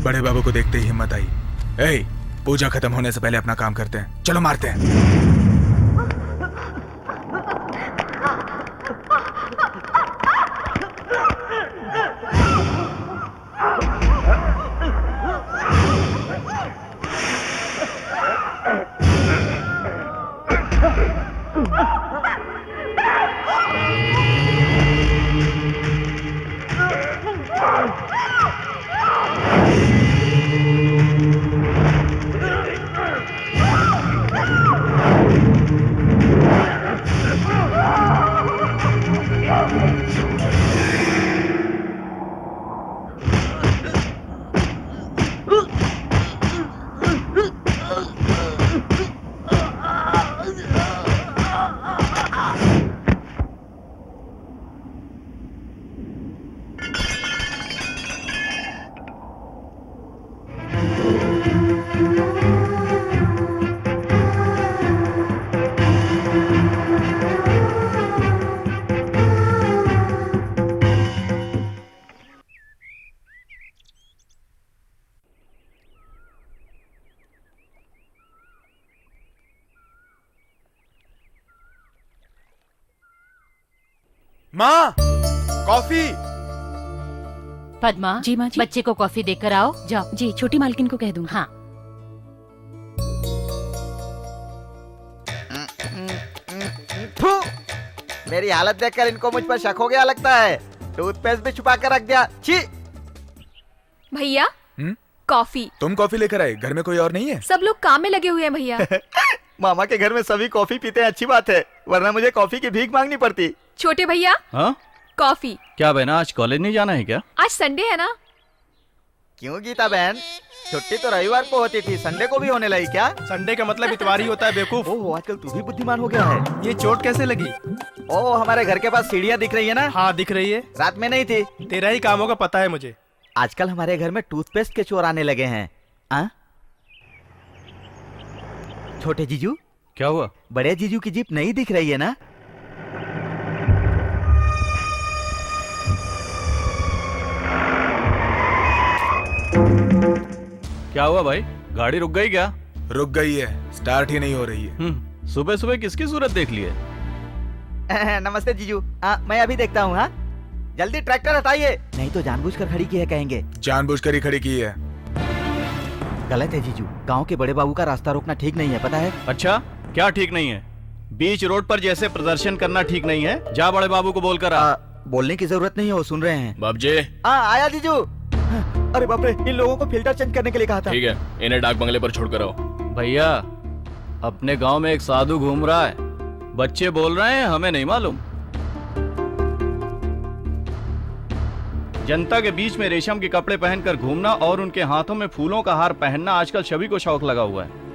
बड़े बाबू को देखते ही हिम्मत आई। ए, पूजा खत्म होने से पहले अपना काम करते हैं, चलो मारते हैं। माँ, कॉफी। पद्मा, जी माँ जी। बच्चे को कॉफी देकर आओ, जाओ। जी, छोटी मालकिन को कह दूंगा। हाँ। मेरी हालत देखकर इनको मुझ पर शक हो गया लगता है। टूथपेस्ट भी छुपा कर रख दिया। छी। भैया, कॉफी। तुम कॉफी लेकर आए? घर में कोई और नहीं है? सब लोग काम में लगे हुए हैं भैया। मामा के घर में सभी कॉफी पीते हैं, अच्छी बात है, वरना मुझे कॉफी की भीख मांगनी पड़ती। छोटे भैया, हाँ? कॉफी। क्या बहना, आज कॉलेज नहीं जाना है क्या? आज संडे है ना? क्यों गीता बहन, छुट्टी तो रविवार को होती थी, संडे को भी होने लगी क्या? संडे का मतलब इतवार ही होता है बेवकूफ। ओह, आजकल तू भी बुद्धिमान हो गया है। ये चोट कैसे लगी? ओह, हमारे घर के पास सीढ़ियाँ दिख रही है ना? हाँ दिख रही है। रात में नहीं थी। तेरा ही कामों का पता है मुझे। आजकल हमारे घर में टूथपेस्ट के चोर आने लगे हैं। छोटे जीजू, क्या हुआ? बड़े जीजू की जीप नहीं दिख रही है ना? क्या हुआ भाई, गाड़ी रुक गई क्या? रुक गई है, स्टार्ट ही नहीं हो रही है। सुबह सुबह किसकी सूरत देख ली है? नमस्ते जीजू। मैं अभी देखता हूँ। हाँ, जल्दी ट्रैक्टर हटाइए, नहीं तो जानबूझकर खड़ी की है कहेंगे। जानबूझकर ही खड़ी की है। गलत है जीजू, गांव के बड़े बाबू का रास्ता रोकना ठीक नहीं है, पता है? अच्छा, क्या ठीक नहीं है? बीच रोड पर जैसे प्रदर्शन करना ठीक नहीं है? जा बड़े बाबू को बोलकर आ। बोलने की जरूरत नहीं है, वो सुन रहे हैं। बाबूजी। आया जीजू। अरे बाप रे, इन लोगों को फिल्टर चेंज करने के लिए कहा था। ठीक है, इन्हें डाक बंगले पर छोड़कर आओ। भैया, अपने गांव में एक साधु घूम रहा है, बच्चे बोल रहे हैं हमें नहीं मालूम। जनता के बीच में रेशम के कपड़े पहनकर घूमना और उनके हाथों में फूलों का हार पहनना आजकल सभी को शौक लगा हुआ है।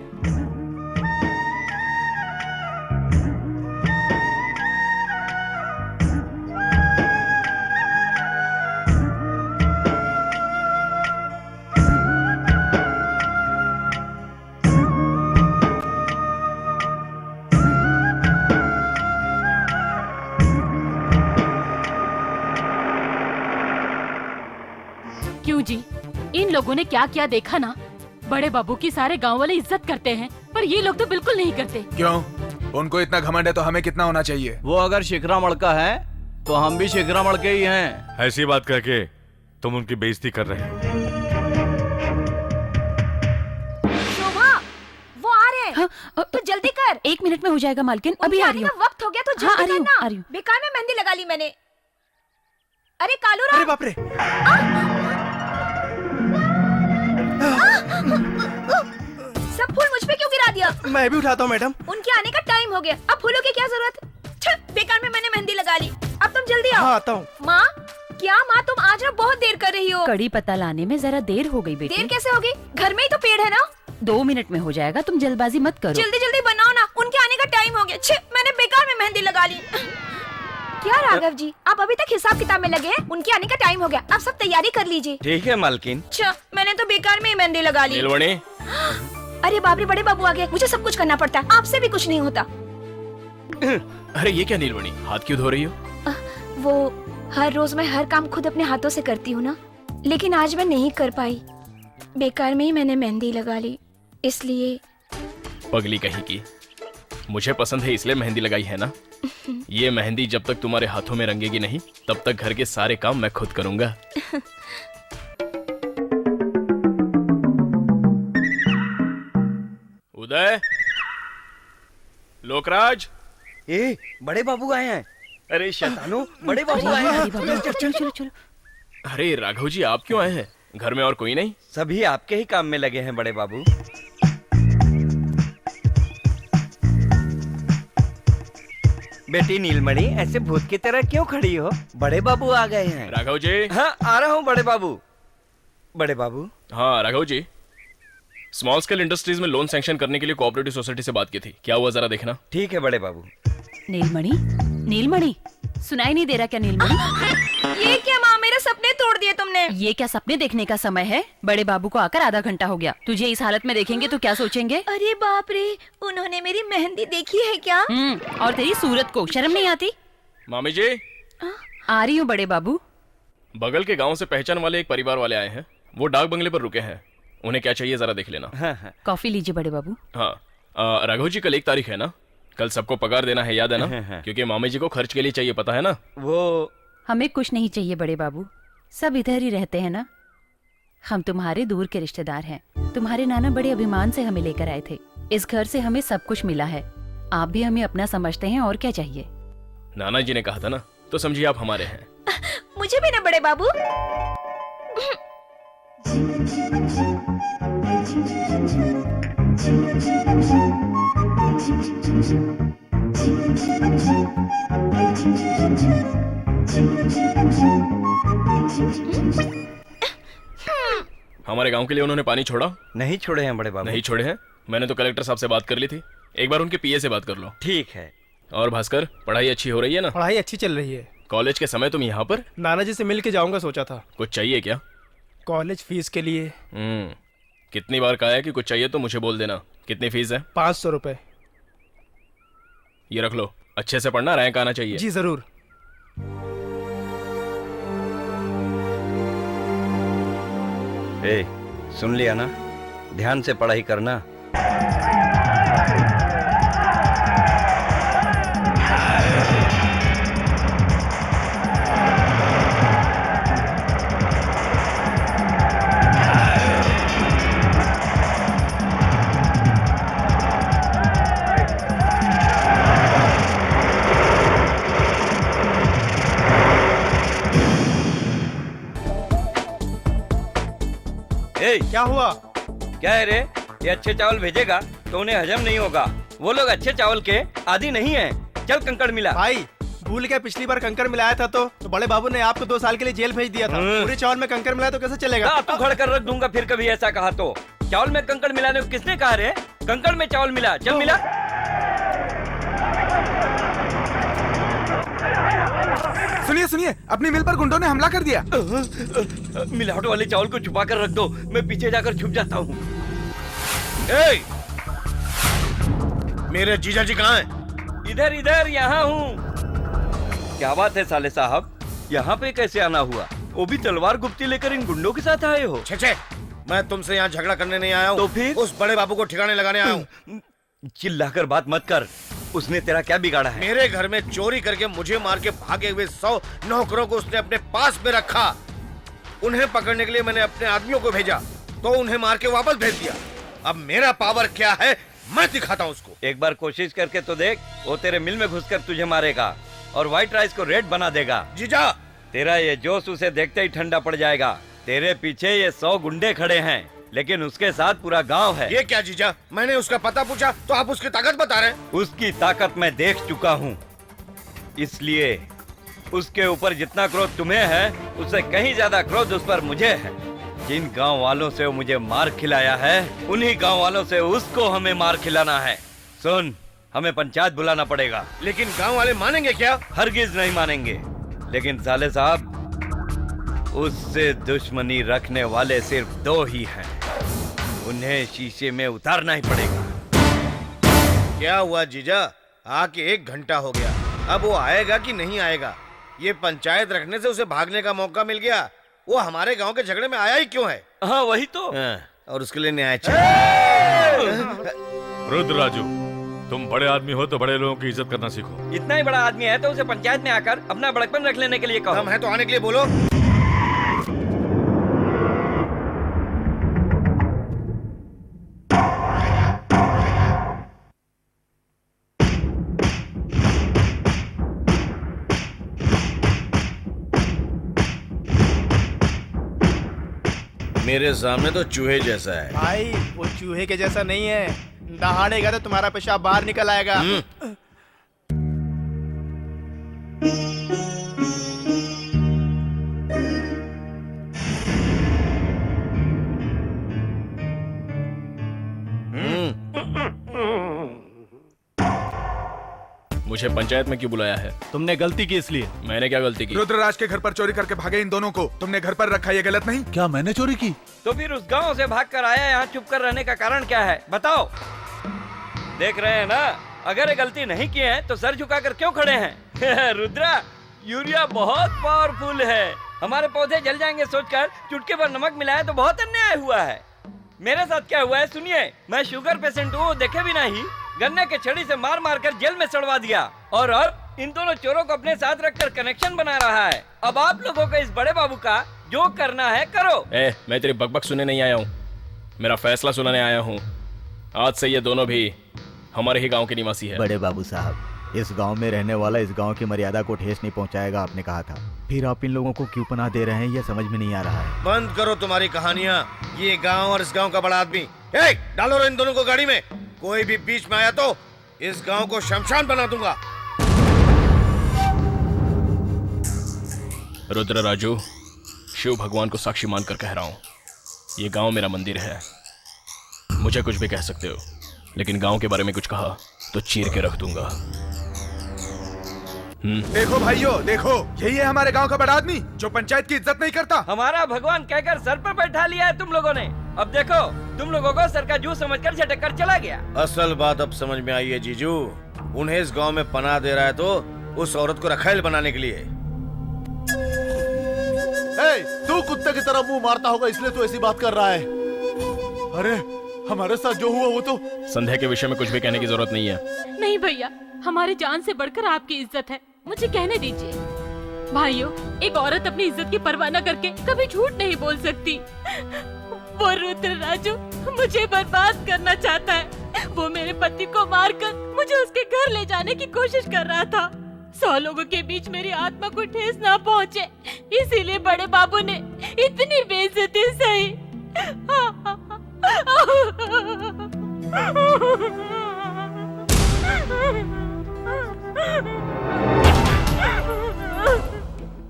क्यों जी, इन लोगों ने क्या क्या देखा ना। बड़े बाबू की सारे गांव वाले इज्जत करते हैं, पर ये लोग तो बिल्कुल नहीं करते। क्यों? उनको इतना घमंड है तो हमें कितना होना चाहिए? वो अगर शिखरा मड़का है तो हम भी शिखरा मड़के ही हैं। ऐसी बात करके तुम उनकी बेइज्जती कर रहे हो। शोभा, वो आ रहे हैं। हाँ, तो जल्दी कर। 1 मिनट में हो जाएगा मालकिन, अभी आ रही हूँ। वक्त हो गया तो हाँ, जल्दी करना। आ रही हूँ। बेकार में मेहंदी लगा ली मैंने। अरे कालू अरे राम, बाप रे। सब फूल मुझ पे क्यों गिरा दिया? मैं भी उठाता हूँ मैडम। उनके आने का टाइम हो गया, अब फूलों की क्या जरूरत? बेकार में मैंने लगा ली। अब तुम जल्दी आओ। हाँ आता हूँ। माँ, क्या माँ तुम आज ना बहुत देर कर रही हो। कड़ी पत्ता लाने में जरा देर हो गई बेटी। देर कैसे होगी? घर में ही तो पेड़ है ना। 2 मिनट में हो जाएगा, तुम जल्दबाजी मत करो। जल्दी जल्दी बनाओ ना, उनके आने का टाइम हो गया। छे, मैंने बेकार में मेहंदी लगा ली। क्या राघव जी, आप अभी तक हिसाब किताब में लगे हैं? उनके आने का टाइम हो गया, आप सब तैयारी कर लीजिए। ठीक है मालकिन। अच्छा, मैंने तो बेकार में ही मेहंदी लगा ली। नीलमणि, अरे बाप रे, बड़े बाबू आ गए। मुझे सब कुछ करना पड़ता है, आपसे भी कुछ नहीं होता। अरे ये क्या नीलमणि, हाथ क्यों धो रही हो? वो हर रोज मैं हर काम खुद अपने हाथों से करती हूँ ना, लेकिन आज मैं नहीं कर पाई। बेकार में ही मैंने मेहंदी लगा ली, इसलिए। पगली कहीं की, मुझे पसंद है इसलिए मेहंदी लगाई है ना। ये मेहंदी जब तक तुम्हारे हाथों में रंगेगी नहीं, तब तक घर के सारे काम मैं खुद करूंगा। उदय, लोकराज। ए, बड़े बाबू आए हैं। अरे शैतानो, बड़े बाबू आए अरे हैं। बाबा, चलो चलो चलो। अरे राघव जी, आप क्यों आए हैं? घर में और कोई नहीं? सभी आपके ही काम में लगे हैं बड़े बाबू। बेटी नीलमणि, ऐसे भूत की तरह क्यों खड़ी हो? बड़े बाबू आ गए हैं। राघव जी। हाँ, आ रहा हूँ बड़े बाबू। बड़े बाबू। हाँ Raghav ji, small scale industries में लोन सैंक्शन करने के लिए कोऑपरेटिव सोसाइटी से बात की थी, क्या हुआ जरा देखना। ठीक है बड़े बाबू। नीलमणि, नीलमणि, सुनाई नहीं दे रहा क्या नीलमणि? ये क्या माँ, मेरे सपने तोड़ दिए तुमने। ये क्या सपने देखने का समय है? बड़े बाबू को आकर आधा घंटा हो गया। तुझे इस हालत में देखेंगे तो क्या सोचेंगे? अरे बाप रे, उन्होंने मेरी मेहंदी देखी है क्या? और तेरी सूरत को शर्म नहीं आती? मामी जी, आ रही हूँ बड़े बाबू। बगल के गांव से पहचान वाले एक परिवार वाले आए हैं, वो डाक बंगले पर रुके हैं। उन्हें क्या चाहिए जरा देख लेना। हाँ। कॉफी लीजिए बड़े बाबू। हाँ राघव जी, कल 1 तारीख है ना? कल सबको पगार देना है, याद है ना? क्योंकि मामी जी को खर्च के लिए चाहिए, पता है ना? वो हमें कुछ नहीं चाहिए बड़े बाबू, सब इधर ही रहते हैं ना। हम तुम्हारे दूर के रिश्तेदार हैं। तुम्हारे नाना बड़े अभिमान से हमें लेकर आए थे। इस घर से हमें सब कुछ मिला है, आप भी हमें अपना समझते हैं, और क्या चाहिए? नाना जी ने कहा था ना, तो समझिए आप हमारे हैं। मुझे भी ना बड़े बाबू। हमारे गांव के लिए उन्होंने पानी छोड़ा? नहीं छोड़े हैं बड़े बाबू। नहीं छोड़े हैं। मैंने तो कलेक्टर साहब से बात कर ली थी, एक बार उनके पीए से बात कर लो। ठीक है। और भास्कर, पढ़ाई अच्छी हो रही है ना? पढ़ाई अच्छी चल रही है। कॉलेज के समय तुम यहाँ पर? नाना जी से मिल के जाऊंगा सोचा था। कुछ चाहिए क्या? कॉलेज फीस के लिए। कितनी बार कहा है कि कुछ चाहिए तो मुझे बोल देना। कितनी फीस है? 500 रुपए। ये रख लो, अच्छे से पढ़ना, रैंक आना चाहिए। जी जरूर। ए, सुन लिया ना, ध्यान से पढ़ाई करना। क्या हुआ? क्या है रे? ये अच्छे चावल भेजेगा तो उन्हें हजम नहीं होगा। वो लोग अच्छे चावल के आदी नहीं हैं। चल कंकड़ मिला। भाई भूल के पिछली बार कंकड़ मिलाया था तो बड़े बाबू ने आपको 2 साल के लिए जेल भेज दिया था। पूरे चावल में कंकड़ मिलाया तो कैसे चलेगा? तू खड़ कर रख दूंगा फिर कभी ऐसा कहा तो। चावल में कंकड़ मिलाने को किसने कहा रे? कंकड़ में चावल मिला। चल मिला। सुनिए सुनिए, अपनी मिल पर गुंडों ने हमला कर दिया। मिलावट वाले चावल को छुपा कर रख दो, मैं पीछे जाकर छुप जाता हूँ। मेरे जीजा जी कहाँ हैं? इधर इधर, यहाँ हूँ। क्या बात है साले साहब, यहाँ पे कैसे आना हुआ? वो भी तलवार गुप्ती लेकर इन गुंडों के साथ आए हो? छे, मैं तुमसे यहाँ झगड़ा करने नहीं आया हूँ। तो फिर? उस बड़े बाबू को ठिकाने लगाने आया हूँ। चिल्लाकर बात मत कर, उसने तेरा क्या बिगाड़ा है? मेरे घर में चोरी करके मुझे मार के भागे हुए 100 नौकरों को उसने अपने पास में रखा। उन्हें पकड़ने के लिए मैंने अपने आदमियों को भेजा तो उन्हें मार के वापस भेज दिया। अब मेरा पावर क्या है मैं दिखाता हूँ उसको। एक बार कोशिश करके तो देख, वो तेरे मिल में घुसकर तुझे मारेगा और व्हाइट राइस को रेड बना देगा। जीजा, तेरा ये जोश उसे देखते ही ठंडा पड़ जाएगा। तेरे पीछे ये 100 गुंडे खड़े हैं, लेकिन उसके साथ पूरा गांव है। ये क्या जीजा, मैंने उसका पता पूछा तो आप उसकी ताकत बता रहे हैं। उसकी ताकत मैं देख चुका हूँ, इसलिए उसके ऊपर जितना क्रोध तुम्हें है उससे कहीं ज्यादा क्रोध उस पर मुझे है। जिन गांव वालों से वो मुझे मार खिलाया है उन्हीं गांव वालों से उसको हमें मार खिलाना है। सुन, हमें पंचायत बुलाना पड़ेगा। लेकिन गांव वाले मानेंगे क्या? हरगिज नहीं मानेंगे। लेकिन साले साहब, उससे दुश्मनी रखने वाले सिर्फ 2 ही हैं। उन्हें शीशे में उतारना ही पड़ेगा। क्या हुआ जीजा? आके 1 घंटा हो गया, अब वो आएगा कि नहीं आएगा? ये पंचायत रखने से उसे भागने का मौका मिल गया। वो हमारे गांव के झगड़े में आया ही क्यों है? हाँ वही तो। और उसके लिए न्याय चाहिए। रुद्रराजू, तुम बड़े आदमी हो तो बड़े लोगों की इज्जत करना सीखो। इतना ही बड़ा आदमी है तो उसे पंचायत में आकर अपना बड़कपन रख लेने के लिए कहो। हम है तो आने के लिए बोलो। मेरे सामने तो चूहे जैसा है। भाई वो चूहे के जैसा नहीं है, दहाड़ेगा तो तुम्हारा पेशाब बाहर निकल आएगा। मुझे पंचायत में क्यों बुलाया है? तुमने गलती की इसलिए। मैंने क्या गलती की? रुद्रराज के घर पर चोरी करके भागे इन दोनों को तुमने घर पर रखा, ये गलत नहीं? क्या मैंने चोरी की? तो फिर उस गांव से भाग कर आया यहाँ चुप कर रहने का कारण क्या है, बताओ? देख रहे हैं ना, अगर ये गलती नहीं की है तो सर झुकाकर क्यों खड़े हैं? रुद्रा, यूरिया बहुत पावरफुल है। हमारे पौधे जल जाएंगे सोचकर चुटकी भर नमक मिलाया तो बहुत अन्याय हुआ है। मेरे साथ क्या हुआ है सुनिए। मैं शुगर पेशेंट हूँ, देखे भी नहीं, गन्ने के छड़ी से मार मार कर जेल में सड़वा दिया और अब इन दोनों चोरों को अपने साथ रखकर कनेक्शन बना रहा है। अब आप लोगों को इस बड़े बाबू का जो करना है करो। मैं तेरी बकबक सुनने नहीं आया हूँ, मेरा फैसला सुनाने आया हूँ। आज से ये दोनों भी हमारे ही गांव के निवासी है। बड़े बाबू साहब, इस गांव में रहने वाला इस गांव की मर्यादा को ठेस नहीं पहुंचाएगा, आपने कहा था। फिर आप इन लोगों को क्यों पनाह दे रहे हैं, यह समझ में नहीं आ रहा है। बंद करो तुम्हारी कहानियाँ। ये गांव और इस गांव का बड़ा आदमी। डालो इन दोनों को गाड़ी में। कोई भी बीच में आया तो इस गांव को शमशान बना दूंगा। रुद्रराजू, शिव भगवान को साक्षी मानकर कह रहा हूँ, ये गांव मेरा मंदिर है। मुझे कुछ भी कह सकते हो, लेकिन गांव के बारे में कुछ कहा तो चीर के रख दूंगा। देखो भाइयों, देखो, यही है हमारे गांव का बड़ा आदमी जो पंचायत की इज्जत नहीं करता। हमारा भगवान कहकर सर पर बैठा लिया है तुम लोगों ने। अब देखो, तुम लोगों को सर का जूस समझकर झटक कर चला गया। असल बात अब समझ में आई है जीजू। उन्हें इस गांव में पनाह दे रहा है तो उस औरत को रखैल बनाने के लिए। तू कुत्ते की तरह मुंह मारता होगा इसलिए तू ऐसी बात कर रहा है। अरे हमारे साथ जो हुआ वो तो। संध्या के विषय में कुछ भी कहने की जरूरत नहीं है। नहीं भैया, हमारे जान से बढ़कर आपकी इज्जत है, मुझे कहने दीजिए। भाइयों, एक औरत अपनी इज्जत की परवाह न करके कभी झूठ नहीं बोल सकती। वो रुद्रराजू मुझे बर्बाद करना चाहता है। वो मेरे पति को मारकर मुझे उसके घर ले जाने की कोशिश कर रहा था। 100 लोगों के बीच मेरी आत्मा को ठेस ना पहुंचे, इसीलिए बड़े बाबू ने इतनी बेइज्जती सही।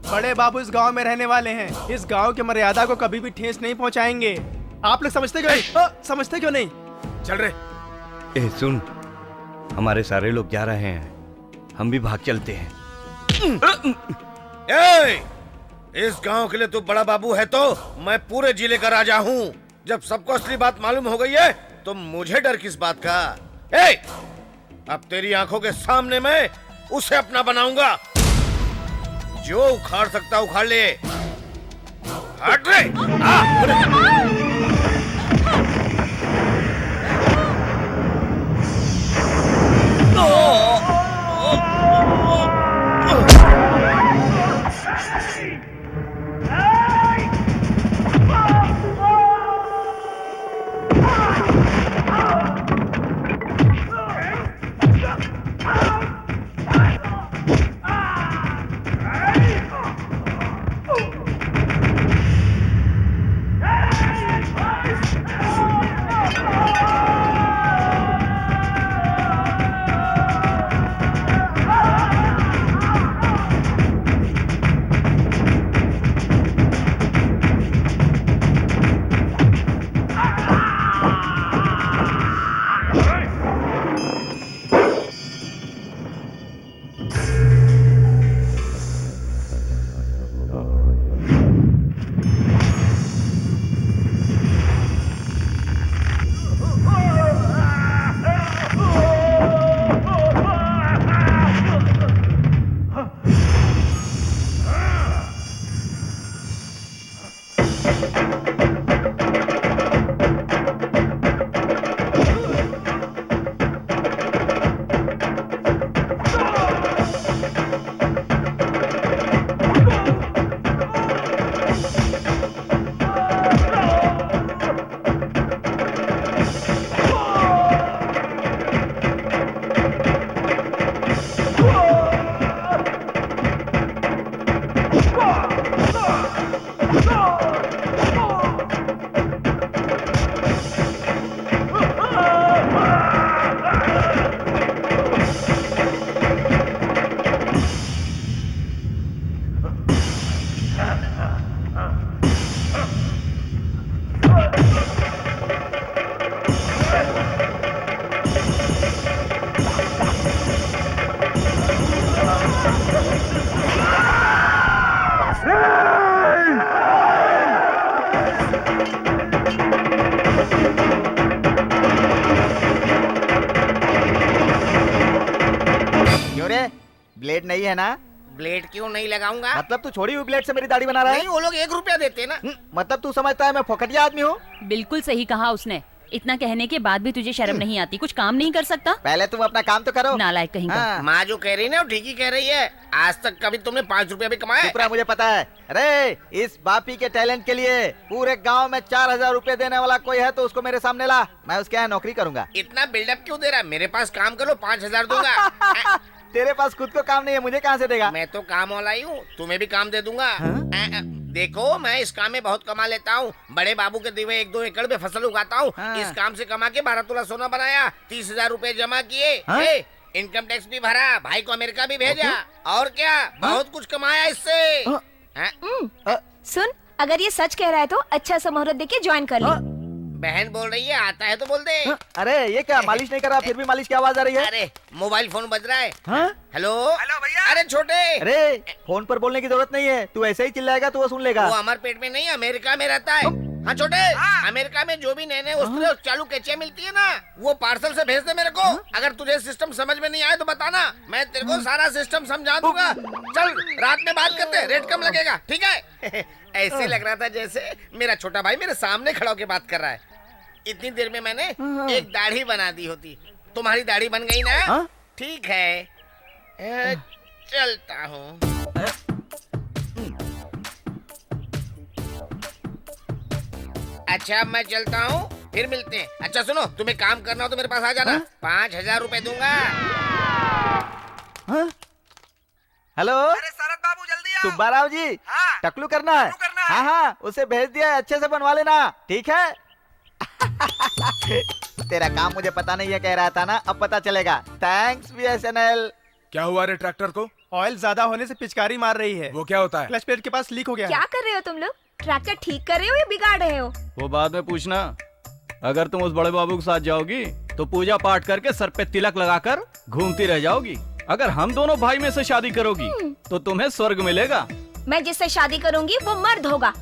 बड़े बाबू इस गांव में रहने वाले हैं, इस गांव की मर्यादा को कभी भी ठेस नहीं पहुंचाएंगे। आप लोग समझते क्यों नहीं? समझते क्यों नहीं? चल रहे। सुन, हमारे सारे लोग जा रहे हैं, हम भी भाग चलते हैं। इस गांव के लिए तू बड़ा बाबू है तो मैं पूरे जिले का राजा हूँ। जब सबको असली बात मालूम हो गई है तो मुझे डर किस बात का? अब तेरी आंखों के सामने मैं उसे अपना बनाऊंगा। जो उखाड़ सकता उखाड़ ले। हट रे! ब्लेड नहीं है ना? ब्लेड क्यों नहीं लगाऊंगा? मतलब तू छोड़ी हुई ब्लेड से मेरी दाढ़ी बना रहा है? नहीं, वो लोग 1 रुपया देते ना। मतलब तू समझता है मैं फोकटिया आदमी हूँ? बिल्कुल सही कहा उसने। इतना कहने के बाद भी तुझे शर्म नहीं आती? कुछ काम नहीं कर सकता? पहले तुम अपना काम तो करो। नालायक कहीं का। हाँ। माँ जो कह रही है ना वो ठीक ही कह रही है। आज तक कभी तुमने 5 रुपया भी कमाया? चुप रहा, मुझे पता है। अरे इस बापी के टैलेंट के लिए पूरे गांव में 4000 रुपए देने वाला कोई है तो उसको मेरे सामने ला, मैं उसके यहाँ नौकरी करूंगा। इतना बिल्डअप क्यों दे रहा है? मेरे पास काम करो, 5000 दूंगा। तेरे पास खुद को काम नहीं है, मुझे कहाँ से देगा? मैं तो काम वाला ही हूँ, तुम्हें भी काम दे दूंगा। देखो मैं इस काम में बहुत कमा लेता हूँ। बड़े बाबू के दिए 1-2 एकड़ में फसल उगाता हूँ। हाँ। इस काम से कमा के 12 तोला सोना बनाया, 30,000 रुपए जमा किए, इनकम टैक्स भी भरा, भाई को अमेरिका भी भेजा, और क्या बहुत कुछ कमाया इससे। सुन, अगर ये सच कह रहा है तो अच्छा सा मुहूर्त देके ज्वाइन कर ले। बहन बोल रही है, आता है तो बोल दे। अरे ये क्या, मालिश नहीं कर रहा फिर भी मालिश की आवाज आ रही है? अरे मोबाइल फोन बज रहा है। हेलो हेलो भैया। अरे छोटे, अरे फोन पर बोलने की जरूरत नहीं है, तू ऐसे ही चिल्लाएगा तो वो सुन लेगा। वो हमारे पेट में नहीं, अमेरिका में रहता है। हाँ छोटे, अमेरिका में जो भी नए नए वस्तुएं चालू कैचियां मिलती है ना, वो पार्सल से भेज दे मेरे को। अगर तुझे सिस्टम समझ में नहीं आए तो बताना, मैं तेरे को सारा सिस्टम समझा दूंगा। चल रात में बात करते हैं, रेट कम लगेगा, ठीक है? ऐसे लग रहा था जैसे मेरा छोटा भाई मेरे सामने खड़ा होकर बात कर रहा है। इतनी देर में मैंने एक दाढ़ी बना दी होती। तुम्हारी दाढ़ी बन गई ना? ठीक है, चलता हूँ। अच्छा मैं चलता हूँ, फिर मिलते हैं। अच्छा सुनो, तुम्हें काम करना हो तो मेरे पास आ जाना। 5000 रुपए दूंगा। हेलो, अरे शरद बाबू जल्दी आओ। सुब्बा राव जी, हाँ। टकलू करना है? हाँ हाँ, उसे भेज दिया है, अच्छे से बनवा लेना, ठीक है? तेरा काम मुझे पता नहीं है कह रहा था ना, अब पता चलेगा। Thanks BSNL। क्या हुआ रे ट्रैक्टर को? ऑयल ज्यादा होने से पिचकारी मार रही है। वो क्या होता है? क्लच प्लेट के पास लीक हो गया है। क्या कर रहे हो तुम लोग? ट्रैक्टर ठीक कर रहे हो या बिगाड़ रहे हो? वो बाद में पूछना। अगर तुम उस बड़े बाबू के साथ जाओगी तो पूजा पाठ करके सर पे तिलक लगाकर घूमती रह जाओगी। अगर हम दोनों भाई में से शादी करोगी तो तुम्हें स्वर्ग मिलेगा। मैं जिससे शादी करूंगी वो मर्द होगा।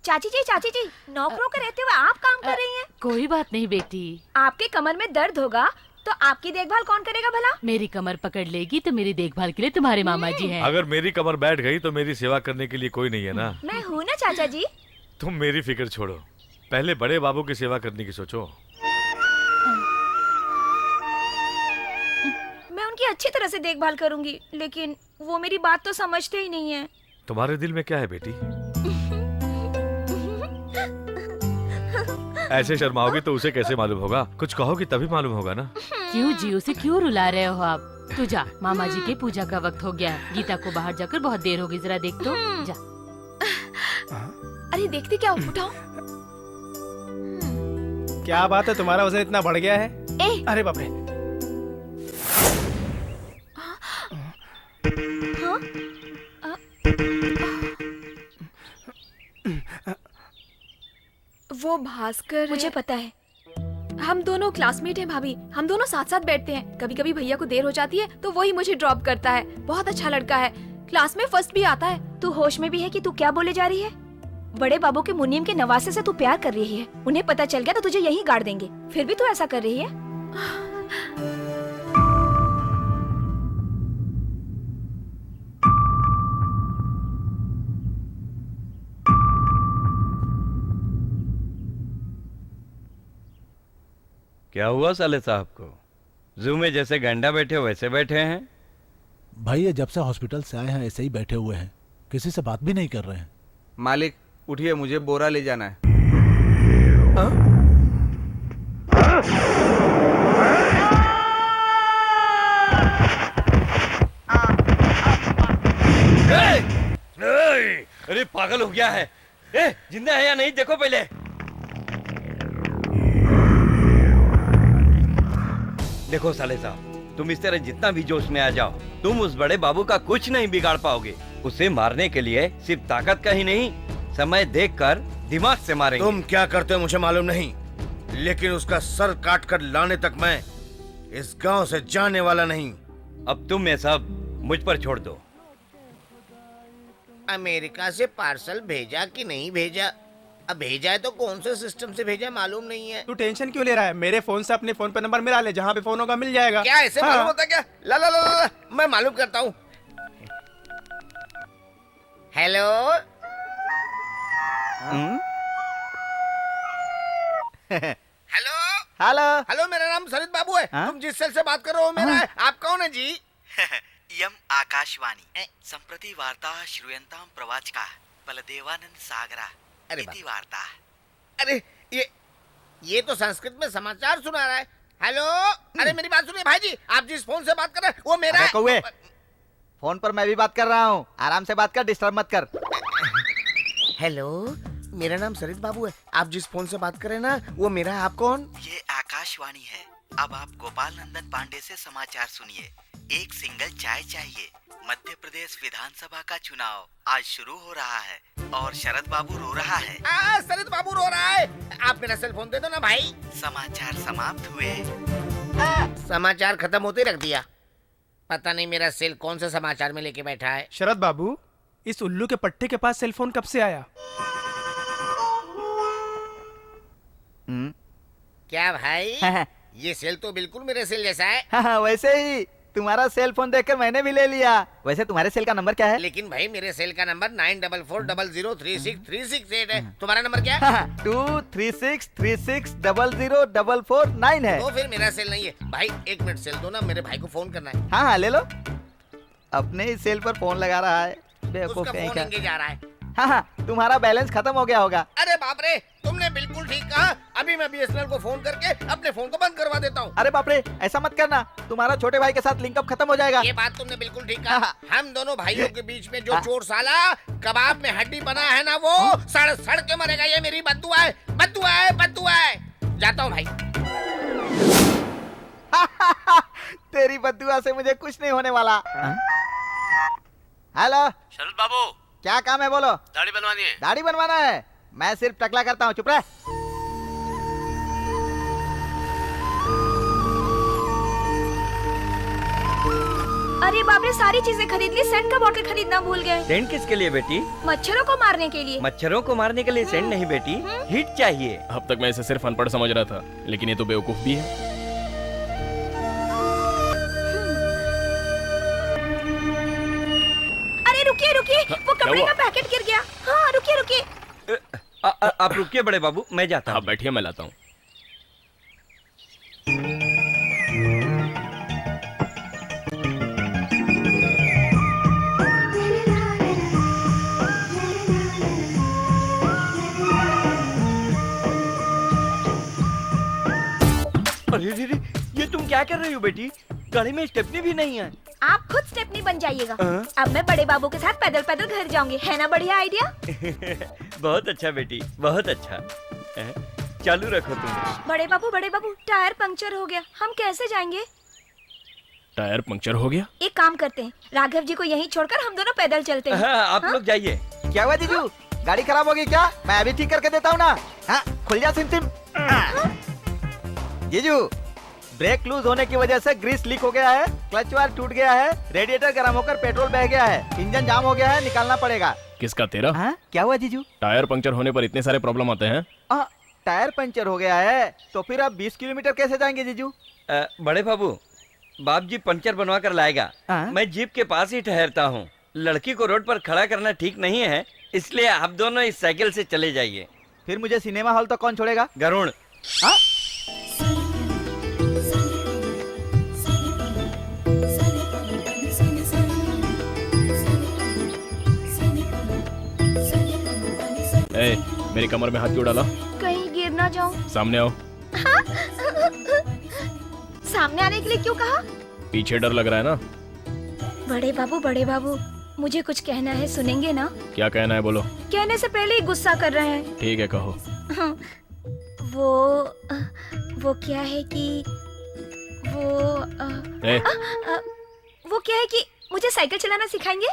चाची जी, नौकरों के रहते हुए आप काम कर रही हैं। कोई बात नहीं बेटी। आपके कमर में दर्द होगा तो आपकी देखभाल कौन करेगा भला? मेरी कमर पकड़ लेगी तो मेरी देखभाल के लिए तुम्हारे मामा जी हैं। अगर मेरी कमर बैठ गई तो मेरी सेवा करने के लिए कोई नहीं है ना। मैं हूँ ना चाचा जी। तुम मेरी फिक्र छोड़ो, पहले बड़े बाबू की सेवा करने की सोचो। मैं उनकी अच्छी तरह से देखभाल करूंगी, लेकिन वो मेरी बात तो समझते ही नहीं है। तुम्हारे दिल में क्या है बेटी? ऐसे शर्माओगी तो उसे कैसे मालूम होगा? कुछ कहोगी तभी मालूम होगा ना। क्यों जी, उसे क्यों रुला रहे हो आप? तू जा, मामा जी के पूजा का वक्त हो गया है। गीता को बाहर जाकर बहुत देर हो गई, जरा देख तो जा। अरे देखते क्या, उठाओ। क्या बात है, तुम्हारा वजन इतना बढ़ गया है? अरे बाप रे। वो भास्कर, मुझे पता है। हम दोनों क्लासमेट हैं भाभी। हम दोनों साथ साथ बैठते हैं। कभी कभी भैया को देर हो जाती है तो वही मुझे ड्रॉप करता है। बहुत अच्छा लड़का है, क्लास में फर्स्ट भी आता है। तू होश में भी है कि तू क्या बोले जा रही है? बड़े बाबू के मुनीम के नवासे से तू प्यार कर रही है। उन्हें पता चल गया तो तुझे यहीं गाड़ देंगे। फिर भी तू ऐसा कर रही है? क्या हुआ साले साहब को? जू में जैसे गंडा बैठे हो वैसे बैठे हैं? भाई ये जब से हॉस्पिटल से आए हैं ऐसे ही बैठे हुए हैं, किसी से बात भी नहीं कर रहे हैं। मालिक उठिए, मुझे बोरा ले जाना है। अरे पागल हो गया है। जिंदा है या नहीं देखो पहले। देखो साले साहब, तुम इस तरह जितना भी जोश में आ जाओ, तुम उस बड़े बाबू का कुछ नहीं बिगाड़ पाओगे। उसे मारने के लिए सिर्फ ताकत का ही नहीं, समय देखकर दिमाग से मारेंगे। तुम क्या करते हो मुझे मालूम नहीं, लेकिन उसका सर काट कर लाने तक मैं इस गांव से जाने वाला नहीं। अब तुम ये सब मुझ पर छोड़ दो। अमेरिका से पार्सल भेजा कि नहीं भेजा? अब भेजा है तो कौन से सिस्टम से भेजा है मालूम नहीं है। तू टेंशन क्यों ले रहा है? मेरे फोन से अपने फोन पे नंबर मिला ले, जहाँ पे फोन होगा मिल जाएगा। क्या ऐसे मालूम होता क्या? ला ला ला ला, मैं मालूम करता हूँ। हेलो हेलो हेलो हेलो, मेरा नाम सरित बाबू है। तुम जिस सेल से बात कर रहे हो मेरा है। आप कौन है जी? इयम् आकाशवाणी सम्प्रति वार्ता श्रूयन्तां प्रवाचकः बलदेवानंद सागरा इति वार्ता। अरे ये तो संस्कृत में समाचार सुना रहा है। हेलो, अरे मेरी बात सुनिए भाई जी, आप जिस फोन से बात कर रहे हैं वो मेरा है। कौवे, फोन पर मैं भी बात कर रहा हूँ, आराम से बात कर, डिस्टर्ब मत कर। हेलो, मेरा नाम सरित बाबू है। आप जिस फोन से बात कर रहे हैं ना वो मेरा है। आप कौन? ये आकाशवाणी है। अब आप गोपाल नंदन पांडे से समाचार सुनिए। एक सिंगल चाय चाहिए। मध्य प्रदेश विधानसभा का चुनाव आज शुरू हो रहा है और शरद बाबू रो रहा है। शरद बाबू रो रहा है। आप मेरा सेल फोन दे दो ना भाई। समाचार समाप्त हुए। समाचार खत्म होते रख दिया। पता नहीं मेरा सेल कौन सा समाचार में लेके बैठा है। शरद बाबू, इस उल्लू के पट्टे के पास सेलफोन कब से आया? क्या भाई? ये सेल तो बिल्कुल मेरे सेल जैसा है। हाँ, वैसे ही तुम्हारा सेल फोन देखकर मैंने भी ले लिया। वैसे तुम्हारे सेल का नंबर क्या है? लेकिन भाई मेरे सेल का नंबर 9440036368 है। तुम्हारा नंबर क्या है? 23636000449 है। तो फिर मेरा सेल नहीं है भाई। 1 मिनट सेल दो ना, मेरे भाई को फोन करना है। हाँ हाँ, ले लो। अपने ही सेल पर फोन लगा रहा है। उसका फोन एंगेज आ रहा है। हाँ हाँ, तुम्हारा बैलेंस खत्म हो गया होगा। अरे बाप रे, तुमने बिल्कुल ठीक कहा। अभी मैं BSNL को फोन करके अपने फोन को बंद करवा देता हूँ। अरे बाप रे, ऐसा मत करना, तुम्हारा छोटे भाई के साथ लिंकअप खत्म हो जाएगा। ये बात तुमने बिल्कुल ठीक कहा। हम दोनों भाइयों के बीच में जो चोर साला कबाब में हड्डी बना है ना, वो सड़ सड़ के मरेगा। ये मेरी बद्दुआ है, बद्दुआ है, बद्दुआ है। जाता हूँ भाई। तेरी बद्दुआ से मुझे कुछ नहीं होने वाला। हेलो शरद बाबू, क्या काम है बोलो? दाढ़ी बनवानी है। दाढ़ी बनवाना है? मैं सिर्फ टकला करता हूँ, चुप रह। अरे बाप रे, सारी चीजें खरीद ली, सेंट का बॉटल खरीदना भूल गए। सेंट किसके लिए बेटी? मच्छरों को मारने के लिए। मच्छरों को मारने के लिए सेंट नहीं बेटी, हीट चाहिए। अब तक मैं इसे सिर्फ अनपढ़ समझ रहा था, लेकिन ये तो बेवकूफ भी है। अरे रुकिए रुकिए, वो कपड़े का पैकेट गिर गया। हाँ रुकिए रुकिए। आप रुकिए बड़े बाबू, मैं जाता हूँ। आप बैठिए, मैं लाता हूँ। अरे ये तुम क्या कर रही हो बेटी? गाड़ी में स्टेपनी भी नहीं है। आप खुद स्टेपनी बन जाइएगा। अब मैं बड़े बाबू के साथ पैदल पैदल घर जाऊंगी। है ना बढ़िया आइडिया? बहुत अच्छा बेटी, बहुत अच्छा। चालू रखो तुम। बड़े बाबू, टायर पंक्चर हो गया, हम कैसे जाएंगे? टायर पंक्चर हो गया? एक काम करते हैं, राघव जी को यहीं छोड़कर हम दोनों पैदल चलते हैं। आप लोग जाइए। क्या हुआ जीजू, गाड़ी खराब होगी क्या? मैं अभी ठीक करके देता हूँ ना। हाँ, खुल जा सिम सिम। जीजू, ब्रेक लूज होने की वजह से ग्रीस लीक हो गया है, क्लच वायर टूट गया है, रेडिएटर गर्म होकर पेट्रोल बह गया है, इंजन जाम हो गया है, निकालना पड़ेगा। किसका? तेरा? क्या हुआ जीजू? टायर पंक्चर होने पर इतने सारे प्रॉब्लम आते हैं? टायर पंक्चर हो गया है तो फिर आप 20 किलोमीटर कैसे जाएंगे जीजू? बड़े बाबू, बाप जी पंक्चर बनवा कर लाएगा। मैं जीप के पास ही ठहरता हूँ। लड़की को रोड पर खड़ा करना ठीक नहीं है, इसलिए आप दोनों इस साइकिल से चले जाइए। फिर मुझे सिनेमा हॉल तो कौन छोड़ेगा? गरुण। मेरी कमर में हाथ क्यों डाला? कहीं गिर ना जाऊं। सामने आओ। सामने आने के लिए क्यों कहा? पीछे डर लग रहा है ना? बड़े बाबू, मुझे कुछ कहना है, सुनेंगे ना? क्या कहना है बोलो। कहने से पहले ही गुस्सा कर रहे हैं। ठीक है, कहो। वो क्या है कि वो क्या है कि मुझे साइकिल चलाना सिखाएंगे?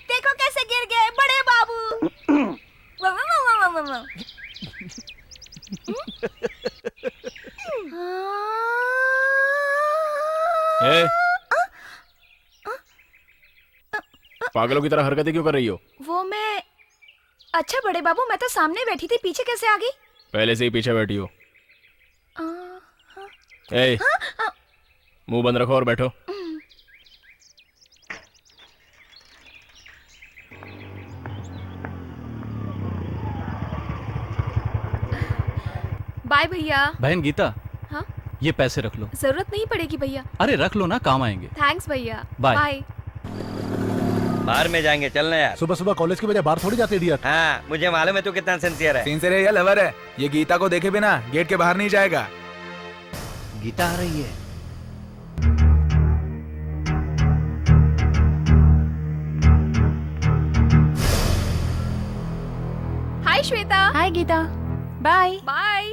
देखो कैसे गिर गए बड़े बाबू। पागलों की तरह हरकतें क्यों कर रही हो? वो मैं अच्छा बड़े बाबू, मैं तो सामने बैठी थी, पीछे कैसे आ गई? पहले से ही पीछे बैठी हो। ए, मुंह बंद रखो और बैठो। बाय भैया। बहन गीता, हाँ? ये पैसे रख लो। जरूरत नहीं पड़ेगी भैया। अरे रख लो ना, काम आएंगे। थैंक्स भैया। बाय। बाय। बाहर में जाएंगे, चलना यार। सुबह सुबह कॉलेज की वजह बाहर थोड़ी जाते इडियट। हाँ, मुझे मालूम है तू कितना सिंसियर है। सिंसियर है या लवर है, ये गीता को देखे बिना गेट के बाहर नहीं जाएगा। गीता आ रही है। हाय श्वेता। हाय गीता। बाय। बाय।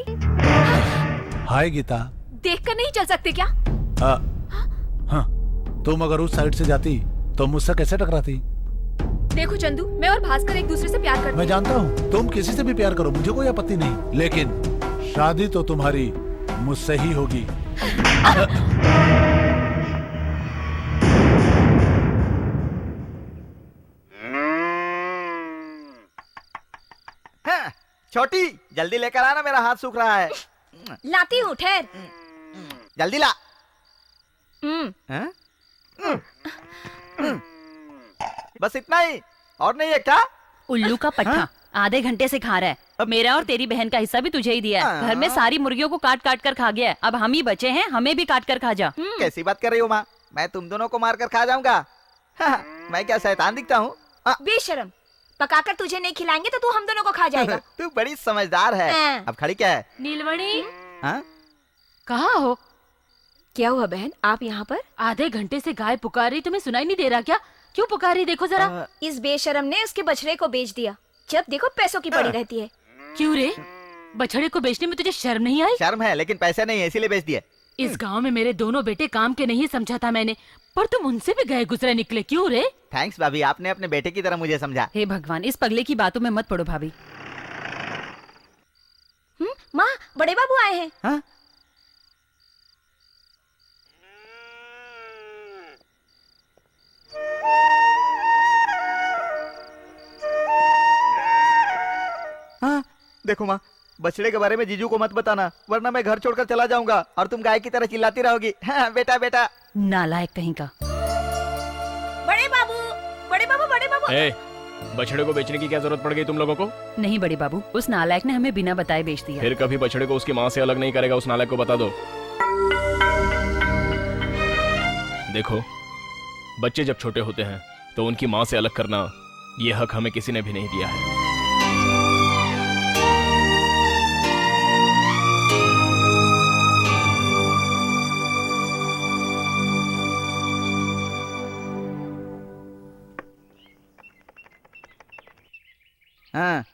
हाय गीता। देखकर नहीं चल सकते क्या? हाँ, तुम अगर उस साइड से जाती तो मुझसे कैसे टकराती? देखो चंदू, मैं और भास्कर एक दूसरे से प्यार करते हैं। मैं जानता हूँ, तुम किसी से भी प्यार करो, मुझे कोई आपत्ति नहीं, लेकिन शादी तो तुम्हारी मुझसे ही होगी। हाँ, छोटी जल्दी लेकर आना, मेरा हाथ सूख रहा है। लाती हूँ, ठहर। जल्दी ला। हाँ? बस इतना ही, और नहीं है क्या? उल्लू का पट्टा आधे घंटे से खा रहा है। मेरा और तेरी बहन का हिस्सा भी तुझे ही दिया है। घर में सारी मुर्गियों को काट काट कर खा गया है। अब हम ही बचे हैं, हमें भी काट कर खा जा। कैसी बात कर रही हो माँ? मैं तुम दोनों को मार कर खा जाऊंगा? मैं क्या शैतान दिखता हूँ? बेशरम, पकाकर तुझे नहीं खिलाएंगे तो तू हम दोनों को खा जाएगा। तू बड़ी समझदार है। अब खड़ी क्या है? नीलमणि, हाँ? कहाँ हो? क्या हुआ बहन, आप यहाँ पर? आधे घंटे से गाय पुकार रही, तुम्हें सुनाई नहीं दे रहा क्या? क्यों पुकार रही, देखो जरा। इस बेशरम ने उसके बछड़े को बेच दिया। जब देखो पैसों की पड़ी रहती है। क्यों रे, बछड़े को बेचने में तुझे शर्म नहीं आई? शर्म है, लेकिन पैसे नहीं है, इसीलिए बेच दिए। इस गांव में मेरे दोनों बेटे काम के नहीं समझा था मैंने, पर तुम उनसे भी गए गुजरे निकले, क्यों रे? थैंक्स भाभी, आपने अपने बेटे की तरह मुझे समझा। हे भगवान, इस पगले की बातों में मत पड़ो भाभी। माँ, बड़े बाबू आए हैं। हाँ? हाँ, देखो माँ, बछड़े के बारे में जीजू को मत बताना, वरना मैं घर छोड़कर चला जाऊंगा और तुम गाय की तरह चिल्लाती रहोगी। हाँ, बेटा बेटा। नालायक कहीं का। बड़े बाबू, बड़े बाबू, बड़े बाबू। ए, बछड़े को बेचने की क्या जरूरत पड़ गई तुम लोगों को? नहीं बड़े बाबू, उस नालायक ने हमें बिना बताए बेच दिया। फिर कभी बछड़े को उसकी माँ से अलग नहीं करेगा, उस नालायक को बता दो। देखो, बच्चे जब छोटे होते हैं तो उनकी माँ से अलग करना, ये हक हमें किसी ने भी नहीं दिया है। हाँ।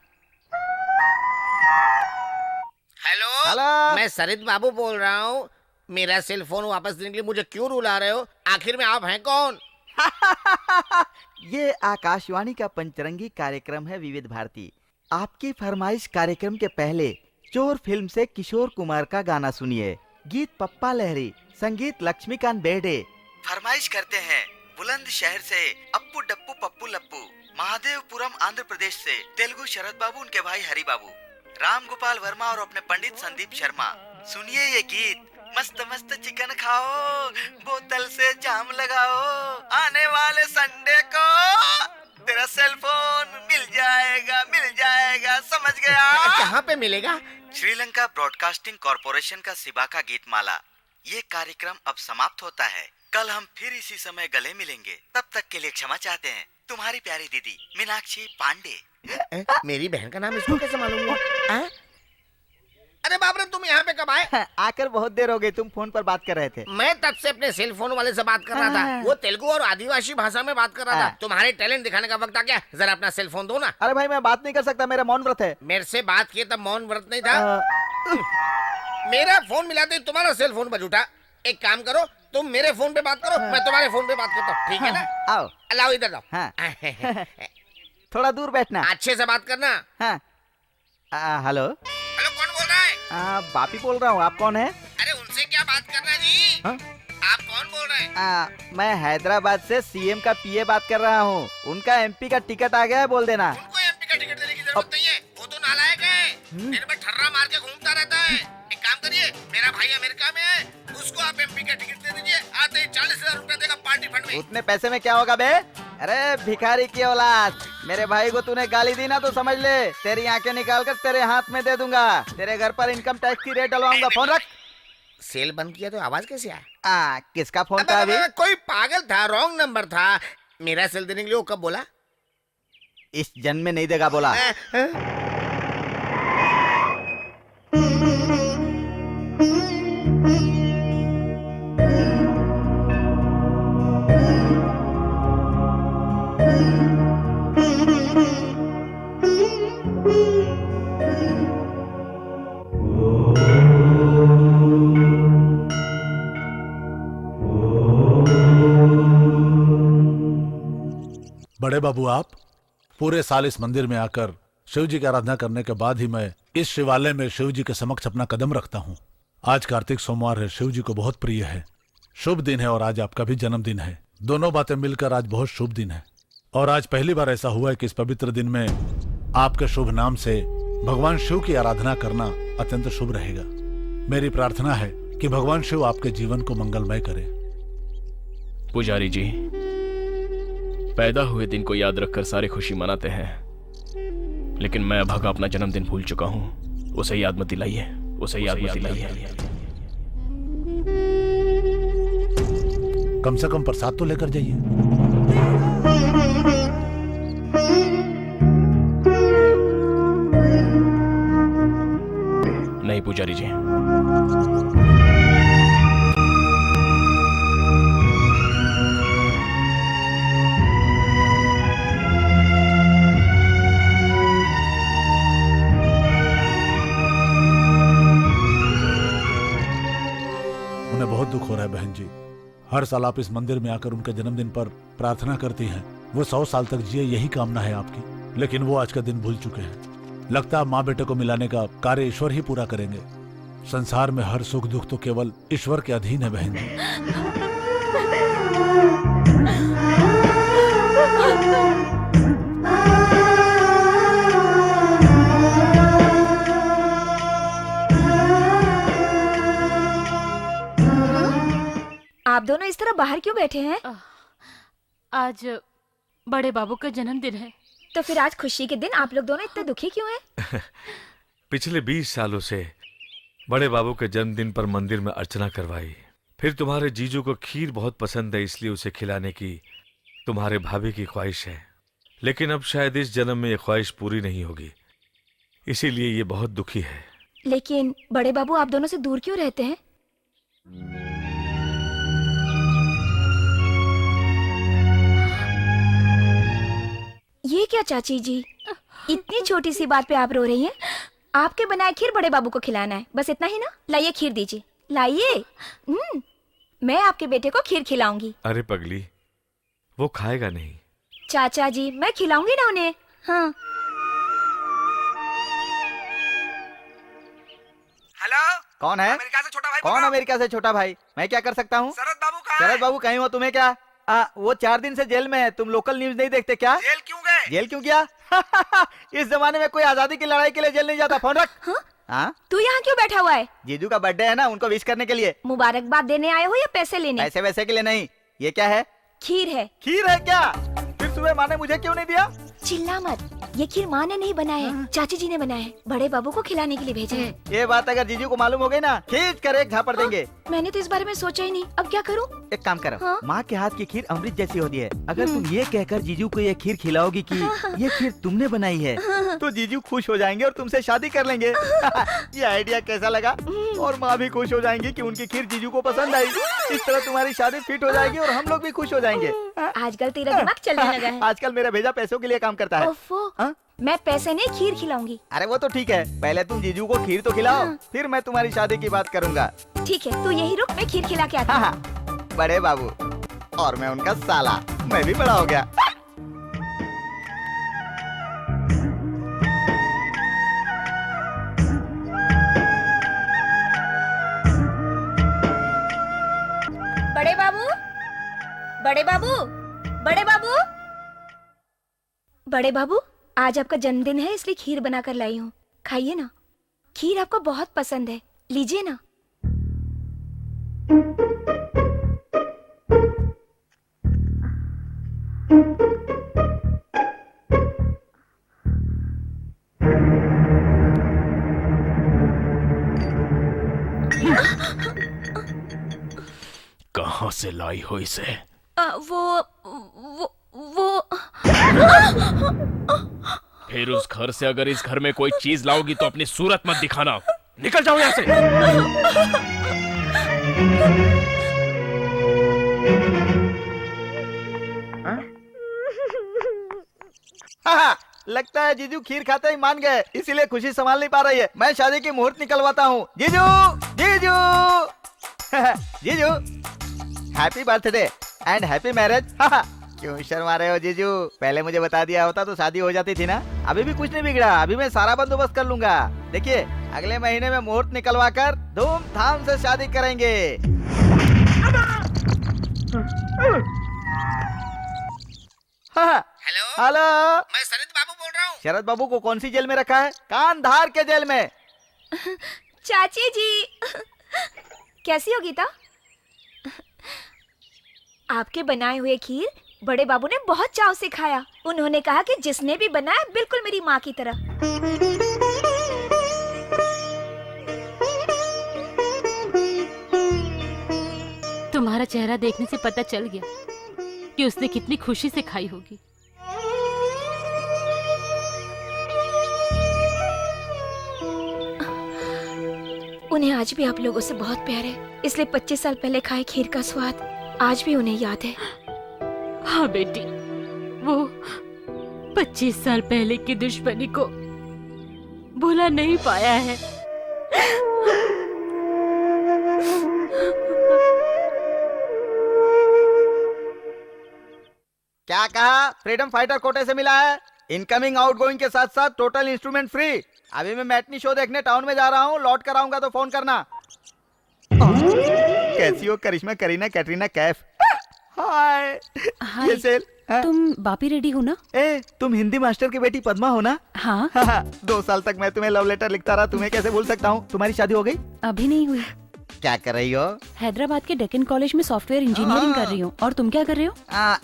हेलो, मैं सरित बाबू बोल रहा हूँ। मेरा सेल फोन वापस देने के लिए मुझे क्यों रुला रहे हो? आखिर में आप हैं कौन? ये आकाशवाणी का पंचरंगी कार्यक्रम है विविध भारती। आपकी फरमाइश कार्यक्रम के पहले चोर फिल्म से किशोर कुमार का गाना सुनिए। गीत पप्पा लहरी, संगीत लक्ष्मीकांत बेर्डे। फरमाइश करते हैं बुलंद शहर से अप्पू डप्पू पप्पू लप्पू, महादेवपुरम आंध्र प्रदेश से तेलुगु शरद बाबू, उनके भाई हरि बाबू, राम गोपाल वर्मा और अपने पंडित संदीप शर्मा। सुनिए ये गीत। मस्त मस्त चिकन खाओ, बोतल से जाम लगाओ, आने वाले संडे को तेरा सेल फोन मिल जाएगा, समझ गया? कहाँ पे मिलेगा? श्रीलंका ब्रॉडकास्टिंग कॉरपोरेशन का सिबा का गीत माला। ये कार्यक्रम अब समाप्त होता है। कल हम फिर इसी समय गले मिलेंगे। तब तक के लिए क्षमा चाहते हैं। तुम्हारी प्यारी दीदी मीनाक्षी पांडे। मेरी बहन का नाम इसको कैसे मालूम हुआ? अरे बाप रे, तुम यहाँ पे कब आए? आकर बहुत देर हो गई, तुम फोन पर बात कर रहे थे। मैं तब से अपने सेल फोन वाले से बात कर रहा था। वो तेलुगु और आदिवासी भाषा में बात कर रहा था। तुम्हारे टैलेंट दिखाने का वक्त आ गया, जरा अपना सेल फोन दो ना। अरे भाई, मैं बात नहीं कर सकता, मेरा मौन व्रत है। मेरे से बात किए तब मौन व्रत नहीं था। मेरा फोन मिलाते ही तुम्हारा सेल फोन बज उठा। एक काम करो, तुम मेरे फोन पे बात करो, मैं तुम्हारे फोन पे बात करता हूँ, ठीक है ना? आओ, लाओ इधर लाओ। थोड़ा दूर बैठना। अच्छे से बात करना। हेलो, कौन बोल रहा है? बापी बोल रहा हूँ। आप कौन है? अरे उनसे क्या बात करना जी? आप कौन बोल रहे हैं? मैं हैदराबाद से सीएम का पीए बात कर रहा हूँ। उनका एमपी का टिकट आ गया है, बोल देना। उनको एमपी का टिकट देने की जरूरत नहीं है, वो तो नालायक है, दिन में ठर्रा मार के घूमता रहता है। एक काम करिए, मेरा भाई अमेरिका में है, उसको आप एमपी का टिकट दे दीजिए, आते ही 40,000 रुपए देगा पार्टी फंड में। उतने पैसे में क्या होगा बे? अरे भिखारी की औलाद, मेरे भाई को तूने गाली दी ना तो समझ ले तेरी आंखें निकाल कर तेरे हाथ में दे दूंगा। तेरे घर पर इनकम टैक्स की रेट डलवाऊंगा। फोन रख। सेल बंद किया तो आवाज कैसे आया? किसका फोन था अभी? कोई पागल था, रॉन्ग नंबर था। मेरा सेल देने के लिए वो कब बोला? इस जन्म में नहीं देगा बोला। बड़े बाबू, आप पूरे साल इस मंदिर में आकर शिव जी की आराधना करने के बाद ही मैं इस शिवालय में शिव जी के समक्ष अपना कदम रखता हूँ। आज कार्तिक सोमवार है, शिव जी को बहुत प्रिय है, शुभ दिन है और आज आपका भी जन्मदिन है। दोनों बातें मिलकर आज बहुत शुभ दिन है और आज पहली बार ऐसा हुआ है कि इस पवित्र दिन में आपके शुभ नाम से भगवान शिव की आराधना करना अत्यंत शुभ रहेगा। मेरी प्रार्थना है कि भगवान शिव आपके जीवन को मंगलमय करे। पुजारी जी, पैदा हुए दिन को याद रखकर सारे खुशी मनाते हैं, लेकिन मैं अभागा अपना जन्मदिन भूल चुका हूँ। उसे याद मत दिलाइए, उसे याद मत दिलाइए। कम से कम प्रसाद तो लेकर जाइए। नहीं पुजारी जी, बहुत दुख हो रहा है बहन जी। हर साल आप इस मंदिर में आकर उनके जन्मदिन पर प्रार्थना करती हैं। वो 100 साल तक जिए, यही कामना है आपकी, लेकिन वो आज का दिन भूल चुके हैं। लगता है माँ बेटे को मिलाने का कार्य ईश्वर ही पूरा करेंगे। संसार में हर सुख दुख तो केवल ईश्वर के अधीन है बहन जी। आप दोनों इस तरह बाहर क्यों बैठे हैं? आज बड़े बाबू का जन्मदिन है। तो फिर आज खुशी के दिन आप लोग दोनों इतने दुखी क्यों हैं? पिछले 20 सालों से बड़े बाबू के जन्मदिन पर मंदिर में अर्चना करवाई। फिर तुम्हारे जीजू को खीर बहुत पसंद है, इसलिए उसे खिलाने की तुम्हारे भाभी की ख्वाहिश है, लेकिन अब शायद इस जन्म में ये ख्वाहिश पूरी नहीं होगी, इसीलिए ये बहुत दुखी है। लेकिन बड़े बाबू आप दोनों से दूर क्यों रहते हैं? ये क्या चाची जी, इतनी छोटी सी बात पे आप रो रही हैं? आपके बनाए खीर बड़े बाबू को खिलाना है, बस इतना ही ना? लाइए खीर दीजिए, लाइए। मैं आपके बेटे को खीर खिलाऊंगी। अरे पगली, वो खाएगा नहीं। चाचा जी, मैं खिलाऊंगी ना उन्हें। हाँ। हेलो, कौन है? अमेरिका से छोटा भाई। कौन अमेरिका से छोटा भाई? मैं क्या कर सकता हूँ? शरद बाबू कहाँ हैं? शरद बाबू कहीं हो, तुम्हें क्या? वो 4 दिन से जेल में है। तुम लोकल न्यूज नहीं देखते क्या? जेल क्यों गए? जेल क्यों गया? इस जमाने में कोई आजादी की लड़ाई के लिए जेल नहीं जाता। फोन रख। हाँ? तू यहाँ क्यों बैठा हुआ है? जीजू का बर्थडे है ना, उनको विश करने के लिए। मुबारकबाद देने आए हो या पैसे लेने? पैसे वैसे के लिए नहीं। ये क्या है? खीर है। खीर है क्या? फिर सुबह माँ ने मुझे क्यों नहीं दिया? चिल्ला मत, ये खीर माँ ने नहीं बनाया है, चाची जी ने बनाया है। बड़े बाबू को खिलाने के लिए भेजा है। ये बात अगर जीजू को मालूम हो गई ना, खींच कर एक झापड़ देंगे। मैंने तो इस बारे में सोचा ही नहीं, अब क्या करूँ? एक काम करो, माँ के हाथ की खीर अमृत जैसी होती है। अगर तुम ये कहकर जीजू को ये खीर खिलाओगी कि ये खीर तुमने बनाई है, तो जीजू खुश हो जाएंगे और तुमसे शादी कर लेंगे। ये आइडिया कैसा लगा? और माँ भी खुश हो जाएंगी कि उनकी खीर जीजू को पसंद आई। इस तरह तुम्हारी शादी फिट हो जाएगी और हम लोग भी खुश हो जाएंगे। आजकल तेरा दिमाग चलने लगा है। आजकल मेरा भेजा पैसों के लिए काम करता है। मैं पैसे नहीं, खीर खिलाऊंगी। अरे वो तो ठीक है, पहले तुम जीजू को खीर तो खिलाओ, फिर मैं तुम्हारी शादी की बात करूंगा। ठीक है, तू यही रुक, मैं खीर खिला के आता हूँ। बड़े बाबू और मैं उनका साला, मैं भी बड़ा हो गया। बड़े बाबू, बड़े बाबू, बड़े बाबू, बड़े बाबू, आज आपका जन्मदिन है इसलिए खीर बनाकर लाई हूँ, खाइए ना। खीर आपको बहुत पसंद है, लीजिए ना। कहाँ से लाई हो इसे? वो फिर उस घर से अगर इस घर में कोई चीज लाओगी तो अपनी सूरत मत दिखाना। निकल जाओ यहाँ से। हाँ, लगता है जीजू खीर खाते ही मान गए, इसीलिए खुशी संभाल नहीं पा रही है। मैं शादी की मुहूर्त निकलवाता हूँ। जीजू, जीजू, जीजू, happy birthday and happy marriage. क्यों शर्मा रहे हो जीजू? पहले मुझे बता दिया होता तो शादी हो जाती थी ना। अभी भी कुछ नहीं बिगड़ा, अभी मैं सारा बंदोबस्त कर लूंगा। देखिए, अगले महीने में मुहूर्त निकलवा कर धूमधाम से शादी करेंगे। हेलो हेलो, मैं शरद बाबू बोल रहा हूँ। शरद बाबू को कौन सी जेल में रखा है? कानधार के जेल में। चाची जी, कैसी हो गीता? आपके बनाए हुए खीर बड़े बाबू ने बहुत चाव से खाया। उन्होंने कहा कि जिसने भी बनाया बिल्कुल मेरी माँ की तरह। तुम्हारा चेहरा देखने से पता चल गया कि उसने कितनी खुशी से खाई होगी। उन्हें आज भी आप लोगों से बहुत प्यार है, इसलिए 25 साल पहले खाए खीर का स्वाद आज भी उन्हें याद है। हाँ बेटी, वो 25 साल पहले की दुश्मनी को भुला नहीं पाया है। क्या कहा? फ्रीडम फाइटर कोटे से मिला है। इनकमिंग आउटगोइंग के साथ साथ टोटल इंस्ट्रूमेंट फ्री। अभी मैं मैटनी शो देखने टाउन में जा रहा हूँ, लौट कर आऊंगा तो फोन करना। कैसी हो करिश्मा करीना कैटरीना कैफ? हाय। ये सेल, तुम बापी रेडी हो ना? तुम हिंदी मास्टर की बेटी पद्मा हो ना? हाँ। 2 साल तक मैं तुम्हें लव लेटर लिखता रहा, तुम्हें कैसे भूल सकता हूँ? तुम्हारी शादी हो गई? अभी नहीं हुई। क्या कर रही हो? हैदराबाद के डेक्कन कॉलेज में सॉफ्टवेयर इंजीनियरिंग कर रही हूँ। और तुम क्या कर रहे हो?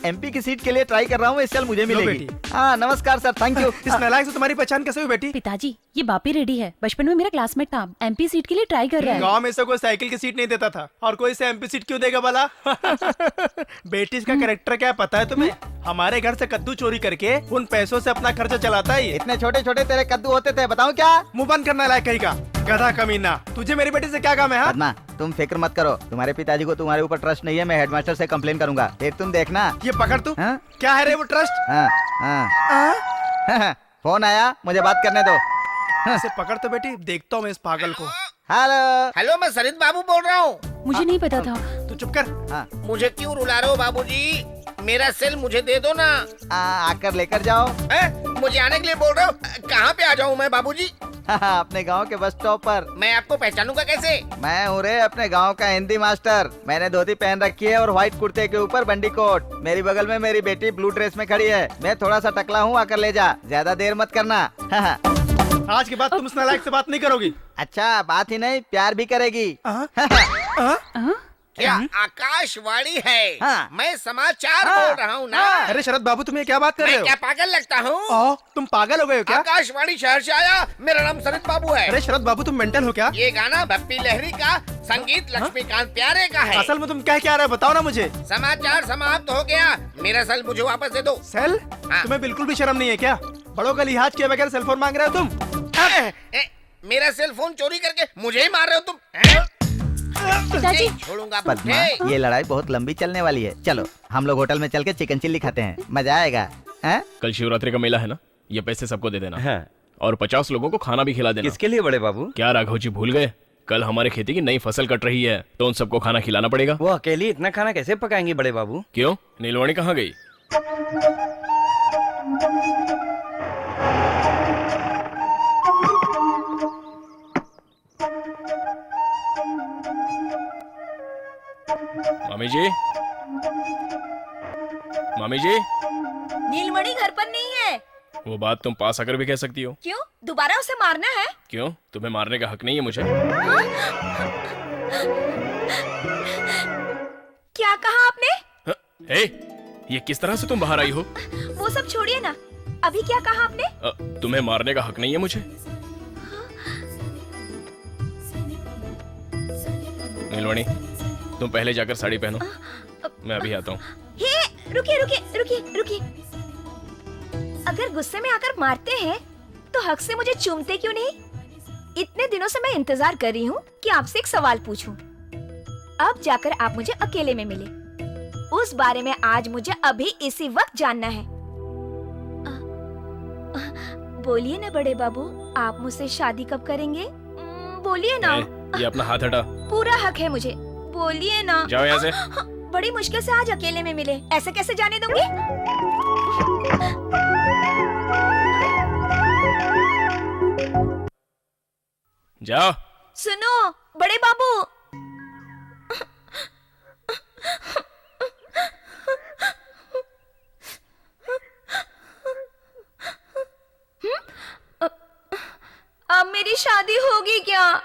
एमपी की सीट के लिए ट्राई कर रहा हूँ, इस साल मुझे मिलेगी। नमस्कार सर, थैंक यू। इस नालायक से तुम्हारी पहचान कैसे हुई बेटी? पिताजी, ये बापी रेडी है, बचपन में मेरा क्लासमेट था, एमपी सीट के लिए ट्राई कर रहा है। गांव में से कोई साइकिल की सीट नहीं देता था और कोई से एमपी सीट क्यों देगा भला? बेटी इसका कैरेक्टर क्या है पता है तुम्हें? हमारे घर से कद्दू चोरी करके उन पैसों से अपना खर्चा चलाता है। इतने छोटे छोटे तेरे कद्दू होते थे, बताऊं क्या? मुंह बंद करना लायक कहीं का गधा कमीना। तुझे मेरी बेटी से क्या काम है? पद्मा, तुम फिक्र मत करो, तुम्हारे पिताजी को तुम्हारे ऊपर ट्रस्ट नहीं है। मैं हेडमास्टर से कंप्लेन करूंगा, फिर तुम देखना। ये पकड़ तू। क्या है रे वो ट्रस्ट? फोन आया, मुझे बात करने दो। इसे पकड़ तो बेटी, देखता हूँ मैं इस पागल को। हेलो हेलो, मैं शरद बाबू बोल रहा हूँ। मुझे नहीं पता था। तू चुप कर। मुझे क्यों रुला रहे हो बाबूजी? मेरा सेल मुझे दे दो ना। आकर लेकर जाओ। मुझे आने के लिए बोल रहे हो? कहाँ पे आ जाऊँ मैं बाबूजी? अपने गांव के बस स्टॉप पर। मैं आपको पहचानूंगा कैसे? मैं हूँ रे अपने गांव का हिंदी मास्टर। मैंने धोती पहन रखी है और व्हाइट कुर्ते के ऊपर बंडी कोट। मेरी बगल में मेरी बेटी ब्लू ड्रेस में खड़ी है। मैं थोड़ा सा टकला हूँ, आकर ले जा, ज्यादा देर मत करना। आज के बाद तुम इस नालायक से बात नहीं करोगी। अच्छा, बात ही नहीं, प्यार भी करेगी। क्या आकाशवाणी है? मैं समाचार बोल रहा हूँ ना। अरे शरद बाबू, तुम्हें क्या बात कर रहे हो? मैं क्या पागल लगता हूँ? तुम पागल हो गए हो क्या? आकाशवाणी शहर से आया, मेरा नाम शरद बाबू है। अरे शरद बाबू, तुम मेंटल हो क्या? ये गाना भप्पी लहरी का, संगीत लक्ष्मीकांत प्यारे का है। असल में तुम क्या रहे हो, बताओ ना मुझे। समाचार समाप्त हो गया, मेरा सेल मुझे वापस दे दो। सेल? तुम्हें बिल्कुल भी शर्म नहीं है क्या? बड़ों का लिहाज किए बगैर सेल फोन मांग रहे हो तुम? मेरा सेल फोन चोरी करके मुझे ही मार रहे हो तुम? पिताजी, छोड़ूंगा। पद्मा, ये लड़ाई बहुत लंबी चलने वाली है। चलो हम लोग होटल में चल के चिकन चिल्ली खाते हैं, मजा आएगा। कल शिवरात्रि का मेला है ना, ये पैसे सबको दे देना। और 50 लोगों को खाना भी खिला देना। किसके लिए बड़े बाबू? क्या राघव जी भूल गए? कल हमारे खेती की नई फसल कट रही है, तो उन सबको खाना खिलाना पड़ेगा। वो अकेली इतना खाना कैसे पकाएंगी बड़े बाबू? क्यों, नीलवाणी कहाँ गई? मामी जी, मामी जी, नीलमणि घर पर नहीं है। वो बात तुम पास आकर भी कह सकती हो। क्यों? दोबारा उसे मारना है? क्यों? तुम्हें मारने का हक नहीं है मुझे? क्या कहा आपने? हे, ये किस तरह से तुम बाहर आई हो? वो सब छोड़िए ना, अभी क्या कहा आपने? तुम्हें मारने का हक नहीं है मुझे। नीलमणि, तुम पहले जाकर साड़ी पहनो, मैं अभी आता हूँ। हे, रुकिए रुकिए रुकिए रुकिए। अगर गुस्से में आकर मारते हैं तो हक से मुझे चूमते क्यों नहीं? इतने दिनों से मैं इंतजार कर रही हूँ कि आपसे एक सवाल पूछूं। अब जाकर आप मुझे अकेले में मिले, उस बारे में आज मुझे अभी इसी वक्त जानना है। बोलिए ना बड़े बाबू, आप मुझसे शादी कब करेंगे? बोलिए ना। ये अपना हाथ हटा। पूरा हक है मुझे, बोलिए ना। जाओ यहाँ से। बड़ी मुश्किल से आज अकेले में मिले, ऐसे कैसे जाने दूंगी? जाओ। सुनो बड़े बाबू, अब मेरी शादी होगी क्या?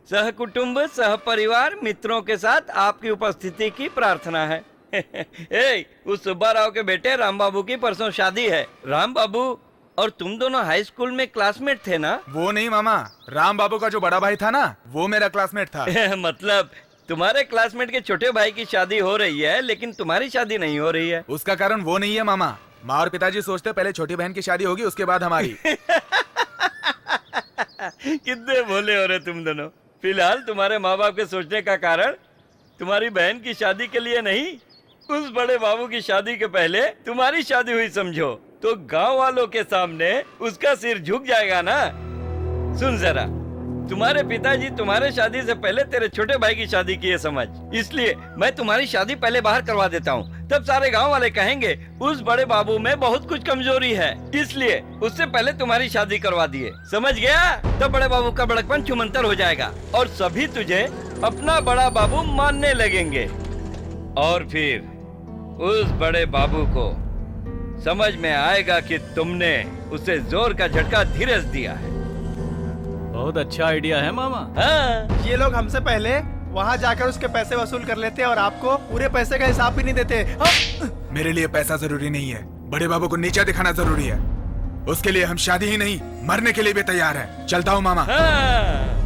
सह कुटुंब सह परिवार मित्रों के साथ आपकी उपस्थिति की प्रार्थना है। ए, उस सुब्बा राव के बेटे राम बाबू की परसों शादी है। राम बाबू और तुम दोनों हाई स्कूल में क्लासमेट थे ना? वो नहीं मामा, राम बाबू का जो बड़ा भाई था ना, वो मेरा क्लासमेट था। मतलब तुम्हारे क्लासमेट के छोटे भाई की शादी हो रही है लेकिन तुम्हारी शादी नहीं हो रही है। उसका कारण वो नहीं है मामा, माँ और पिताजी सोचते पहले छोटी बहन की शादी होगी उसके बाद हमारी। कितने भोले हो रहे तुम दोनों। फिलहाल तुम्हारे माँ बाप के सोचने का कारण तुम्हारी बहन की शादी के लिए नहीं, उस बड़े बाबू की शादी के पहले तुम्हारी शादी हुई समझो तो गांव वालों के सामने उसका सिर झुक जाएगा ना। सुन जरा, तुम्हारे पिताजी तुम्हारे शादी से पहले तेरे छोटे भाई की शादी की है समझ, इसलिए मैं तुम्हारी शादी पहले बाहर करवा देता हूँ। तब सारे गांव वाले कहेंगे उस बड़े बाबू में बहुत कुछ कमजोरी है, इसलिए उससे पहले तुम्हारी शादी करवा दिए। समझ गया? तब बड़े बाबू का बड़कपन छुमंतर हो जाएगा और सभी तुझे अपना बड़ा बाबू मानने लगेंगे। और फिर उस बड़े बाबू को समझ में आएगा कि तुमने उसे जोर का झटका धीरज दिया है। बहुत अच्छा आइडिया है मामा। हाँ। ये लोग हमसे पहले वहाँ जाकर उसके पैसे वसूल कर लेते और आपको पूरे पैसे का हिसाब भी नहीं देते। मेरे लिए पैसा जरूरी नहीं है, बड़े बाबू को नीचा दिखाना जरूरी है। उसके लिए हम शादी ही नहीं मरने के लिए भी तैयार हैं। चलता हूँ मामा। हाँ।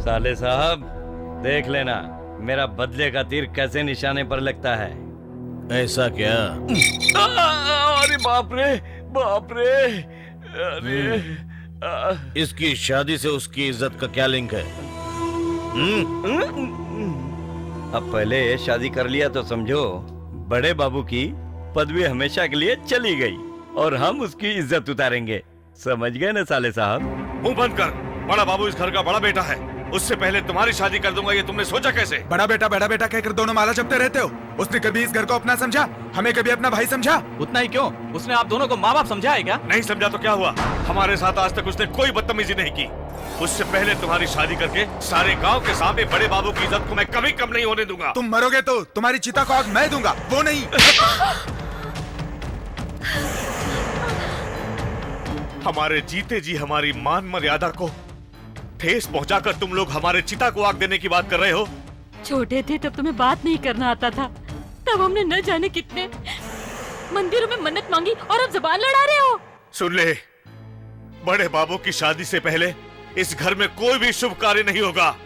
साले साहब देख लेना मेरा बदले का तीर कैसे निशाने पर लगता है। ऐसा क्या? अरे बाप रे बाप रे। अरे इसकी शादी से उसकी इज्जत का क्या लिंक है? अब पहले शादी कर लिया तो समझो बड़े बाबू की पदवी हमेशा के लिए चली गई और हम उसकी इज्जत उतारेंगे। समझ गए ना साले साहब? मुंह बंद कर, बड़ा बाबू इस घर का बड़ा बेटा है, उससे पहले तुम्हारी शादी कर दूंगा। ये तुमने सोचा कैसे? बड़ा बेटा कहकर दोनों माला जपते रहते हो। उसने कभी इस घर को अपना समझा? हमें कभी अपना भाई समझा? उतना ही क्यों, उसने आप दोनों को माँ बाप समझा है क्या? नहीं समझा तो क्या हुआ? हमारे साथ आज तक उसने कोई बदतमीजी नहीं की। उससे पहले तुम्हारी शादी करके सारे गांव के सामने बड़े बाबू की इज्जत को मैं कभी कम नहीं होने दूंगा। तुम मरोगे तो तुम्हारी चिता को आग मैं दूंगा, वो नहीं। हमारे जीते जी हमारी मान मर्यादा को ठेस पहुंचाकर तुम लोग हमारे चिता को आग देने की बात कर रहे हो। छोटे थे तब तुम्हें बात नहीं करना आता था, तब हमने न जाने कितने मंदिरों में मन्नत मांगी और अब जुबान लड़ा रहे हो। सुन ले, बड़े बाबू की शादी से पहले इस घर में कोई भी शुभ कार्य नहीं होगा।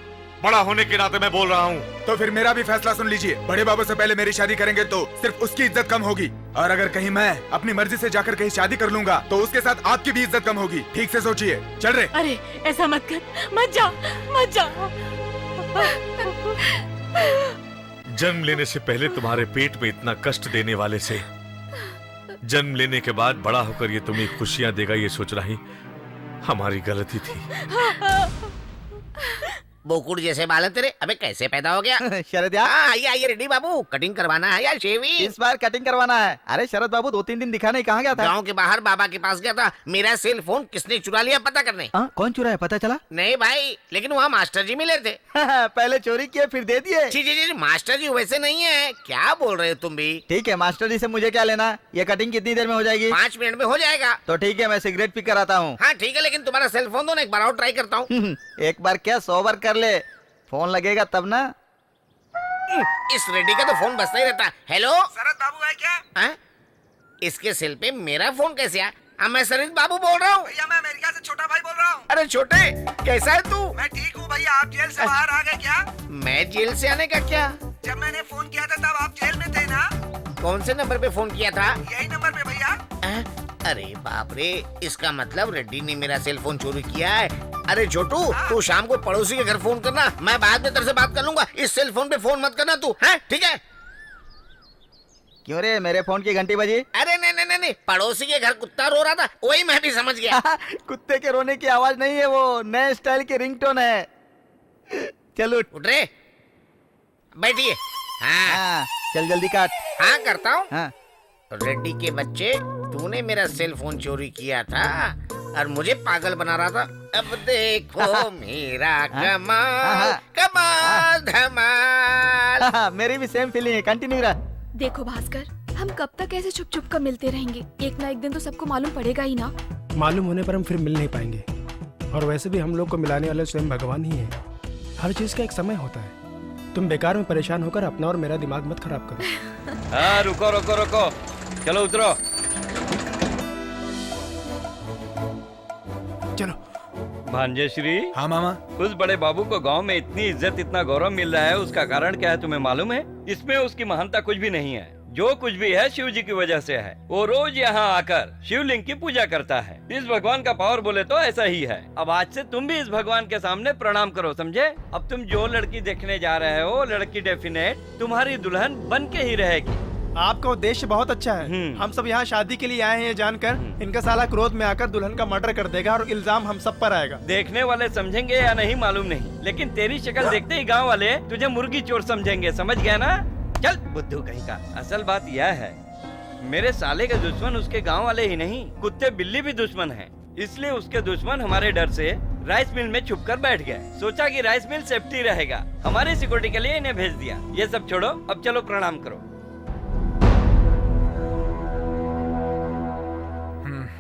बड़ा होने के नाते मैं बोल रहा हूँ। तो फिर मेरा भी फैसला सुन लीजिए। बड़े बाबू से पहले मेरी शादी करेंगे तो सिर्फ उसकी इज्जत कम होगी, और अगर कहीं मैं अपनी मर्जी से जाकर कहीं शादी कर लूंगा तो उसके साथ आपकी भी इज्जत कम होगी। ठीक से सोचिए। चल रहे? अरे ऐसा मत कर, मत जा, मत जा। जन्म लेने से पहले तुम्हारे पेट में इतना कष्ट देने वाले से जन्म लेने के बाद बड़ा होकर ये तुम्हें खुशियां देगा, ये सोचना ही हमारी गलती थी। बोकुड़ जैसे बाल है तेरे, अबे कैसे पैदा हो गया? शरद यार, आइए आइए रेड्डी बाबू, कटिंग करवाना है या शेविंग? इस बार कटिंग करवाना है। अरे शरद बाबू 2-3 दिन दिखा नहीं, कहाँ गया था? गांव के बाहर बाबा के पास गया था, मेरा सेल फोन किसने चुरा लिया पता करने। कौन चुराया पता चला? नहीं भाई, लेकिन वहाँ मास्टर जी मिले थे। पहले चोरी किए फिर दे दिए। जी मास्टर जी वैसे नहीं है, क्या बोल रहे हो तुम भी? ठीक है, मास्टर जी से मुझे क्या लेना? ये कटिंग कितनी देर में हो जाएगी? 5 मिनट में हो जाएगा। तो ठीक है, मैं सिगरेट पी कर आता हूँ। हाँ ठीक है, लेकिन तुम्हारा सेल फोन दो ना, एक बार और ट्राई करता हूँ। एक बार क्या 100 बार कर ले, फोन लगेगा तब ना। इस रेड्डी का तो फोन बजता ही रहता। हेलो शरद बाबू है क्या? इसके सेल पे मेरा फोन कैसे आया? मैं शरद बाबू बोल रहा हूँ। भैया मैं अमेरिका से छोटा भाई बोल रहा हूँ। अरे छोटे, कैसा है तू? मैं ठीक हूँ भैया, आप जेल से बाहर आ गए क्या? मैं जेल से आने का क्या? जब मैंने फोन किया था तब आप जेल में थे ना? कौन से नंबर पे फोन किया था? यही नंबर पे भैया। अरे बाप रे, इसका मतलब रेड्डी ने मेरा सेल फोन चोरी किया है। अरे छोटू, तू शाम को पड़ोसी के घर फोन करना, मैं बाद में तेरे से बात कर लूंगा। इस सेल फोन पे फोन मत करना तू, है? ठीक है? क्यों रे, मेरे फोन की घंटी बजी? अरे नहीं, पड़ोसी के घर कुत्ता रो रहा था, वही मैं भी समझ गया। कुत्ते के रोने की आवाज नहीं है, वो नए स्टाइल की रिंगटोन है। चलो उठ रे, बैठिए। हाँ चल जल्दी काट। हाँ करता हूँ। हाँ। रेड्डी के बच्चे, तूने मेरा सेल फोन चोरी किया था और मुझे पागल बना रहा था। अब देखो मेरा कमाल, कमाल धमाल। मेरी भी सेम फीलिंग है, कंटिन्यू रहा। देखो भास्कर, हम कब तक ऐसे छुप छुप कर मिलते रहेंगे? एक ना एक दिन तो सबको मालूम पड़ेगा ही ना। मालूम होने पर हम फिर मिल नहीं पाएंगे, और वैसे भी हम लोग को मिलाने वाले स्वयं भगवान ही है। हर चीज का एक समय होता है। तुम बेकार में परेशान होकर अपना और मेरा दिमाग मत खराब करो। हाँ रुको रुको रुको, चलो उतरो। चलो। भांजेश्री। हाँ मामा। उस बड़े बाबू को गांव में इतनी इज्जत, इतना गौरव मिल रहा है, उसका कारण क्या है तुम्हें मालूम है? इसमें उसकी महानता कुछ भी नहीं है। जो कुछ भी है शिव जी की वजह से है। वो रोज यहाँ आकर शिवलिंग की पूजा करता है। इस भगवान का पावर बोले तो ऐसा ही है। अब आज से तुम भी इस भगवान के सामने प्रणाम करो, समझे? अब तुम जो लड़की देखने जा रहे हो, लड़की डेफिनेट तुम्हारी दुल्हन बन के ही रहेगी। आपका उद्देश्य बहुत अच्छा है। हम सब यहाँ शादी के लिए आए हैं, ये जानकर इनका साला क्रोध में आकर दुल्हन का मर्डर कर देगा और इल्जाम हम सब पर आएगा। देखने वाले समझेंगे या नहीं मालूम नहीं, लेकिन तेरी शक्ल देखते ही गांव वाले तुझे मुर्गी चोर समझेंगे, समझ गया ना? चल बुद्धू कहीं का। असल बात यह है, मेरे साले के दुश्मन उसके गांव वाले ही नहीं, कुत्ते बिल्ली भी दुश्मन हैं। इसलिए उसके दुश्मन हमारे डर से राइस मिल में छुप कर बैठ गए। सोचा कि राइस मिल सेफ्टी रहेगा, हमारी सिक्योरिटी के लिए इन्हें भेज दिया। ये सब छोड़ो, अब चलो प्रणाम करो।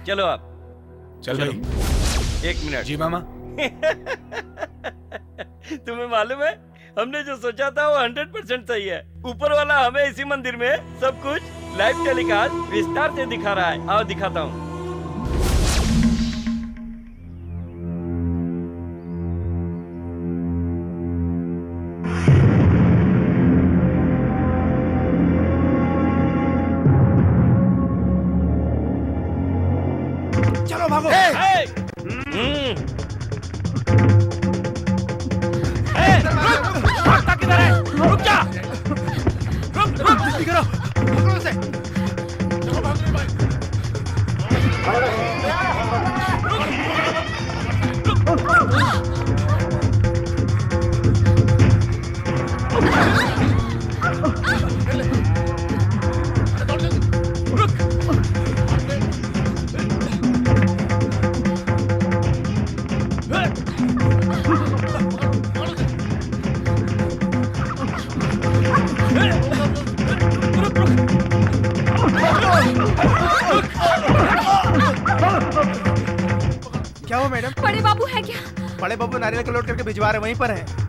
चलो अब चल भाई। 1 मिनट। जी मामा। तुम्हें मालूम है, हमने जो सोचा था वो 100% सही है। ऊपर वाला हमें इसी मंदिर में सब कुछ लाइव टेलीकास्ट विस्तार से दिखा रहा है। आओ दिखाता हूँ। चलो भागो। किधर है? रुक जा। जल्दी करो, पकड़ो उसे। क्या हुआ मैडम? बड़े बाबू है क्या? बड़े बाबू नारियल का लोड करके भिजवा रहे, वहीं पर है।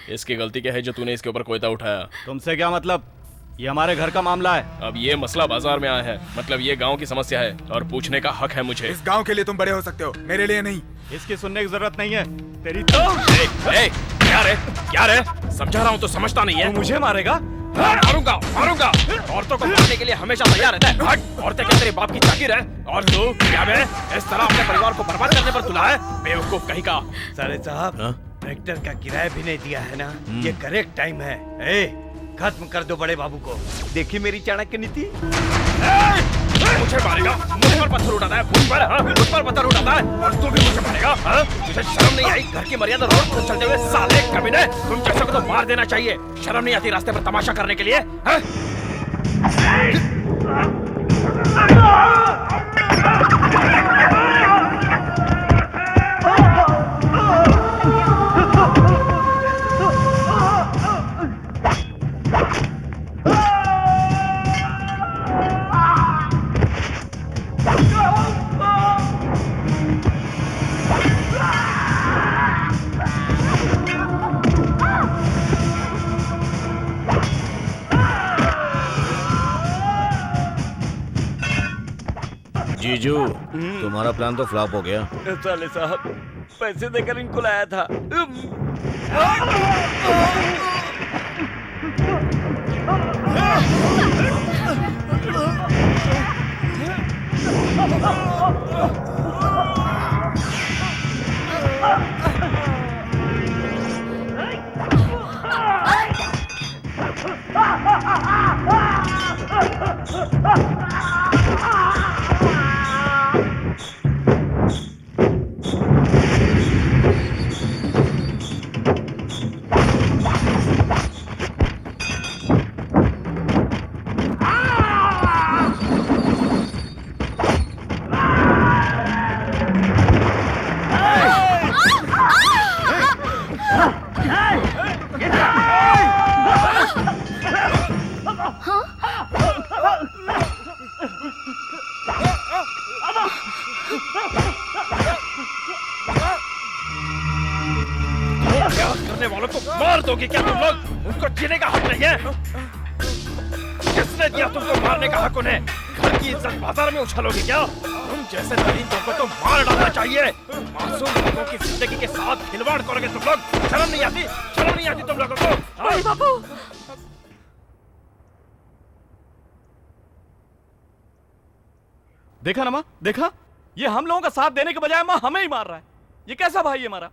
इसकी गलती क्या है जो तूने इसके ऊपर कोयता उठाया? तुमसे क्या मतलब? ये हमारे घर का मामला है। अब ये मसला बाजार में आया है, मतलब ये गांव की समस्या है और पूछने का हक है मुझे। इस गांव के लिए तुम बड़े हो सकते हो, मेरे लिए नहीं। इसकी सुनने की जरूरत नहीं है। तेरी तो क्या रे समझा रहा हूँ तो समझता नहीं है। तू मुझे मारेगा? मारूंगा। औरतों को मारने के लिए हमेशा तैयार रहता है। हट, औरतें क्या तेरे बाप की जागीर है? और तू क्या बे इस तरह अपने परिवार को बर्बाद करने पर तुला है? बेवकूफ कहीं का। साले साहब, ट्रैक्टर का किराया भी नहीं दिया है ना, ये करेक्ट टाइम है। खत्म कर दो बड़े बाबू को। देखिए मेरी चाणक्य नीति। मुझे मारेगा, मुझ पर पत्थर उठाता है, मुझ पर पत्थर उठाता है और तू भी मुझे मारेगा? तुझे शर्म नहीं आई? घर की मर्यादा रोड पर चलते हुए साले कमीने, तुम जैसे को तो मार देना चाहिए। शर्म नहीं आती रास्ते पर तमाशा करने के लिए? जीजू, तुम्हारा प्लान तो फ्लॉप हो गया। साले साहब, पैसे देकर इनको लाया था। करने वालों को मार दोगे क्या तुम लोग? उनको जीने का हक नहीं है? किसने दिया तुमको मारने का हक उन्हें? घर की इज्जत बाजार में उछालोगे क्या? तुम जैसे दरिंदों को तो मार डालना चाहिए। मासूम लोगों की जिंदगी के साथ खिलवाड़ करोगे तुम लोग? शर्म नहीं आती? शर्म नहीं आती तुम लोगों को? बड़े बाबू, देखा ना माँ, देखा? ये हम लोगों का साथ देने के बजाय माँ हमें ही मार रहा है। ये कैसा भाई है हमारा?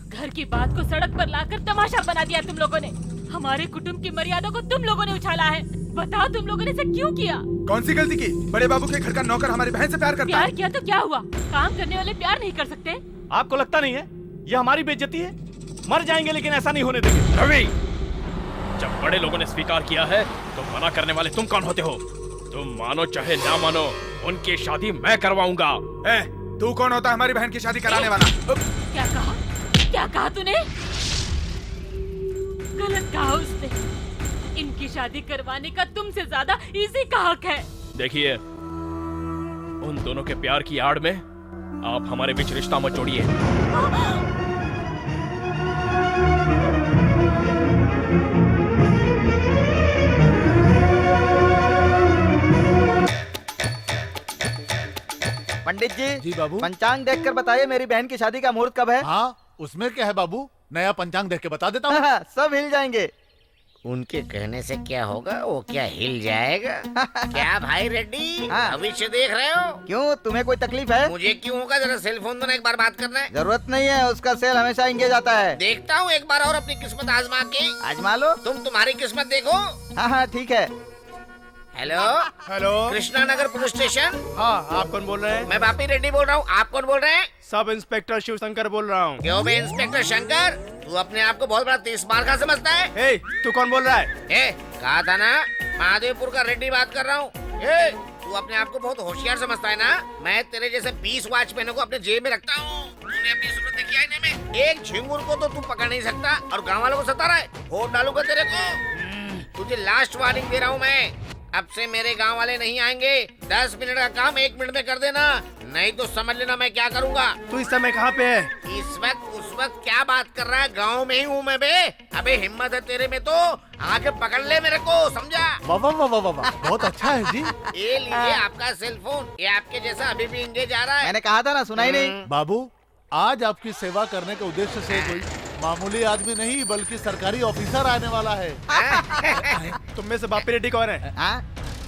घर की बात को सड़क पर लाकर तमाशा बना दिया तुम लोगों ने। हमारे कुटुंब की मर्यादा को तुम लोगों ने उछाला है। बताओ तुम लोगों ने ऐसा क्यों किया? कौन सी गलती की? बड़े बाबू के घर का नौकर हमारी बहन से प्यार करता प्यार है। किया तो क्या हुआ? काम करने वाले प्यार नहीं कर सकते? आपको लगता नहीं है ये हमारी बेइज्जती है? मर जाएंगे लेकिन ऐसा नहीं होने देंगे। रवि, जब बड़े लोगों ने स्वीकार किया है तो मना करने वाले तुम कौन होते हो? तुम मानो चाहे ना मानो, उनकी शादी मैं करवाऊंगा। तू कौन होता है हमारी बहन की शादी कराने वाला? क्या कहा? क्या कहा तूने? गलत कहा उसने। इनकी शादी करवाने का तुमसे ज्यादा इसी का हक है। देखिए, उन दोनों के प्यार की आड़ में आप हमारे बीच रिश्ता मत जोड़िए। पंडित जी। जी बाबू। पंचांग देखकर बताइए मेरी बहन की शादी का मुहूर्त कब है? हाँ, उसमें क्या है बाबू, नया पंचांग देख के बता देता हूँ। सब हिल जाएंगे। उनके कहने से क्या होगा? वो क्या हिल जाएगा? क्या भाई रेड्डी, भविष्य देख रहे हो? क्यों, तुम्हें कोई तकलीफ है? मुझे क्यों होगा? जरा सेल फोन दो ना, एक बार बात करना है। जरूरत नहीं है, उसका सेल हमेशा इंगेज आता है। देखता हूँ एक बार और अपनी किस्मत आजमा के। आजमा लो। तुम तुम्हारी किस्मत देखो। हाँ हाँ ठीक है। Hello hello, Krishna Nagar police station. हाँ, आप कौन बोल रहे हैं? मैं बापी रेड्डी बोल रहा हूँ। आप कौन बोल रहे हैं? सब इंस्पेक्टर शिव शंकर बोल रहा हूँ। क्यों बे इंस्पेक्टर शंकर, तू अपने आप को बहुत बड़ा 30 बार का समझता है? तू कौन बोल रहा है? कहा था ना, महादेवपुर का रेड्डी बात कर रहा हूँ। तू अपने आप को बहुत होशियार समझता है ना? मैं तेरे जैसे 20 वॉचमैनों को अपने जेब में रखता हूँ। तूने अपनी सूरत देखी आईने में? एक झिंगुर को तो तू पकड़ नहीं सकता और गाँव वालों को सता रहा है। वोट डालूंगा तेरे को। तुझे लास्ट वार्निंग दे रहा हूँ मैं। अब से मेरे गांव वाले नहीं आएंगे। 10 मिनट का काम 1 मिनट में कर देना। नहीं तो समझ लेना मैं क्या करूँगा। तू इस समय कहाँ पे है? इस वक्त उस वक्त क्या बात कर रहा है, गांव में ही हूँ मैं बे। अबे हिम्मत है तेरे में तो आके पकड़ ले मेरे को, समझा? वाह वाह वाह वाह वाह, बहुत अच्छा है जी। ये लीजिए आपका सेल फोन, ये आपके जैसा अभी भी इंगेज आ रहा है। मैंने कहा था ना, सुना ही नहीं। बाबू, आज आपकी सेवा करने के उद्देश्य से कोई मामूली आदमी नहीं बल्कि सरकारी ऑफिसर आने वाला है। तुम में से बापी रेड्डी कौन है? हाँ,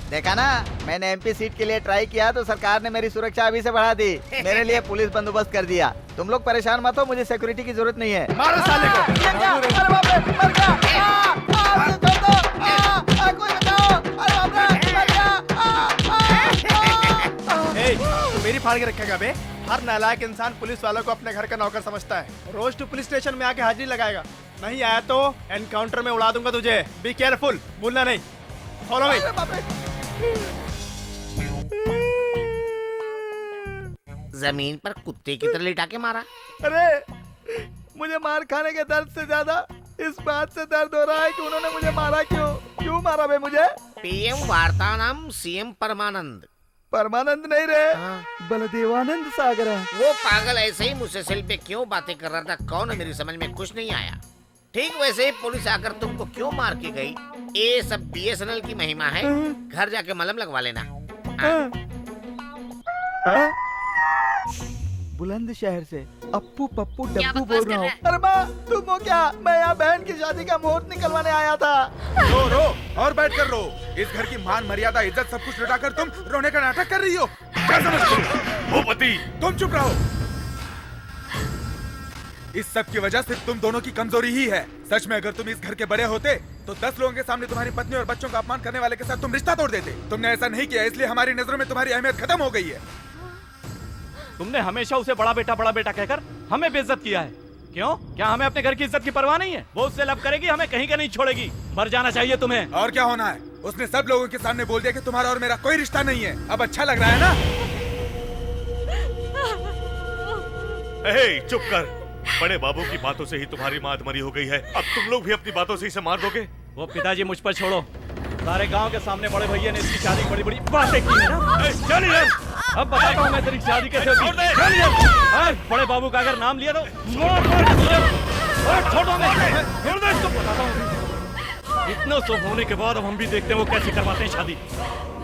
देखा ना, मैंने एमपी सीट के लिए ट्राई किया तो सरकार ने मेरी सुरक्षा अभी से बढ़ा दी, मेरे लिए पुलिस बंदोबस्त कर दिया। तुम लोग परेशान मत हो, मुझे सिक्योरिटी की जरूरत नहीं है। मारो साले को। अरे बाप रे, मर गया। मुझे छोड़ दो। कोई बचाओ। अरे बाप रे, मर गया। ए, तू मेरी फाड़ के रखेगा बे? हर नालायक इंसान पुलिस वालों को अपने घर का नौकर समझता है। रोज तू पुलिस स्टेशन में आके हाजिरी लगाएगा, नहीं आया तो एनकाउंटर में उड़ा दूंगा तुझे। बी केयरफुल, भूलना नहीं। Follow me. जमीन पर कुत्ते की तरह लिटा के मारा। अरे मुझे मार खाने के दर्द से ज्यादा इस बात से दर्द हो रहा है कि उन्होंने मुझे मारा क्यों मारा बे मुझे? पीएम वार्ता नाम सीएम परमानंद। परमानंद नहीं रे, बलदेवानंद सागर है। वो पागल ऐसे ही मुझसे सेल पे क्यों बातें कर रहा था, कौन है मेरी समझ में कुछ नहीं आया। ठीक वैसे ही पुलिस आकर तुमको क्यों मार के गई, ये सब बीएसएनएल की महिमा है। घर जाके मलहम लगवा लेना। बुलंदशहर से अप्पू पप्पू डप्पू बोल रहा हूँ। अरे माँ, तुम हो क्या? मैं यहाँ बहन की शादी का मुहूर्त निकलवाने आया था। रो और बैठ कर रो। इस घर की मान मर्यादा इज्जत सब कुछ लुटाकर तुम रोने का नाटक कर रही हो। क्या समझती हो? भूपति, तुम चुप रहो। इस सब की वजह सिर्फ तुम दोनों की कमजोरी ही है। सच में अगर तुम इस घर के बड़े होते तो 10 लोगों के सामने तुम्हारी पत्नी और बच्चों का अपमान करने वाले के साथ तुम रिश्ता तोड़ देते। तुमने ऐसा नहीं किया, इसलिए हमारी नजरों में तुम्हारी अहमियत खत्म हो गई है। तुमने हमेशा उसे बड़ा बेटा कहकर हमें बेइज्जत किया है। क्यों? क्या हमें अपने घर की इज्जत की परवाह नहीं है? वो उससे लब करेगी, हमें कहीं का नहीं छोड़ेगी। मर जाना चाहिए तुम्हें। और क्या होना है? उसने सब लोगों के सामने बोल दिया कि तुम्हारा और मेरा कोई रिश्ता नहीं है। अब अच्छा लग रहा है ना? चुप कर। बड़े बाबू की बातों से ही तुम्हारी माँ अधमरी हो गई है। अब तुम लोग भी अपनी बातों से इसे मार दोगे। वो पिताजी मुझ पर छोड़ो। सारे गांव के सामने बड़े भैया ने इसकी शादी बड़ी बड़ी बातें की है ना। अब बताता हूँ मैं तेरी शादी कैसे होती है। बड़े बाबू का अगर नाम लिया तो इतना सब होने के बाद अब हम भी देखते हैं वो कैसे करवाते हैं शादी।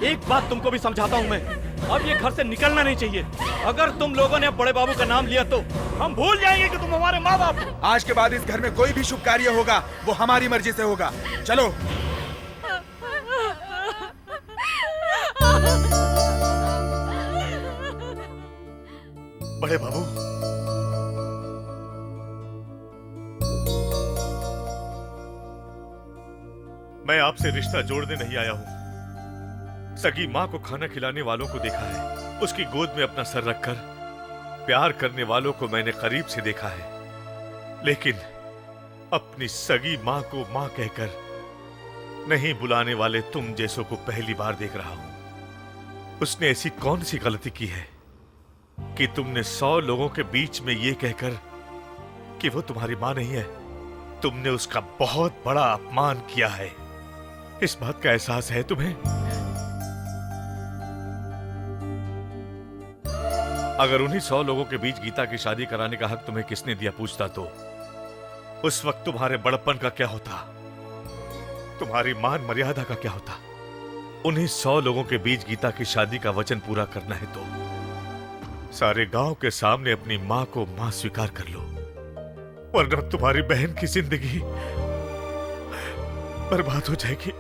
एक बात तुमको भी समझाता हूँ मैं, अब ये घर से निकलना नहीं चाहिए। अगर तुम लोगों ने अब बड़े बाबू का नाम लिया तो हम भूल जाएंगे कि तुम हमारे माँ बाप हो। आज के बाद इस घर में कोई भी शुभ कार्य होगा वो हमारी मर्जी से होगा। चलो। बड़े बाबू, मैं आपसे रिश्ता जोड़ने नहीं आया हूं। सगी माँ को खाना खिलाने वालों को देखा है, उसकी गोद में अपना सर रखकर प्यार करने वालों को मैंने करीब से देखा है, लेकिन अपनी सगी माँ को माँ कहकर नहीं बुलाने वाले तुम जैसों को पहली बार देख रहा हूं। उसने ऐसी कौन सी गलती की है कि तुमने 100 लोगों के बीच में ये कहकर कि वो तुम्हारी माँ नहीं है, तुमने उसका बहुत बड़ा अपमान किया है। इस बात का एहसास है तुम्हें? अगर उन्हीं 100 लोगों के बीच गीता की शादी कराने का हक तुम्हें किसने दिया पूछता तो उस वक्त तुम्हारे बड़प्पन का क्या होता, तुम्हारी मान मर्यादा का क्या होता? उन्हीं 100 लोगों के बीच गीता की शादी का वचन पूरा करना है तो सारे गांव के सामने अपनी मां को मां स्वीकार कर लो, वरना तुम्हारी बहन की जिंदगी बर्बाद हो जाएगी।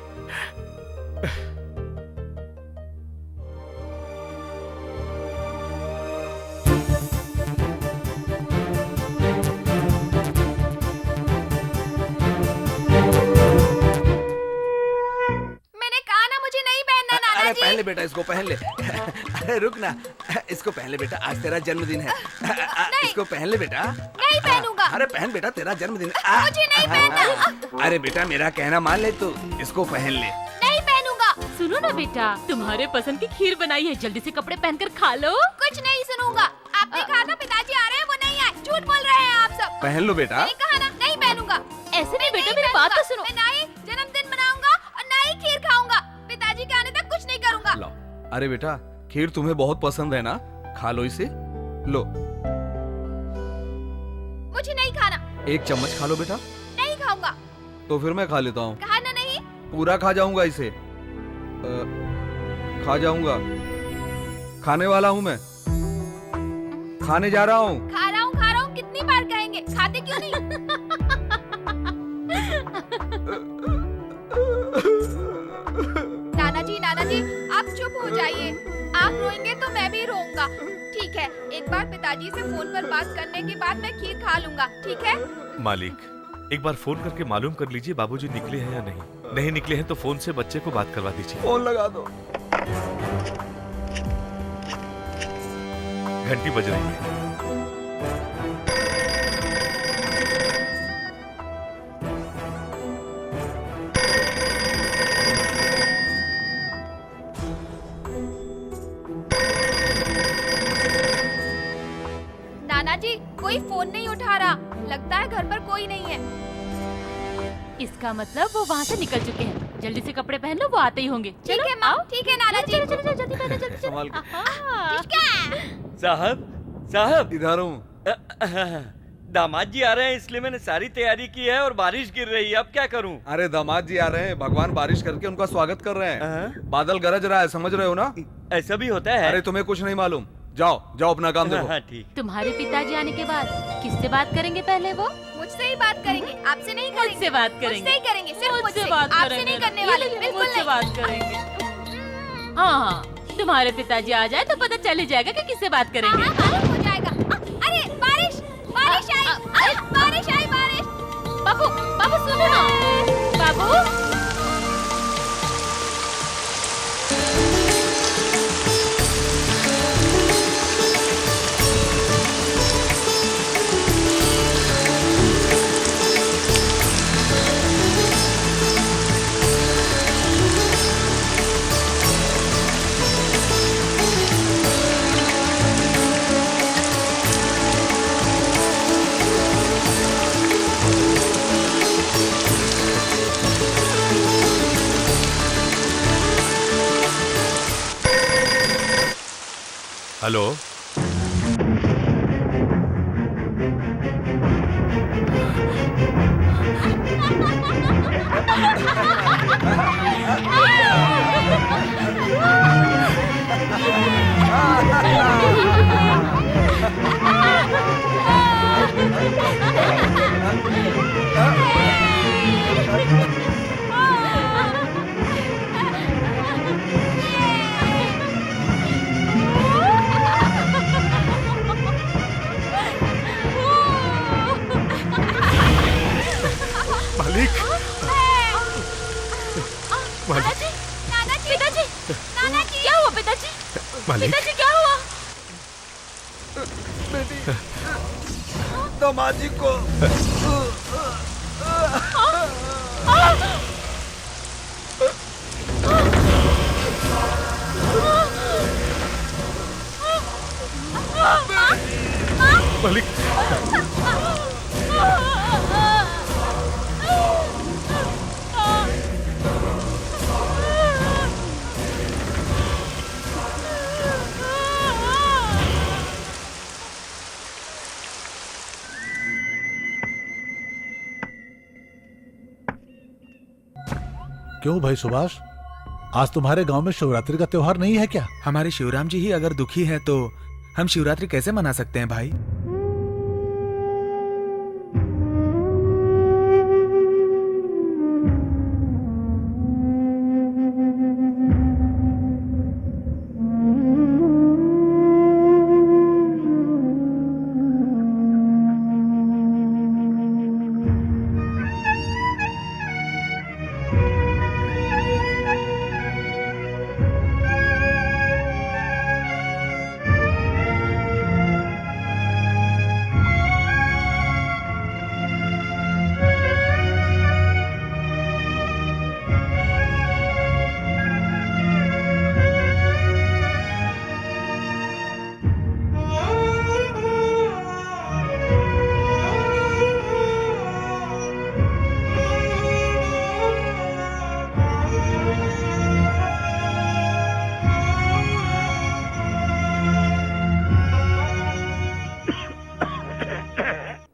पहन ले बेटा, इसको पहन ले। अरे रुक ना, इसको पहन ले बेटा, आज तेरा जन्मदिन है। इसको पहन ले बेटा। नहीं पहनूंगा। अरे पहन बेटा, तेरा जन्मदिन है। मुझे नहीं पहनना। अरे बेटा मेरा कहना मान ले, तू इसको पहन ले। नहीं पहनूंगा। सुनो ना बेटा, तुम्हारे पसंद की खीर बनाई है, जल्दी से कपड़े पहनकर खा लो। कुछ नहीं सुनूंगा। आपने कहा था पिताजी आ रहे हैं, वो नहीं आए। झूठ बोल रहे हैं आप सब। पहन लो बेटा। नहीं कहा ना, नहीं पहनूंगा। ऐसे नहीं बेटा, मेरी बात तो सुनो। मैं ना ही जन्मदिन मनाऊंगा और ना ही खीर खाऊंगा। पिताजी के आने तक कुछ नहीं करूंगा। अरे बेटा, खीर तुम्हें बहुत पसंद है ना, खा लो इसे। लो, मुझे नहीं खाना। एक चम्मच खा लो बेटा। नहीं खाऊंगा। तो फिर मैं खा लेता हूँ। खाना नहीं। पूरा खा जाऊंगा इसे। खा जाऊंगा। खाने वाला हूँ मैं। खाने जा रहा हूँ। खा रहा हूँ, कितनी बार कहेंगे? खाते क्यों नहीं? नाना जी, आप चुप हो जाइए। आप रोएंगे तो मैं भी रोऊंगा। ठीक है, एक बार पिताजी से फोन पर बात करने के बाद मैं खीर खा लूंगा, ठीक है? मालिक, एक बार फोन करके मालूम कर लीजिए बाबूजी निकले हैं या नहीं। नहीं निकले हैं तो फोन से बच्चे को बात करवा दीजिए। फोन लगा दो। घंटी बज रही है। नाना जी, कोई फोन नहीं उठा रहा। लगता है घर पर कोई नहीं है। इसका मतलब वो वहाँ से निकल चुके हैं। जल्दी से कपड़े पहन लो, वो आते ही होंगे। ठीक है माँ, ठीक है नाना जी। चलो जल्दी पहनो, जल्दी संभाल के। ठीक है। साहब इधर हूँ। दामाद जी आ रहे हैं, इसलिए मैंने सारी तैयारी की है और बारिश गिर रही है। अब क्या करूं? अरे दामाद जी आ रहे हैं, भगवान बारिश करके उनका स्वागत कर रहे हैं। बादल गरज रहा है, समझ रहे हो ना? ऐसा भी होता है? अरे तुम्हें कुछ नहीं मालूम। जाओ जाओ अपना काम देखो। हाँ, ठीक। तुम्हारे पिताजी आने के बाद किससे बात करेंगे पहले? वो मुझसे ही बात करेंगे, आपसे नहीं करेंगे। मुझसे बात करेंगे। मुझसे ही करेंगे, सिर्फ मुझसे। बात आपसे करेंगे। नहीं करने वाले, बिल्कुल मुझसे नहीं। बात करेंगे। हाँ, तुम्हारे पिताजी आ जाए तो पता चल ही जाएगा कि किससे बात करेंगे। मालूम हो जाएगा। अरे बारिश, बारिश आई, बारिश आई, बारिश। बाबू, बाबू सुनो ना। बाबू, हेलो, मालिक, पिताजी, पिताजी, क्या हुआ पिताजी? मालिक, पिताजी क्या हुआ? दामाद जी को मालिक, क्यों भाई सुभाष, आज तुम्हारे गांव में शिवरात्रि का त्योहार नहीं है क्या? हमारे शिवराम जी ही अगर दुखी है तो हम शिवरात्रि कैसे मना सकते हैं भाई?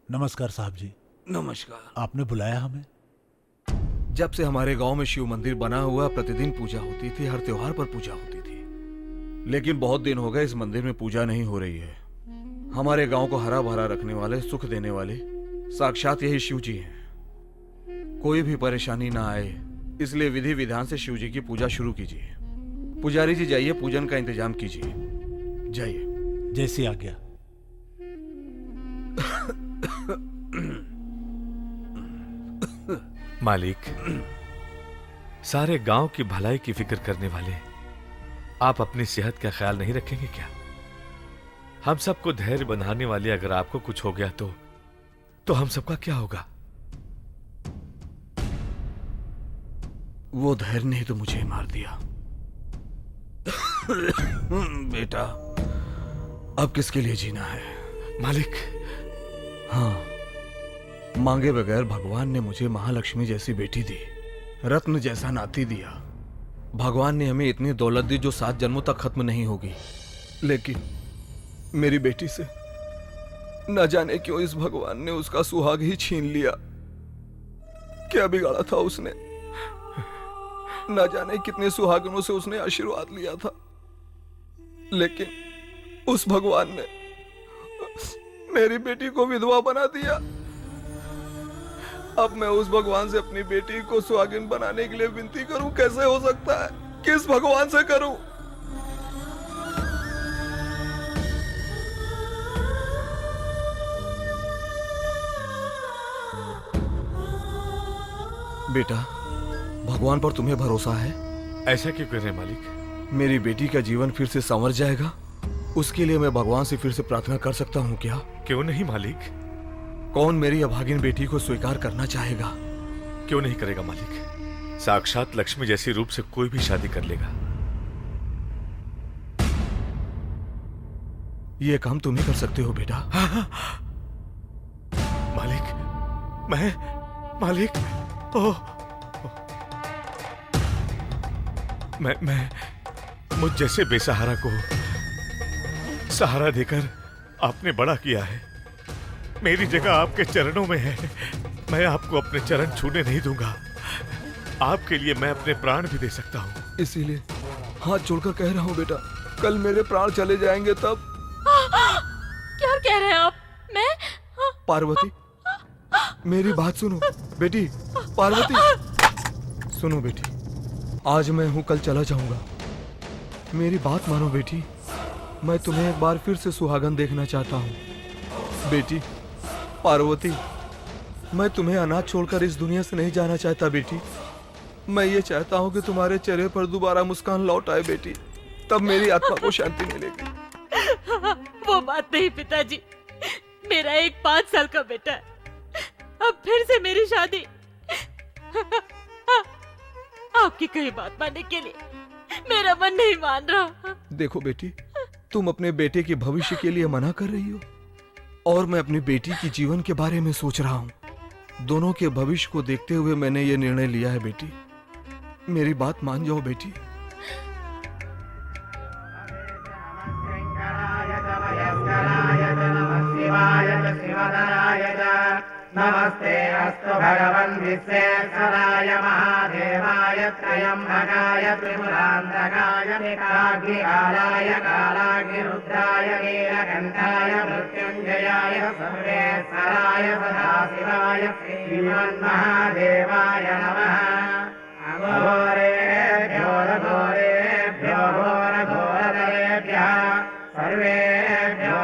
नमस्कार साहब जी। नमस्कार। आपने बुलाया हमें? जब से हमारे गांव में शिव मंदिर बना हुआ, प्रतिदिन पूजा होती थी, हर त्योहार पर पूजा होती थी। लेकिन बहुत दिन हो गए इस मंदिर में पूजा नहीं हो रही है। हमारे गांव को हरा भरा रखने वाले, सुख देने वाले साक्षात यही शिव जी हैं। कोई भी परेशानी ना आए, इसलिए विधि विधान से शिव जी की पूजा शुरू कीजिए। पुजारी जी जाइए, पूजन का इंतजाम कीजिए। जाइए। जैसी आज्ञा। मालिक, सारे गांव की भलाई की फिक्र करने वाले आप अपनी सेहत का ख्याल नहीं रखेंगे क्या? हम सबको धैर्य बंधाने वाले अगर आपको कुछ हो गया तो हम सबका क्या होगा? वो धैर्य ने तो मुझे मार दिया। बेटा, अब किसके लिए जीना है? मालिक। हाँ, मांगे बगैर भगवान ने मुझे महालक्ष्मी जैसी बेटी दी, रत्न जैसा नाती दिया। भगवान ने हमें इतनी दौलत दी जो 7 जन्मों तक खत्म नहीं होगी। लेकिन मेरी बेटी से न जाने क्यों इस भगवान ने उसका सुहाग ही छीन लिया। क्या बिगाड़ा था उसने? न जाने कितने सुहागनों से उसने आशीर्वाद लिया था, लेकिन उस भगवान ने मेरी बेटी को विधवा बना दिया। अब मैं उस भगवान से अपनी बेटी को सुहागिन बनाने के लिए विनती करूं, कैसे हो सकता है? किस भगवान से करूं? बेटा, भगवान पर तुम्हें भरोसा है? ऐसा क्यों कर रहे मालिक? मेरी बेटी का जीवन फिर से संवर जाएगा, उसके लिए मैं भगवान से फिर से प्रार्थना कर सकता हूँ क्या? क्यों नहीं मालिक? कौन मेरी अभागिन बेटी को स्वीकार करना चाहेगा? क्यों नहीं करेगा मालिक? साक्षात लक्ष्मी जैसी रूप से कोई भी शादी कर लेगा। ये काम तुम ही कर सकते हो बेटा। मालिक, मालिक, मैं मुझ जैसे बेसहारा को सहारा देकर आपने बड़ा किया है। मेरी जगह आपके चरणों में है। मैं आपको अपने चरण छूने नहीं दूंगा। आपके लिए मैं अपने प्राण भी दे सकता हूँ। इसीलिए हाथ जोड़कर कह रहा हूँ बेटा, कल मेरे प्राण चले जाएंगे तब। क्या कह रहे हैं आप? मैं पार्वती, मेरी बात सुनो बेटी। पार्वती, सुनो बेटी, आज मैं हूँ, कल चला जाऊंगा। मेरी बात मानो बेटी, मैं तुम्हें एक बार फिर से सुहागन देखना चाहता हूँ। बेटी पार्वती, मैं तुम्हें अनाथ छोड़कर इस दुनिया से नहीं जाना चाहता बेटी। मैं ये चाहता हूँ कि तुम्हारे चेहरे पर दोबारा मुस्कान लौट आए बेटी, तब मेरी आत्मा को शांति मिलेगी। वो बात नहीं पिताजी, मेरा एक 5 साल का बेटा है। अब फिर से मेरी शादी आपकी कही बात मानने के लिए मेरा मन नहीं मान रहा। देखो बेटी, तुम अपने बेटे के भविष्य के लिए मना कर रही हो और मैं अपनी बेटी की जीवन के बारे में सोच रहा हूँ। दोनों के भविष्य को देखते हुए मैंने ये निर्णय लिया है बेटी। मेरी बात मान जाओ बेटी। नमस्ते अस्तु भगवन् विश्वेश्वराय महादेवाय त्रयम्बकाय त्रिपुरान्तकाय निकाग्निकालाय कालाग्निरुद्राय नीलकण्ठाय मृत्युञ्जयाय सर्वेश्वराय सदाशिवाय श्रीमन्महादेवाय नमः। अघोरेभ्यो घोरेभ्यो घोरघोरतरेभ्यः सर्वेभ्यो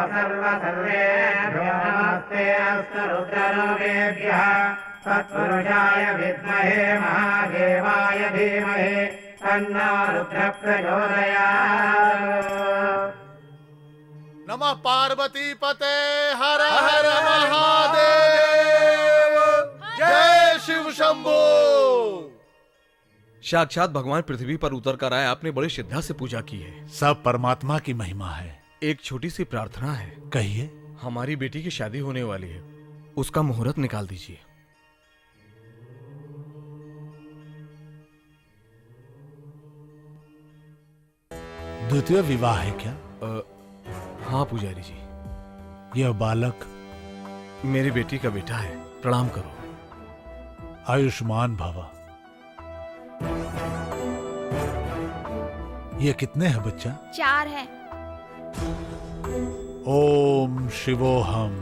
सर्वेभ्यो नमस्ते अस्तु रुद्रलोकेभ्यः तत्पुरुषाय विद्महे महादेवाय धीमहि तन्नो रुद्रः प्रचोदयात्। नमः पार्वती पते हर हर महादेव। जय शिव शंभो। साक्षात भगवान पृथ्वी पर उतर कर आए, आपने बड़ी श्रद्धा से पूजा की है। सब परमात्मा की महिमा है। एक छोटी सी प्रार्थना है। कहिए। हमारी बेटी की शादी होने वाली है, उसका मुहूर्त निकाल दीजिए। द्वितीय विवाह है क्या? हाँ पुजारी जी। यह बालक मेरी बेटी का बेटा है, प्रणाम करो। आयुष्मान भवा। ये कितने हैं बच्चा? 4 है। ओम शिवोहम।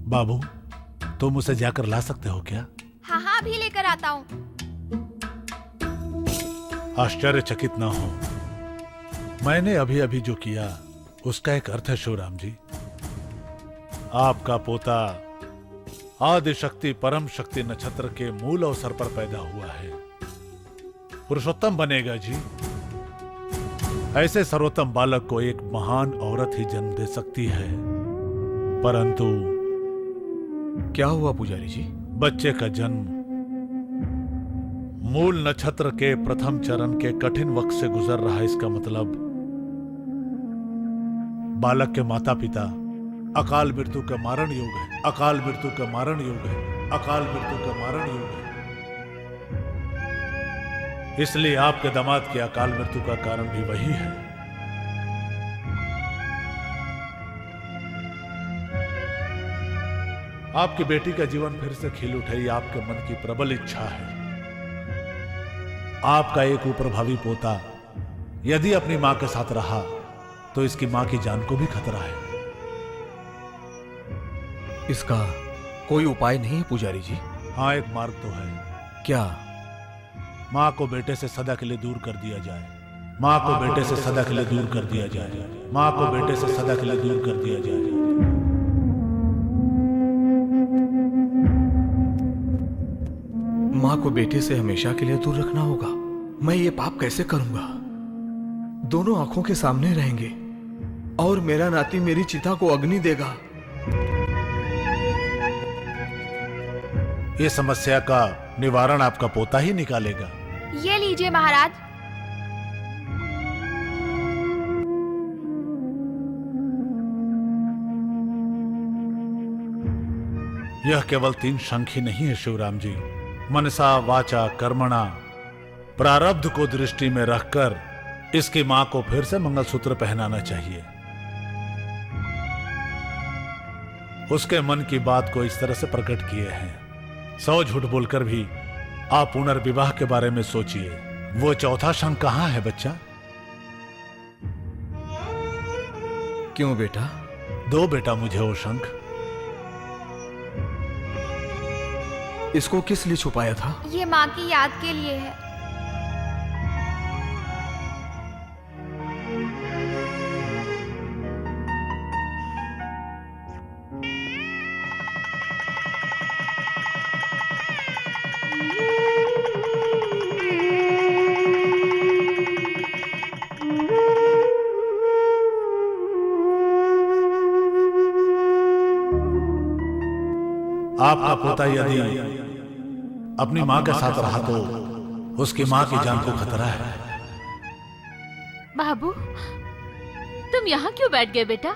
बाबू, तुम उसे जाकर ला सकते हो क्या? हाँ हाँ, अभी लेकर आता हूँ। आश्चर्यचकित ना हो, मैंने अभी अभी जो किया उसका एक अर्थ है शिवराम जी। आपका पोता आदिशक्ति परम शक्ति नक्षत्र के मूल अवसर पर पैदा हुआ है, पुरुषोत्तम बनेगा जी। ऐसे सर्वोत्तम बालक को एक महान औरत ही जन्म दे सकती है। परंतु क्या हुआ पुजारी जी? बच्चे का जन्म मूल नक्षत्र के प्रथम चरण के कठिन वक्त से गुजर रहा है। इसका मतलब बालक के माता पिता अकाल मृत्यु का मारण योग है, अकाल मृत्यु का मारण योग है, अकाल मृत्यु का मारण योग है। इसलिए आपके दामाद की अकाल मृत्यु का कारण भी वही है। आपकी बेटी का जीवन फिर से खिल उठे, ये आपके मन की प्रबल इच्छा है। आपका एक प्रभावी पोता यदि अपनी मां के साथ रहा तो इसकी मां की जान को भी खतरा है। इसका कोई उपाय नहीं है पुजारी जी? हाँ, एक मार्ग तो है। क्या? मां को बेटे से सदा के लिए दूर कर दिया जाए। मां को बेटे से सदा के लिए दूर कर दिया जाए। मां को बेटे से सदा के लिए दूर कर दिया जाए। मां को बेटे से हमेशा के लिए दूर रखना होगा। मैं ये पाप कैसे करूंगा? दोनों आंखों के सामने रहेंगे और मेरा नाती मेरी चिता को अग्नि देगा। ये समस्या का निवारण आपका पोता ही निकालेगा। ये लीजिए महाराज। यह केवल 3 शंख ही नहीं है शिवराम जी। मनसा वाचा कर्मणा प्रारब्ध को दृष्टि में रखकर इसकी मां को फिर से मंगलसूत्र पहनाना चाहिए। उसके मन की बात को इस तरह से प्रकट किए हैं। 100 झूठ बोलकर भी आप पुनर्विवाह के बारे में सोचिए। वो चौथा शंख कहां है बच्चा? क्यों बेटा? दो बेटा मुझे वो शंख। इसको किस लिए छुपाया था? ये माँ की याद के लिए है। आपका पोता यदि अपनी मां के साथ रहा तो उसकी मां की जान को खतरा है। बाबू, तुम यहाँ क्यों बैठ गए बेटा?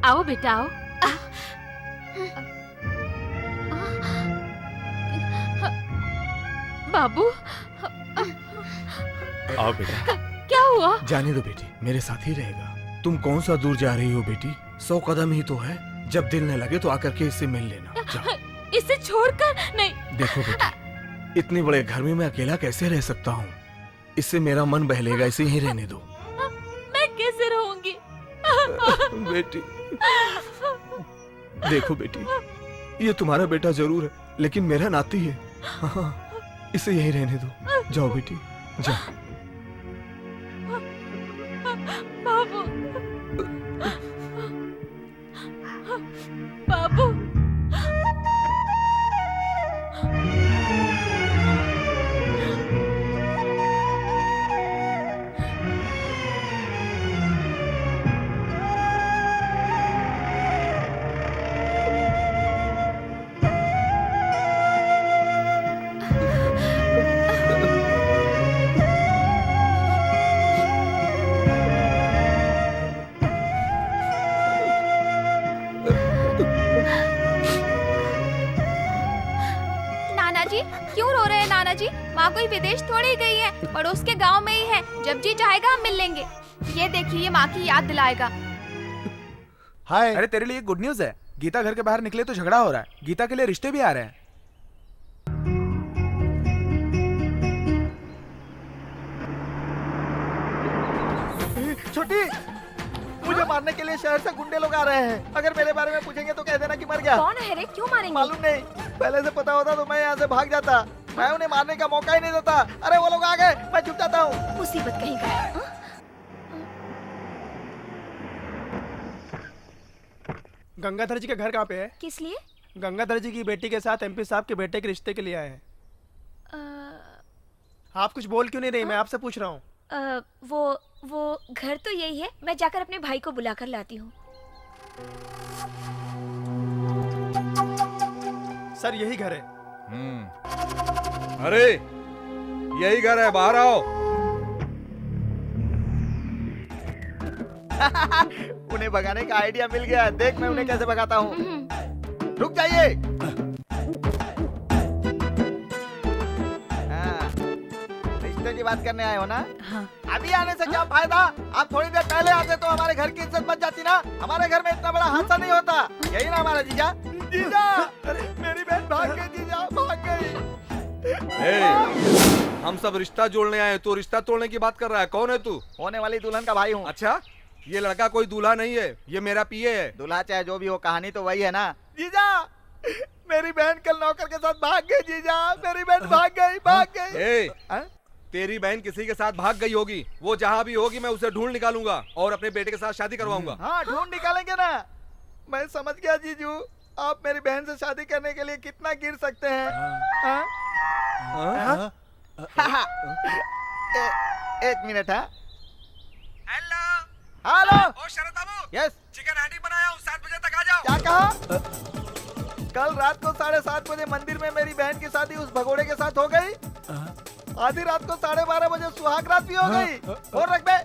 आओ बेटा, आओ। बाबू, आओ बेटा। क्या हुआ? जाने दो बेटी, मेरे साथ ही रहेगा। तुम कौन सा दूर जा रही हो बेटी? 100 कदम ही तो है। जब दिल न लगे तो आकर के इससे मिल लेना। जाओ। इसे छोड़कर नहीं। देखो बेटी, इतने बड़े घर में मैं अकेला कैसे रह सकता हूँ? इससे मेरा मन बहलेगा, इसे यहीं रहने दो। मैं कैसे रहूंगी? बेटी, देखो बेटी, ये तुम्हारा बेटा जरूर है, लेकिन मेरा नाती है। हाँ, इसे यहीं रहने दो। जाओ बेटी, जाओ। बाबू, बाबू, क्यों रो रहे हैं नाना जी? माँ कोई विदेश थोड़ी गई है, पड़ोस के गांव में ही है। जब जी चाहेगा हम मिल लेंगे। ये देखिए, ये माँ की याद दिलाएगा। हाय। अरे तेरे लिए गुड न्यूज है, गीता घर के बाहर निकले तो झगड़ा हो रहा है। गीता के लिए रिश्ते भी आ रहे हैं। छोटी, मुझे मारने के लिए शहर से गुंडे लोग आ रहे हैं। अगर मेरे बारे में पूछेंगे तो कह देना कि मर गया। कौन है रे? क्यों मारेंगे? मालूम नहीं, पहले से पता होता तो मैं यहाँ से भाग जाता। मैं उन्हें मारने का मौका ही नहीं देता। अरे वो लोग आ गए, मैं छुप जाता हूँ। मुसीबत कहीं का। गंगाधर जी का घर कहाँ पे है? किस लिए? गंगाधर जी की बेटी के साथ एमपी साहब के बेटे के रिश्ते के लिए आए हैं। आप कुछ बोल क्यों नहीं रही? मैं आपसे पूछ रहा हूँ। वो घर तो यही है। मैं जाकर अपने भाई को बुलाकर लाती हूँ। सर यही घर है। अरे यही घर है, बाहर आओ। उन्हें भगाने का आइडिया मिल गया। देख मैं उन्हें कैसे भगाता हूँ। रुक जाइए। रिश्ते की बात करने आए हो ना? हाँ। अभी आने से क्या फायदा? आप थोड़ी देर पहले आते तो हमारे घर की इज्जत बच जाती ना। हमारे घर में इतना बड़ा हादसा नहीं होता। यही ना हमारा जीजा? जीजा, अरे मेरी बहन भाग गई। जीजा भाग गई। हम सब रिश्ता जोड़ने आए, तू रिश्ता तोड़ने की बात कर रहा है। कौन है तू? होने वाली दुल्हन का भाई हूँ। अच्छा, ये लड़का कोई दूल्हा नहीं है, ये मेरा पीए है। दूल्हा चाहे जो भी हो, कहानी तो वही है ना। जीजा, मेरी बहन कल नौकर के साथ भाग गई। जीजा, मेरी बहन भाग गई। तेरी बहन किसी के साथ भाग गई होगी। वो जहाँ भी होगी मैं उसे ढूंढ निकालूंगा और अपने बेटे के साथ शादी करवाऊंगा। हाँ, ढूंढ निकालेंगे ना। मैं समझ गया जीजू, आप मेरी बहन से शादी करने के लिए कितना गिर सकते हैं। एक मिनट है। Hello hello. ओ शरद बाबू, यस। चिकन हांडी बनाया हूँ, 7 बजे तक आ जाओ। क्या कहा? कल रात को 7:30 बजे मंदिर में मेरी बहन की शादी उस भगोड़े के साथ हो गई। आधी रात को 12:30 बजे सुहाग रात भी हो गई। और रख बे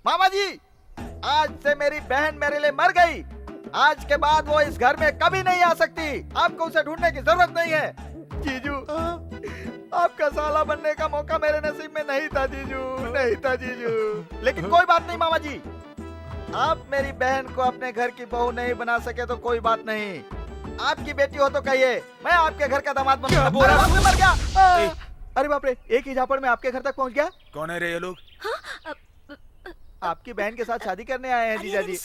मामा जी, आज से मेरी बहन मेरे लिए मर गई। आज के बाद वो इस घर में कभी नहीं आ सकती। आपको उसे ढूंढने की जरूरत नहीं है। जीजू, आपका साला बनने का मौका मेरे नसीब में नहीं था जीजू, नहीं था जीजू। लेकिन कोई बात नहीं मामा जी, आप मेरी बहन को अपने घर की बहू नहीं बना सके तो कोई बात नहीं। आपकी बेटी हो तो कहिए, मैं आपके घर का दामाद बनूंगा। मर गया। अरे बाप रे, एक ही झापड़ में आपके घर तक पहुंच गया। कौन है रे ये लोग? आपकी बहन के साथ शादी करने आए हैं जीजा जी।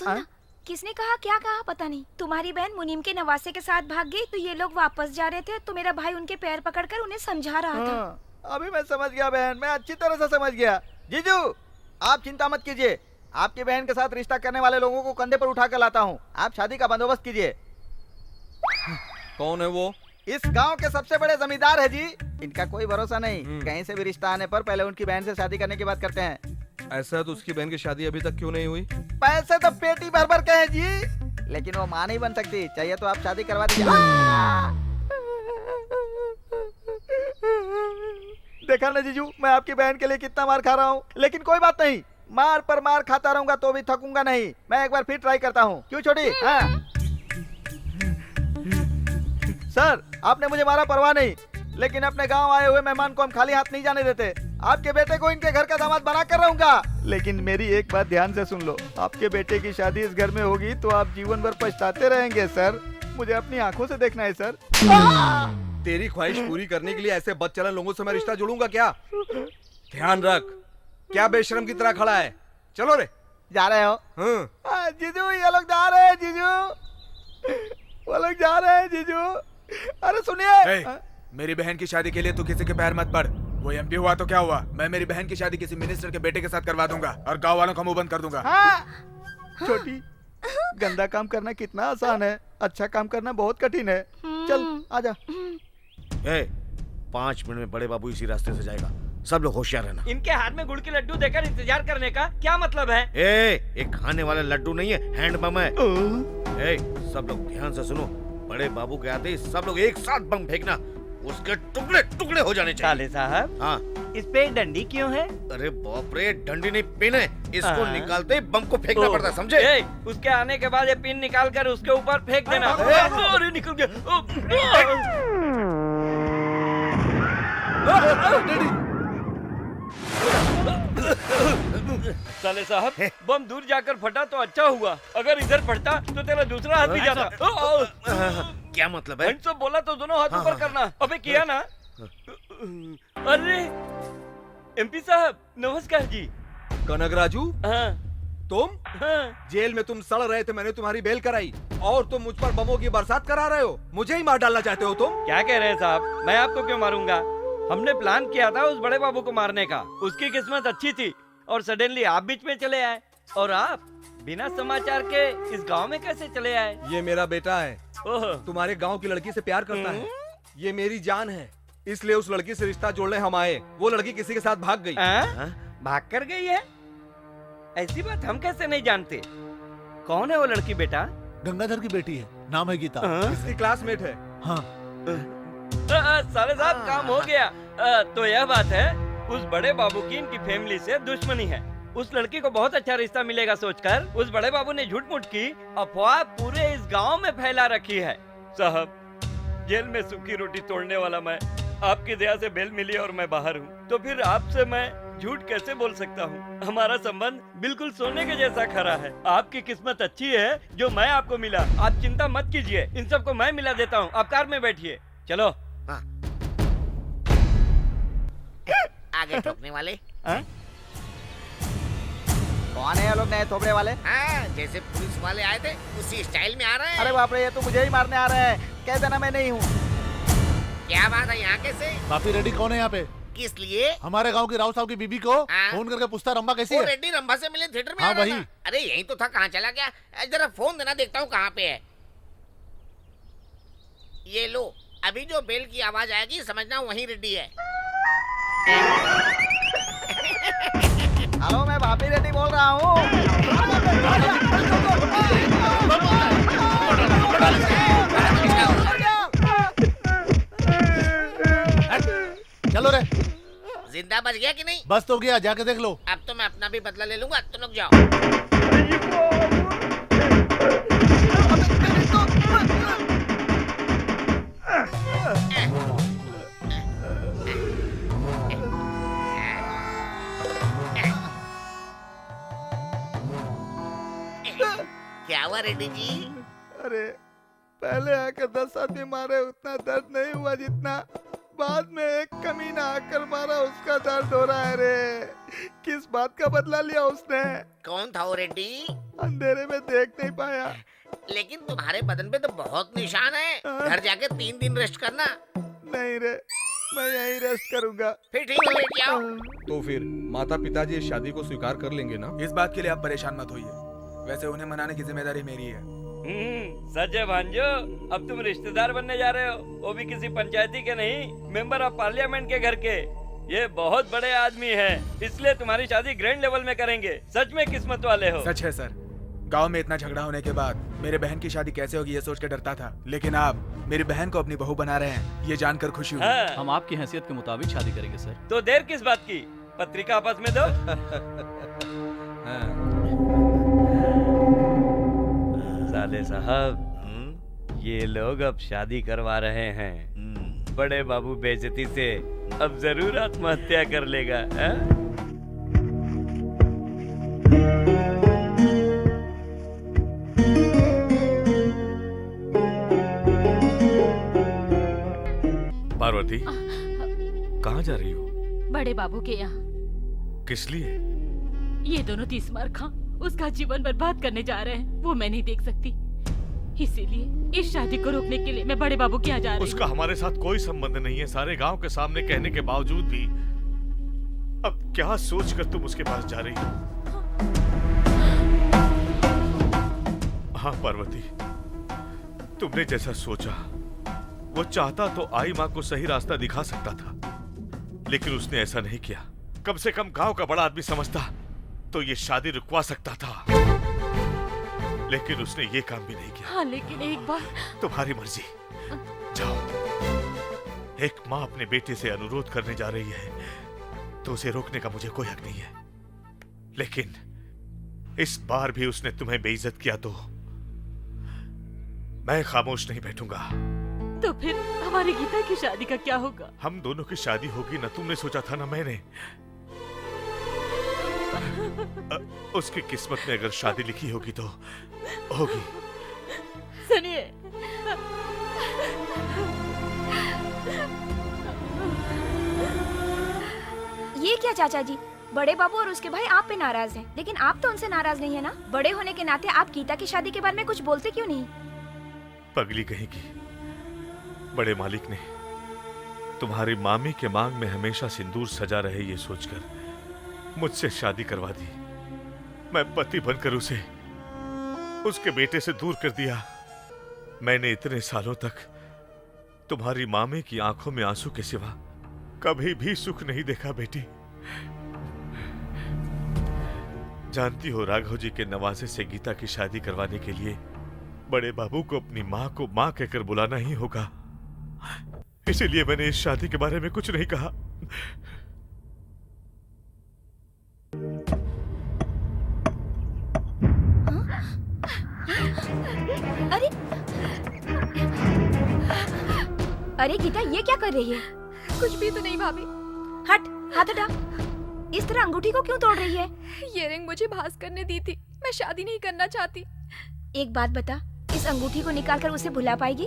किसने कहा? क्या कहा? पता नहीं। तुम्हारी बहन मुनीम के नवासे के साथ भाग गई तो ये लोग वापस जा रहे थे तो मेरा भाई उनके पैर पकड़कर उन्हें समझा रहा था। अभी मैं समझ गया बहन, मैं अच्छी तरह से समझ गया। जीजू, आप चिंता मत कीजिए। आपकी बहन के साथ रिश्ता करने वाले लोगों को कंधे पर उठा कर लाता हूँ। आप शादी का बंदोबस्त कीजिए। कौन है वो? इस गांव के सबसे बड़े जमींदार है जी। इनका कोई भरोसा नहीं। कहीं से भी रिश्ता आने पर पहले उनकी बहन से शादी करने की बात करते हैं। ऐसा तो उसकी बहन की शादी अभी तक क्यों नहीं हुई? पैसे तो पेटी भर भर के हैं जी, लेकिन वो मां नहीं बन सकती। चाहिए तो आप शादी करवा दीजिए। देखा ना जीजू, मैं आपकी बहन के लिए कितना मार खा रहा हूँ। लेकिन कोई बात नहीं, मार पर मार खाता रहूंगा तो भी थकूंगा नहीं। मैं एक बार फिर ट्राई करता हूँ। क्यों छोटी? हाँ सर, आपने मुझे मारा परवाह नहीं, लेकिन अपने गांव आए हुए मेहमान को हम खाली हाथ नहीं जाने देते। आपके बेटे को इनके घर का दामाद बना कर रहूंगा। लेकिन मेरी एक बात ध्यान से सुन लो, आपके बेटे की शादी इस घर में होगी तो आप जीवन भर पछताते रहेंगे सर। मुझे अपनी आंखों से देखना है सर। तेरी ख्वाहिश पूरी करने के लिए ऐसे बदचलन लोगों से मैं रिश्ता जोड़ूंगा क्या? ध्यान रख, क्या बेशरम की तरह खड़ा है। चलो रे। जा रहे हो? जीजू, ये लोग जा रहे हैं जीजू, वो लोग जा रहे हैं जीजू। अरे सुनिए, मेरी बहन की शादी के लिए तू किसी के पैर मत पड़। वो एमपी हुआ तो क्या हुआ, मैं मेरी बहन की शादी किसी मिनिस्टर के बेटे के साथ करवा दूंगा और गांव वालों का मुंह बंद कर दूंगा। छोटी, गंदा काम करना कितना आसान है, अच्छा काम करना बहुत कठिन है। चल आजा। 5 मिनट में बड़े बाबू इसी रास्ते से जाएगा, सब लोग होशियार रहना। इनके हाथ में गुड़ के लड्डू देकर इंतजार करने का क्या मतलब है? एक खाने वाला लड्डू नहीं है, हैंड बम है। सब लोग ध्यान से सुनो, बड़े बाबू के आते ही सब लोग एक साथ बम फेंकना, उसके टुकड़े टुकड़े हो जाने चाहिए। काले साहब, हाँ, इस पे डंडी क्यों है? अरे बाप रे, डंडी नहीं पिन है। इसको निकालते ही बम को फेंकना पड़ता है, समझे? उसके आने के बाद ये पिन निकाल कर उसके ऊपर फेंक देना। अरे निकल गया। साले साहब, बम दूर जाकर फटा तो अच्छा हुआ, अगर इधर फटता तो तेरा दूसरा हाथ भी जाता। क्या मतलब है? सब बोला तो दोनों हाथ ऊपर करना। अबे किया ना? अरे एमपी साहब नमस्कार जी। कनगराजू, हाँ। तुम? हाँ। जेल में तुम सड़ रहे थे, मैंने तुम्हारी बेल कराई और तुम मुझ पर बमों की बरसात करा रहे हो। मुझे ही मार डालना चाहते हो तुम? क्या कह रहे हैं साहब, मैं आपको क्यों मारूंगा? हमने प्लान किया था उस बड़े बाबू को मारने का। उसकी किस्मत अच्छी थी और सडनली आप बीच में चले आए। और आप बिना समाचार के इस गांव में कैसे चले आए? ये मेरा बेटा है, ओह। तुम्हारे गांव की लड़की से प्यार करता है। ये मेरी जान है, इसलिए उस लड़की से रिश्ता जोड़ने हम आए। वो लड़की किसी के साथ भाग गई। भाग कर गई है? ऐसी बात हम कैसे नहीं जानते? कौन है वो लड़की बेटा? गंगाधर की बेटी है, नाम है गीता। इसकी क्लासमेट है। हाँ। साले साहब काम हो गया। तो यह बात है, उस बड़े बाबू की इनकी फैमिली से दुश्मनी है। उस लड़की को बहुत अच्छा रिश्ता मिलेगा सोचकर उस बड़े बाबू ने झूठ मूठ की अफवाह पूरे इस गांव में फैला रखी है। साहब, जेल में सूखी रोटी तोड़ने वाला मैं, आपकी दया से बेल मिली और मैं बाहर हूँ, तो फिर आपसे मैं झूठ कैसे बोल सकता हूँ? हमारा संबंध बिल्कुल सोने के जैसा खरा है। आपकी किस्मत अच्छी है जो मैं आपको मिला। आप चिंता मत कीजिए, इन सबको मैं मिला देता हूँ। आप कार में बैठिए, चलो। आगे ठोकने वाले। कौन है ये लोग नए थोपड़े वाले? जैसे पुलिस वाले आए थे उसी स्टाइल में आ रहे हैं। अरे बाप रे, ये तो मुझे ही मारने आ रहे हैं। कह देना मैं नहीं हूँ। क्या बात है, यहाँ कैसे? काफी रेडी कौन है यहाँ पे? किस लिए? हमारे गांव की राव साहब की बीबी को फोन करके पूछता रंबा कैसी है? रेड्डी रंभा से मिले थिएटर में। हाँ, आ रहा वही। था। अरे यही तो था, कहाँ चला गया? जरा फोन देना, देखता हूँ कहाँ पे है। ये लो, अभी जो बेल की आवाज आएगी समझना वही रेड्डी है। हेलो, मैं भाभी रेड्डी बोल रहा हूँ। चलो रे। जिंदा बच गया कि नहीं? बस तो गया, जाके देख लो। अब तो मैं अपना भी बदला ले लूंगा, तुम लोग जाओ। क्या हुआ रेड्डी जी? अरे पहले आकर 10 आदमी मारे, उतना दर्द नहीं हुआ जितना बाद में एक कमीना आकर मारा, उसका दर्द हो रहा है रे। किस बात का बदला लिया उसने? कौन था वो रेड्डी? अंधेरे में देख नहीं पाया। लेकिन तुम्हारे बदन पे तो बहुत निशान है। घर जाके 3 दिन रेस्ट करना। नहीं रे, मैं यहीं रेस्ट करूंगा। फिर ठीक है, लेट जाओ। तो फिर माता पिताजी इस शादी को स्वीकार कर लेंगे ना? इस बात के लिए आप परेशान मत होइए, वैसे उन्हें मनाने की जिम्मेदारी मेरी है। सच है भांजो, अब तुम रिश्तेदार बनने जा रहे हो, वो भी किसी पंचायती के नहीं, मेंबर ऑफ पार्लियामेंट के घर के। ये बहुत बड़े आदमी हैं, इसलिए तुम्हारी शादी ग्रैंड लेवल में करेंगे। सच में किस्मत वाले हो। सच है सर, गांव में इतना झगड़ा होने के बाद मेरे बहन की शादी कैसे होगी ये सोच के डरता था, लेकिन आप मेरी बहन को अपनी बहू बना रहे हैं, ये जानकर खुशी हुई। हाँ। हम आपकी हैसियत के मुताबिक शादी करेंगे सर। तो देर किस बात की, पत्रिका आपस में दो। साले साहब, ये लोग अब शादी करवा रहे हैं। बड़े बाबू बेइज्जती से अब जरूर आत्महत्या कर लेगा। पार्वती, कहाँ जा रही हो? बड़े बाबू के यहाँ। किस लिए? ये दोनों 30 मार उसका जीवन बर्बाद करने जा रहे हैं, वो मैं नहीं देख सकती, इसीलिए इस शादी को रोकने के लिए मैं बड़े बाबू के यहाँ जा रही हूँ। उसका हमारे साथ कोई संबंध नहीं है, सारे गांव के सामने कहने के बावजूद भी। अब क्या सोचकर तुम उसके पास जा रही हो? हाँ पार्वती, तुमने जैसा सोचा, वो चाहता तो आई माँ को सही रास्ता दिखा सकता था, लेकिन उसने ऐसा नहीं किया। कम से कम गांव का बड़ा आदमी समझता तो ये शादी रुकवा सकता था, लेकिन उसने ये काम भी नहीं किया। हाँ, लेकिन एक बार। तुम्हारी मर्जी, जाओ। एक माँ अपने बेटे से अनुरोध करने जा रही है तो उसे रोकने का मुझे कोई हक नहीं है, लेकिन इस बार भी उसने तुम्हें बेइज्जत किया तो मैं खामोश नहीं बैठूंगा। तो फिर हमारी गीता की शादी का क्या होगा? हम दोनों की शादी होगी ना तुमने सोचा था ना मैंने। उसकी किस्मत में अगर शादी लिखी होगी तो होगी। सुनिए, ये क्या चाचा जी, बड़े बाबू और उसके भाई आप पे नाराज हैं, लेकिन आप तो उनसे नाराज नहीं है ना? बड़े होने के नाते आप गीता की शादी के बारे में कुछ बोलते क्यों नहीं? पगली कहेगी, बड़े मालिक ने तुम्हारी मामी के मांग में हमेशा सिंदूर सजा रहे ये सोचकर मुझसे शादी करवा दी। मैं पति बनकर उसे उसके बेटे से दूर कर दिया। मैंने इतने सालों तक तुम्हारी मामी की आंखों में आंसू के सिवा कभी भी सुख नहीं देखा बेटी। जानती हो, राघव जी के नवासे से गीता की शादी करवाने के लिए बड़े बाबू को अपनी मां को मां कहकर बुलाना ही होगा। इसीलिए मैंने इस शादी के बारे में कुछ नहीं कहा। अरे अरे गीता, ये क्या कर रही है? कुछ भी तो नहीं भाभी। हट, हाथ हटा। इस तरह अंगूठी को क्यों तोड़ रही है? ये रिंग मुझे भास्कर ने दी थी, मैं शादी नहीं करना चाहती। एक बात बता, इस अंगूठी को निकालकर उसे भुला पाएगी?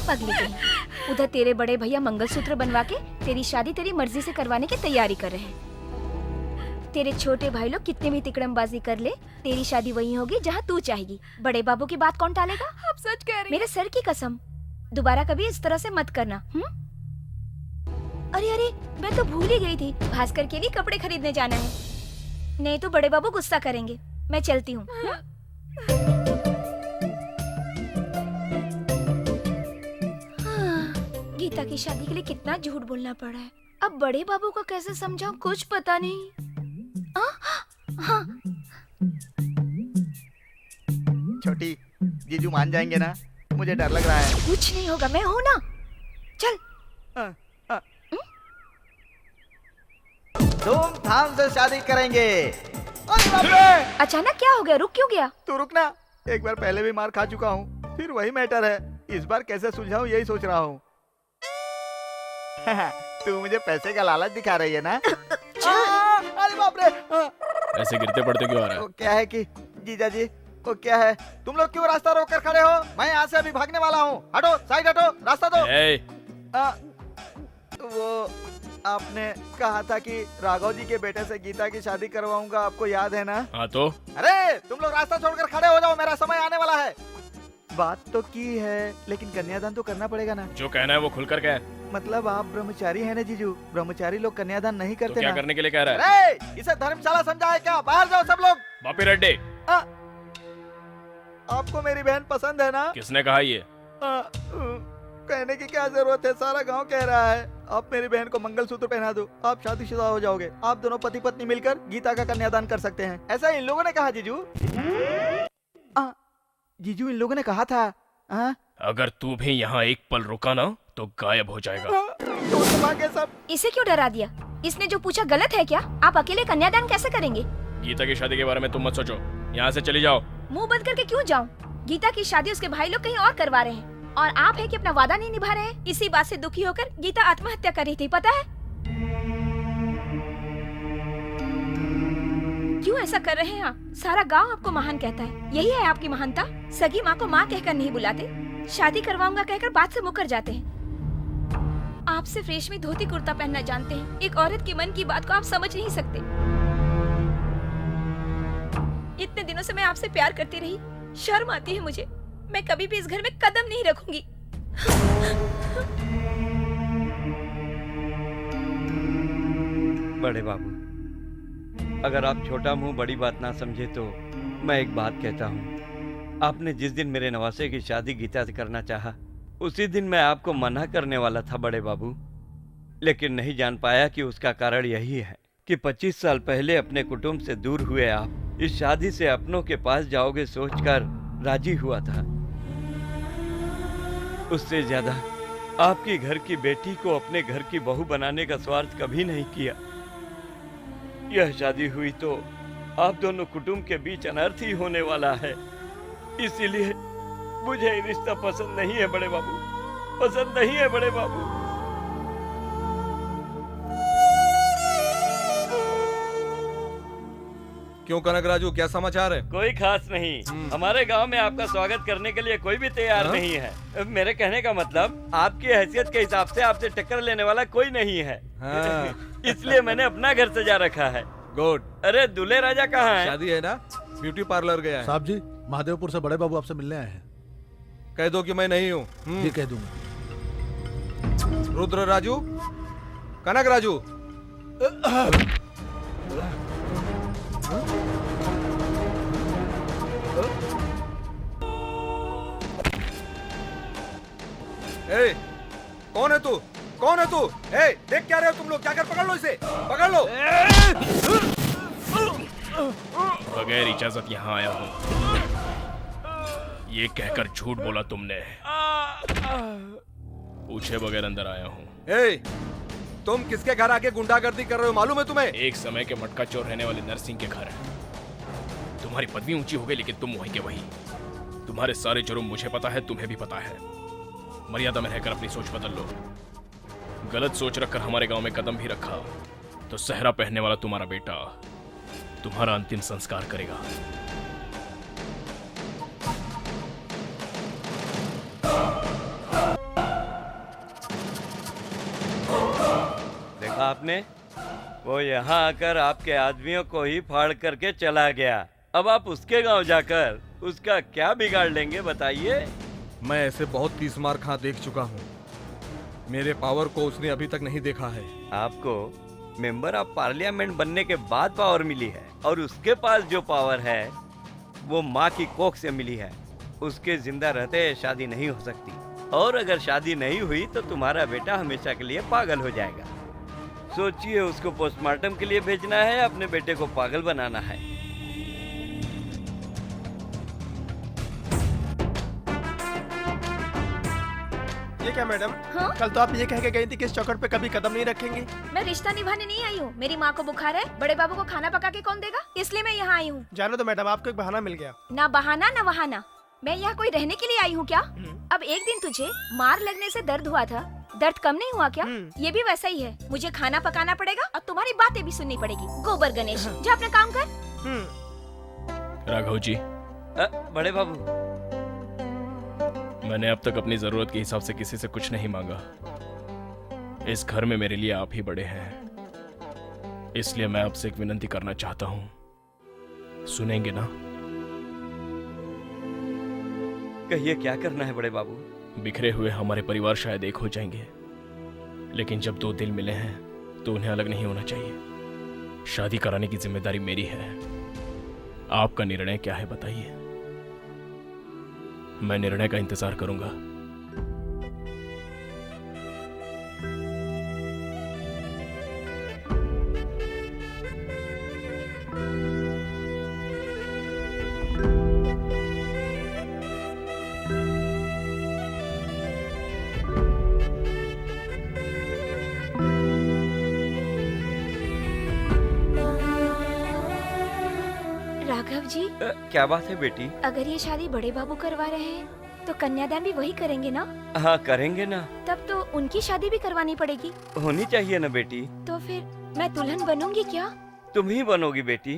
पगली कहीं। उधर तेरे बड़े भैया मंगलसूत्र बनवा के तेरी शादी तेरी मर्जी से करवाने की तैयारी कर रहे हैं। तेरे छोटे भाई लोग कितने भी तिकड़मबाजी कर ले, तेरी शादी वही होगी जहाँ तू चाहेगी। बड़े बाबू की बात कौन टालेगा? आप सच कह रही। मेरे सर की कसम, दोबारा कभी इस तरह से मत करना। अरे अरे, मैं तो भूल ही गई थी, भास्कर के लिए कपड़े खरीदने जाना है, नहीं तो बड़े बाबू गुस्सा करेंगे। मैं चलती हूँ। गीता की शादी के लिए कितना झूठ बोलना पड़ा है। अब बड़े बाबू को कैसे समझाऊं, कुछ पता नहीं। हाँ। छोटी, जीजू मान जाएंगे ना? मुझे डर लग रहा है। कुछ नहीं होगा, मैं हूँ ना। चल। धूमधाम से शादी करेंगे। अरे बाप रे! अचानक क्या हो गया? रुक क्यों गया? तू रुकना, एक बार पहले भी मार खा चुका हूँ, फिर वही मैटर है। इस बार कैसे सुलझाऊं यही सोच रहा हूँ। तू मुझे पैसे का लालच दिखा रही है ना? अरे बाप रे! ऐसे गिरते पड़ते क्यों आ रहा है? वो क्या है कि जीजा जी, वो क्या है, तुम लोग क्यों रास्ता रोक कर खड़े हो? मैं यहाँ से अभी भागने वाला हूँ। हटो, साइड हटो, रास्ता दो। वो आपने कहा था कि राघव जी के बेटे से गीता की शादी करवाऊंगा, आपको याद है ना? हाँ तो? अरे तुम लोग रास्ता छोड़कर खड़े हो जाओ, मेरा समय आने वाला है। बात तो की है, लेकिन कन्यादान तो करना पड़ेगा ना? जो कहना है वो खुलकर कह। मतलब आप ब्रह्मचारी हैं ना जीजू? ब्रह्मचारी लोग कन्यादान नहीं करते तो क्या ना? करने के लिए कह रहा है? अरे इसे धर्मशाला समझा है क्या? बाहर जाओ सब लोग। बापी रेड्डी, आपको मेरी बहन पसंद है ना? किसने कहा ये? कहने की क्या जरूरत है, सारा गांव कह रहा है। आप मेरी बहन को मंगलसूत्र पहना दो, आप शादीशुदा हो जाओगे। आप दोनों पति पत्नी मिलकर गीता का कन्यादान कर सकते हैं, ऐसा इन लोगों ने कहा जीजू। जीजू इन लोगों ने कहा था। अगर तू भी यहाँ एक पल रुका ना तो गायब हो जाएगा। तो सब इसे क्यों डरा दिया? इसने जो पूछा गलत है क्या? आप अकेले कन्यादान कैसे करेंगे? गीता की शादी के बारे में तुम मत सोचो, यहाँ से चली जाओ। मुंह बंद करके क्यों जाऊं? गीता की शादी उसके भाई लोग कहीं और करवा रहे हैं, और आप है कि अपना वादा नहीं निभा रहे हैं। इसी बात से दुखी होकर गीता आत्महत्या कर रही थी, पता है? क्यों ऐसा कर रहे हैं आप? सारा गांव आपको महान कहता है, यही है आपकी महानता? सगी माँ को माँ कहकर नहीं बुलाते, शादी करवाऊंगा कहकर बात से मुकर जाते हैं। आप सिर्फ रेशमी धोती कुर्ता पहनना जानते हैं, एक औरत के मन की बात को आप समझ नहीं सकते। इतने दिनों से मैं आपसे प्यार करती रही, शर्म आती है मुझे। मैं कभी भी इस घर में कदम नहीं रखूंगी। बड़े बाबू, अगर आप छोटा मुंह बड़ी बात ना समझे तो मैं एक बात कहता हूँ। आपने जिस दिन मेरे नवासे की शादी गीता से करना चाहा, उसी दिन मैं आपको मना करने वाला था बड़े बाबू, लेकिन नहीं जान पाया कि उसका कारण यही है कि 25 साल पहले अपने कुटुंब से दूर हुए आप इस शादी से अपनों के पास जाओगे सोचकर राजी हुआ था। उससे ज्यादा आपकी घर की बेटी को अपने घर की बहू बनाने का स्वार्थ कभी नहीं किया। यह शादी हुई तो आप दोनों कुटुंब के बीच अनर्थ ही होने वाला है। इसीलिए मुझे ये रिश्ता पसंद नहीं है बड़े बाबू, पसंद नहीं है बड़े बाबू। क्यों कनक राजू, क्या समाचार है? कोई खास नहीं। हमारे गांव में आपका स्वागत करने के लिए कोई भी तैयार नहीं है। मेरे कहने का मतलब आपकी हैसियत के हिसाब से आपसे टक्कर लेने वाला कोई नहीं है। इसलिए मैंने अपना घर सजा रखा है। गुड। अरे दूल्हे राजा कहाँ है? शादी है ना, ब्यूटी पार्लर गया है। साहब जी, महादेवपुर से बड़े बाबू आपसे मिलने आए हैं। कह दो कि मैं नहीं हूँ। जी कह दूंगा। रुद्र राजू, कनक राजू। ए, कौन है तू? कौन है तू? ए, देख क्या रहे हो तुम लोग? क्या कर, पकड़ लो इसे, पकड़ लो। बगैर इजाजत यहाँ आया हूँ, ये कहकर झूठ बोला तुमने। पूछे बगैर अंदर आया हूँ। ए, तुम किसके घर आके गुंडागर्दी कर रहे हो, मालूम है तुम्हें? एक समय के मटका चोर रहने वाले नरसिंह के घर। तुम्हारी पदवी ऊंची हो गई लेकिन तुम वहीं के वहीं। तुम्हारे सारे जुर्म मुझे पता है, तुम्हें भी पता है। मर्यादा में रहकर अपनी सोच बदल लो। गलत सोच रखकर हमारे गांव में कदम भी रखा तो सहरा पहनने वाला तुम्हारा बेटा तुम्हारा अंतिम संस्कार करेगा। देखा आपने, वो यहाँ आकर आपके आदमियों को ही फाड़ करके चला गया। अब आप उसके गांव जाकर उसका क्या बिगाड़ लेंगे बताइए? मैं ऐसे बहुत 30 मार खा देख चुका हूँ। मेरे पावर को उसने अभी तक नहीं देखा है। आपको मेंबर ऑफ पार्लियामेंट बनने के बाद पावर मिली है, और उसके पास जो पावर है वो माँ की कोख से मिली है। उसके जिंदा रहते शादी नहीं हो सकती, और अगर शादी नहीं हुई तो तुम्हारा बेटा हमेशा के लिए पागल हो जाएगा। सोचिए, उसको पोस्टमार्टम के लिए भेजना है, अपने बेटे को पागल बनाना है। ये क्या मैडम? हाँ? कल तो आप ये कह के गई थी कि इस चौखट पे कभी कदम नहीं रखेंगी। मैं रिश्ता निभाने नहीं आई हूँ। मेरी माँ को बुखार है, बड़े बाबू को खाना पका के कौन देगा, इसलिए मैं यहाँ आई हूँ। जानो तो मैडम, आपको एक बहाना मिल गया। ना बहाना ना बहाना, मैं यहाँ कोई रहने के लिए आई हूँ क्या? अब एक दिन तुझे मार लगने से दर्द हुआ था, दर्द कम नहीं हुआ क्या? ये भी वैसा ही है। मुझे खाना पकाना पड़ेगा और तुम्हारी बातें भी सुननी पड़ेगी। गोबर गणेश, जा अपना काम कर। राघव जी, बड़े बाबू, मैंने अब तक अपनी जरूरत के हिसाब से किसी से कुछ नहीं मांगा। इस घर में मेरे लिए आप ही बड़े हैं, इसलिए मैं आपसे एक विनती करना चाहता हूं। सुनेंगे ना? कहिए, क्या करना है बड़े बाबू? बिखरे हुए हमारे परिवार शायद एक हो जाएंगे, लेकिन जब दो दिल मिले हैं तो उन्हें अलग नहीं होना चाहिए। शादी कराने की जिम्मेदारी मेरी है। आपका निर्णय क्या है बताइए? मैं निर्णय का इंतजार करूंगा। राघव जी, क्या बात है बेटी? अगर ये शादी बड़े बाबू करवा रहे हैं तो कन्यादान भी वही करेंगे ना? हाँ, करेंगे ना। तब तो उनकी शादी भी करवानी पड़ेगी। होनी चाहिए ना बेटी। तो फिर मैं दुल्हन बनूंगी क्या? तुम ही बनोगी बेटी।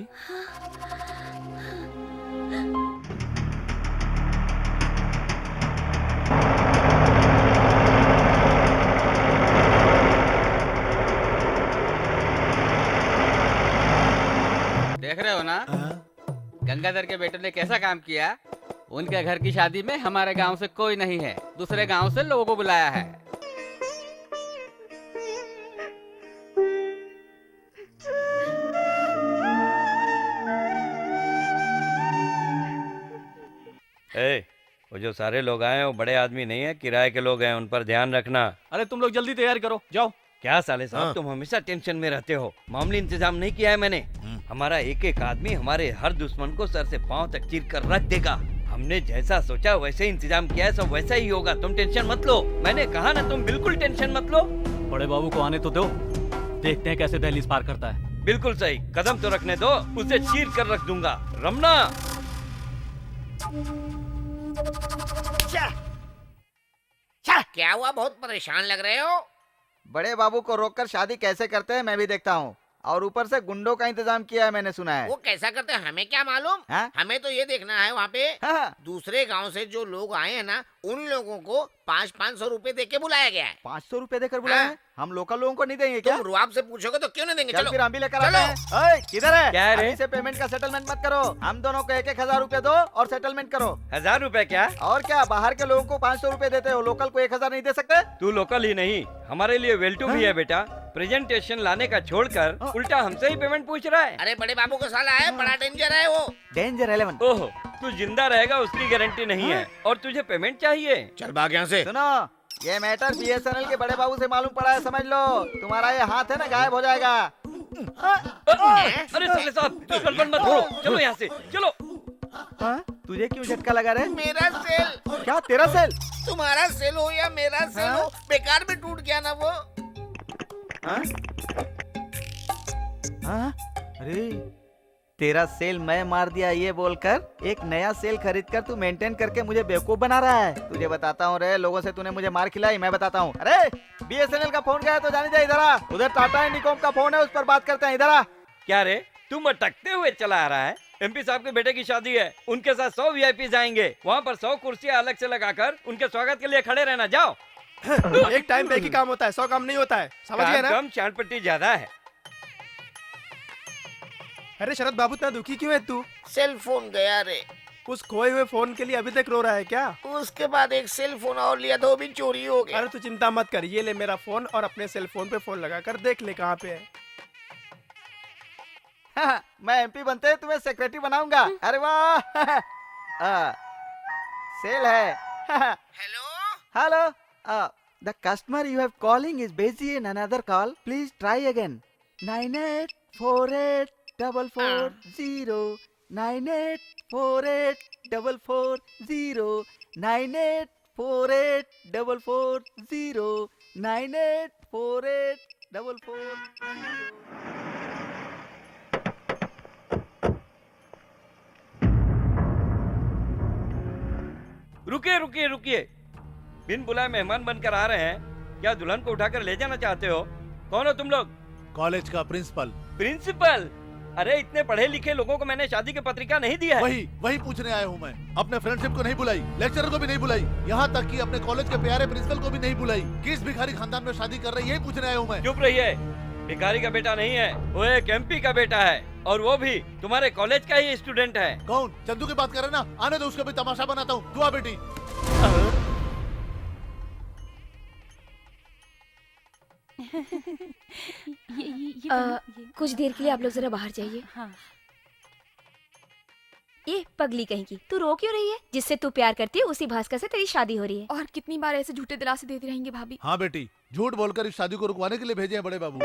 देख रहे हो ना गंगाधर के बेटे ने कैसा काम किया। उनके घर की शादी में हमारे गांव से कोई नहीं है, दूसरे गांव से लोगों को बुलाया है। वो जो सारे लोग आए हैं वो बड़े आदमी नहीं है, किराए के लोग हैं, उन पर ध्यान रखना। अरे तुम लोग जल्दी तैयारी करो, जाओ। क्या साले साहब, तुम हमेशा टेंशन में रहते हो। मामूली इंतजाम नहीं किया है मैंने। हमारा एक एक आदमी हमारे हर दुश्मन को सर से पांव तक चीर कर रख देगा। हमने जैसा सोचा वैसे इंतजाम किया है, सब वैसा ही होगा। तुम टेंशन मत लो, मैंने कहा ना, तुम बिल्कुल टेंशन मत लो। बड़े बाबू को आने तो दो, देखते हैं कैसे दहलीज पार करता है। बिल्कुल सही, कदम तो रखने दो, उसे चीर कर रख दूंगा। रमना, क्या हुआ, बहुत परेशान लग रहे हो? बड़े बाबू को रोककर शादी कैसे करते हैं मैं भी देखता हूँ। और ऊपर से गुंडों का इंतजाम किया है, मैंने सुना है। वो कैसा करते हैं हमें क्या मालूम। हाँ? हमें तो ये देखना है वहाँ पे दूसरे गांव से जो लोग आए हैं ना, उन लोगों को 500-500 रुपए दे के बुलाया गया है। 500 रुपए देकर बुलाया है? हम लोकल लोगों को नहीं देंगे क्या? तुम रुआब से पूछोगे तो क्यों नहीं देंगे। चल फिर हम भी लेकर आते हैं। ओए, किधर है? क्या है रे? अभी से पेमेंट का सेटलमेंट मत करो। हम दोनों को 1,000 रुपए दो और सेटलमेंट करो। 1000 रुपए क्या? और क्या, बाहर के लोगों को 500 रुपए देते हो, लोकल को 1,000 नहीं दे सकते? तू लोकल ही नहीं, हमारे लिए वेल्टू भी है बेटा। प्रेजेंटेशन लाने का छोड़कर उल्टा हमसे ही पेमेंट पूछ रहा है। अरे बड़े बाबू का साला है, बड़ा डेंजर है वो। डेंजर 11। ओहो, तू जिंदा रहेगा उसकी गारंटी नहीं है और तुझे पेमेंट चाहिए। चल भाग यहाँ से। सुनो, ये मैटर BSNL के बड़े बाबू से मालूम पड़ा है, समझ लो। तुम्हारा ये हाथ है ना, गायब हो जाएगा। अरे साले साहब, तू गड़बड़ मत करो, चलो यहाँ से चलो। हाँ? तुझे क्यों झटका लगा रहे? मेरा सेल। क्या तेरा सेल? तुम्हारा सेल हो या मेरा सेल हो, बेकार में टूट गया ना वो। हाँ? हाँ? अरे तेरा सेल मैं मार दिया ये बोलकर एक नया सेल खरीद कर तू मेंटेन करके मुझे बेवकूफ बना रहा है। तुझे बताता हूँ रे, लोगों से तूने मुझे मार खिलाई, मैं बताता हूँ। अरे BSNL का फोन गया तो जाने जा, इधर आ। उधर टाटा इंडिकॉम का फोन है, उस पर बात करते हैं, इधर आ। क्या रे, तू मटकते हुए चला आ रहा है? MP साहब के बेटे की शादी है, उनके साथ 100 VIP आएंगे, वहाँ पर 100 कुर्सियाँ अलग से लगाकर उनके स्वागत के लिए खड़े रहना। जाओ। एक टाइम पे एक ही काम होता है, 100 काम नहीं होता है, समझ गए ना? कम चांदपट्टी ज्यादा है। अरे शरद बाबू, इतना दुखी क्यों है तू? सेल फोन गया रे। उस खोए हुए फोन के लिए अभी तक रो रहा है क्या? उसके बाद एक सेल फोन और लिया तो वो भी चोरी हो गया। अरे तू चिंता मत कर, ये ले मेरा फोन और अपने सेल फोन पे फोन लगा कर देख ले कहाँ पे है। मैं MP बनते तुम्हें सेक्रेटरी बनाऊंगा। अरे वाह। सेल है। Hello. The customer you have calling is busy in another call, please try again. 98484440 98484440 98484440 984844। रुकिए रुकिए रुकिए, बिन बुलाए मेहमान बनकर आ रहे हैं, क्या दुल्हन को उठाकर ले जाना चाहते हो? कौन हो तुम लोग? कॉलेज का प्रिंसिपल। प्रिंसिपल? अरे इतने पढ़े लिखे लोगों को मैंने शादी की पत्रिका नहीं दिया है। वही पूछने आया हूँ मैं। अपने फ्रेंडशिप को नहीं बुलाई, लेक्चरर को भी नहीं बुलाई, यहाँ तक कि अपने कॉलेज के प्यारे प्रिंसिपल को भी नहीं बुलाई। किस भिखारी खानदान में शादी कर रही है, यही पूछने आया हूँ मैं। चुप रहिए, भिखारी का बेटा नहीं है, वो एक MP का बेटा है, और वो भी तुम्हारे कॉलेज का ही स्टूडेंट है। कौन? चंदू की बात कर रहे ना? आने दो, उसका भी तमाशा बनाता हूँ। तू आ बेटी। कुछ देर के लिए आप लोग जरा बाहर जाइए। हाँ। ये पगली कहीं की, तू रो क्यों रही है? जिससे तू प्यार करती है उसी भास्कर से तेरी शादी हो रही है। और कितनी बार ऐसे झूठे दिलासे देती रहेंगी भाभी? हाँ बेटी, झूठ बोलकर इस शादी को रुकवाने के लिए भेजे हैं बड़े बाबू।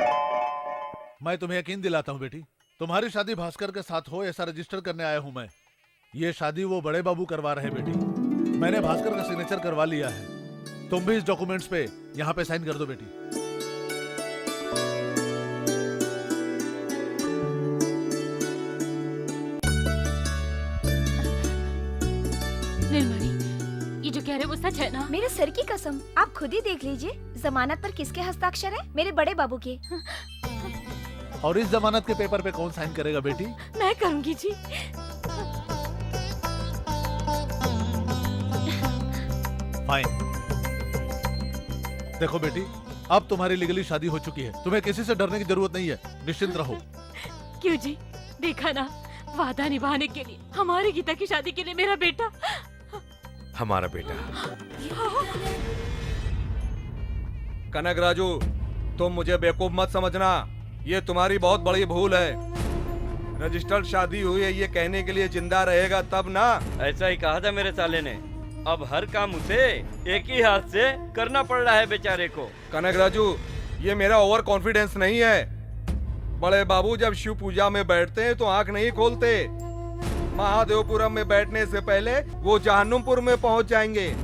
मैं तुम्हें यकीन दिलाता हूँ बेटी, तुम्हारी शादी भास्कर के साथ हो ऐसा रजिस्टर करने आया हूँ मैं। ये शादी वो बड़े बाबू करवा रहे बेटी। मैंने भास्कर का सिग्नेचर करवा लिया है, तुम भी इस डॉक्यूमेंट्स पे यहाँ पे साइन कर दो बेटी। नीलमणि, ये जो कह रहे वो सच है ना? मेरे सर की कसम, आप खुद ही देख लीजिए। जमानत पर किसके हस्ताक्षर है? मेरे बड़े बाबू के। और इस जमानत के पेपर पे कौन साइन करेगा बेटी? मैं करूंगी जी। फाइन। देखो बेटी, अब तुम्हारी लीगली शादी हो चुकी है, तुम्हें किसी से डरने की जरूरत नहीं है, निश्चिंत रहो। क्यों जी, देखा ना, वादा निभाने के लिए हमारी गीता की शादी के लिए मेरा बेटा, हमारा बेटा। कनक राजू, तुम मुझे बेवकूफ मत समझना, ये तुम्हारी बहुत बड़ी भूल है। रजिस्टर्ड शादी हुई है ये कहने के लिए जिंदा रहेगा तब ना। ऐसा ही कहा था मेरे साले ने। अब हर काम उसे एक ही हाथ से करना पड़ रहा है बेचारे को। कनक राजू, ये मेरा ओवर कॉन्फिडेंस नहीं है। बड़े बाबू जब शिव पूजा में बैठते हैं तो आंख नहीं खोलते। महादेवपुरम में बैठने से पहले वो जहन्नुमपुर में पहुंच जाएंगे।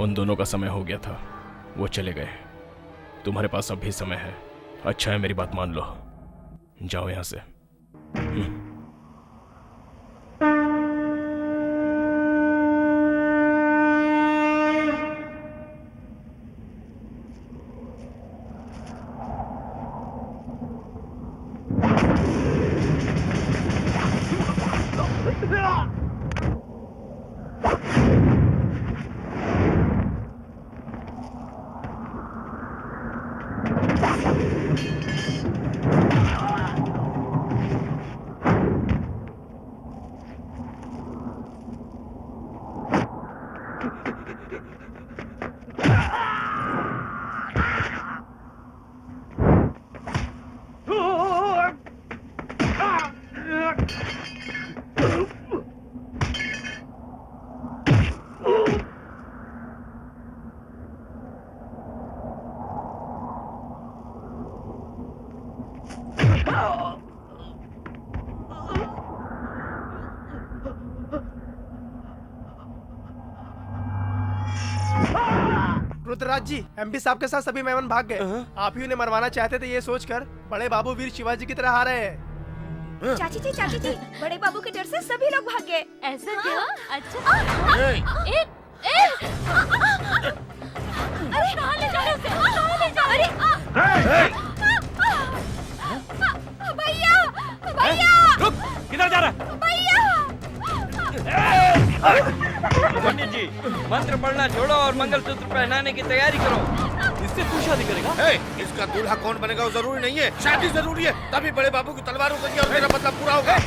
उन दोनों का समय हो गया था, वो चले गए। तुम्हारे पास अब भी समय है। अच्छा है, मेरी बात मान लो, जाओ यहां से। रुद्रराज जी, एमपी साहब के साथ सभी मेहमान भाग गए। आप ही उन्हें मरवाना चाहते थे, ये सोचकर बड़े बाबू वीर शिवाजी की तरह आ रहे हैं। चाची जी, बड़े बाबू के डर से सभी लोग भाग गए। ऐसा क्या? अच्छा। अरे कहाँ ले जा रहे हो? कहाँ ले जा रहे हो? भैया! रुक! किधर जा रहा है? पंडित जी, मंत्र पढ़ना छोड़ो और मंगलसूत्र पहनाने की तैयारी करो। इससे तू शादी करेगा? इसका दूल्हा कौन बनेगा वो जरूरी नहीं है, शादी जरूरी है। तभी बड़े बाबू की तलवारों को और मेरा मतलब पूरा होगा।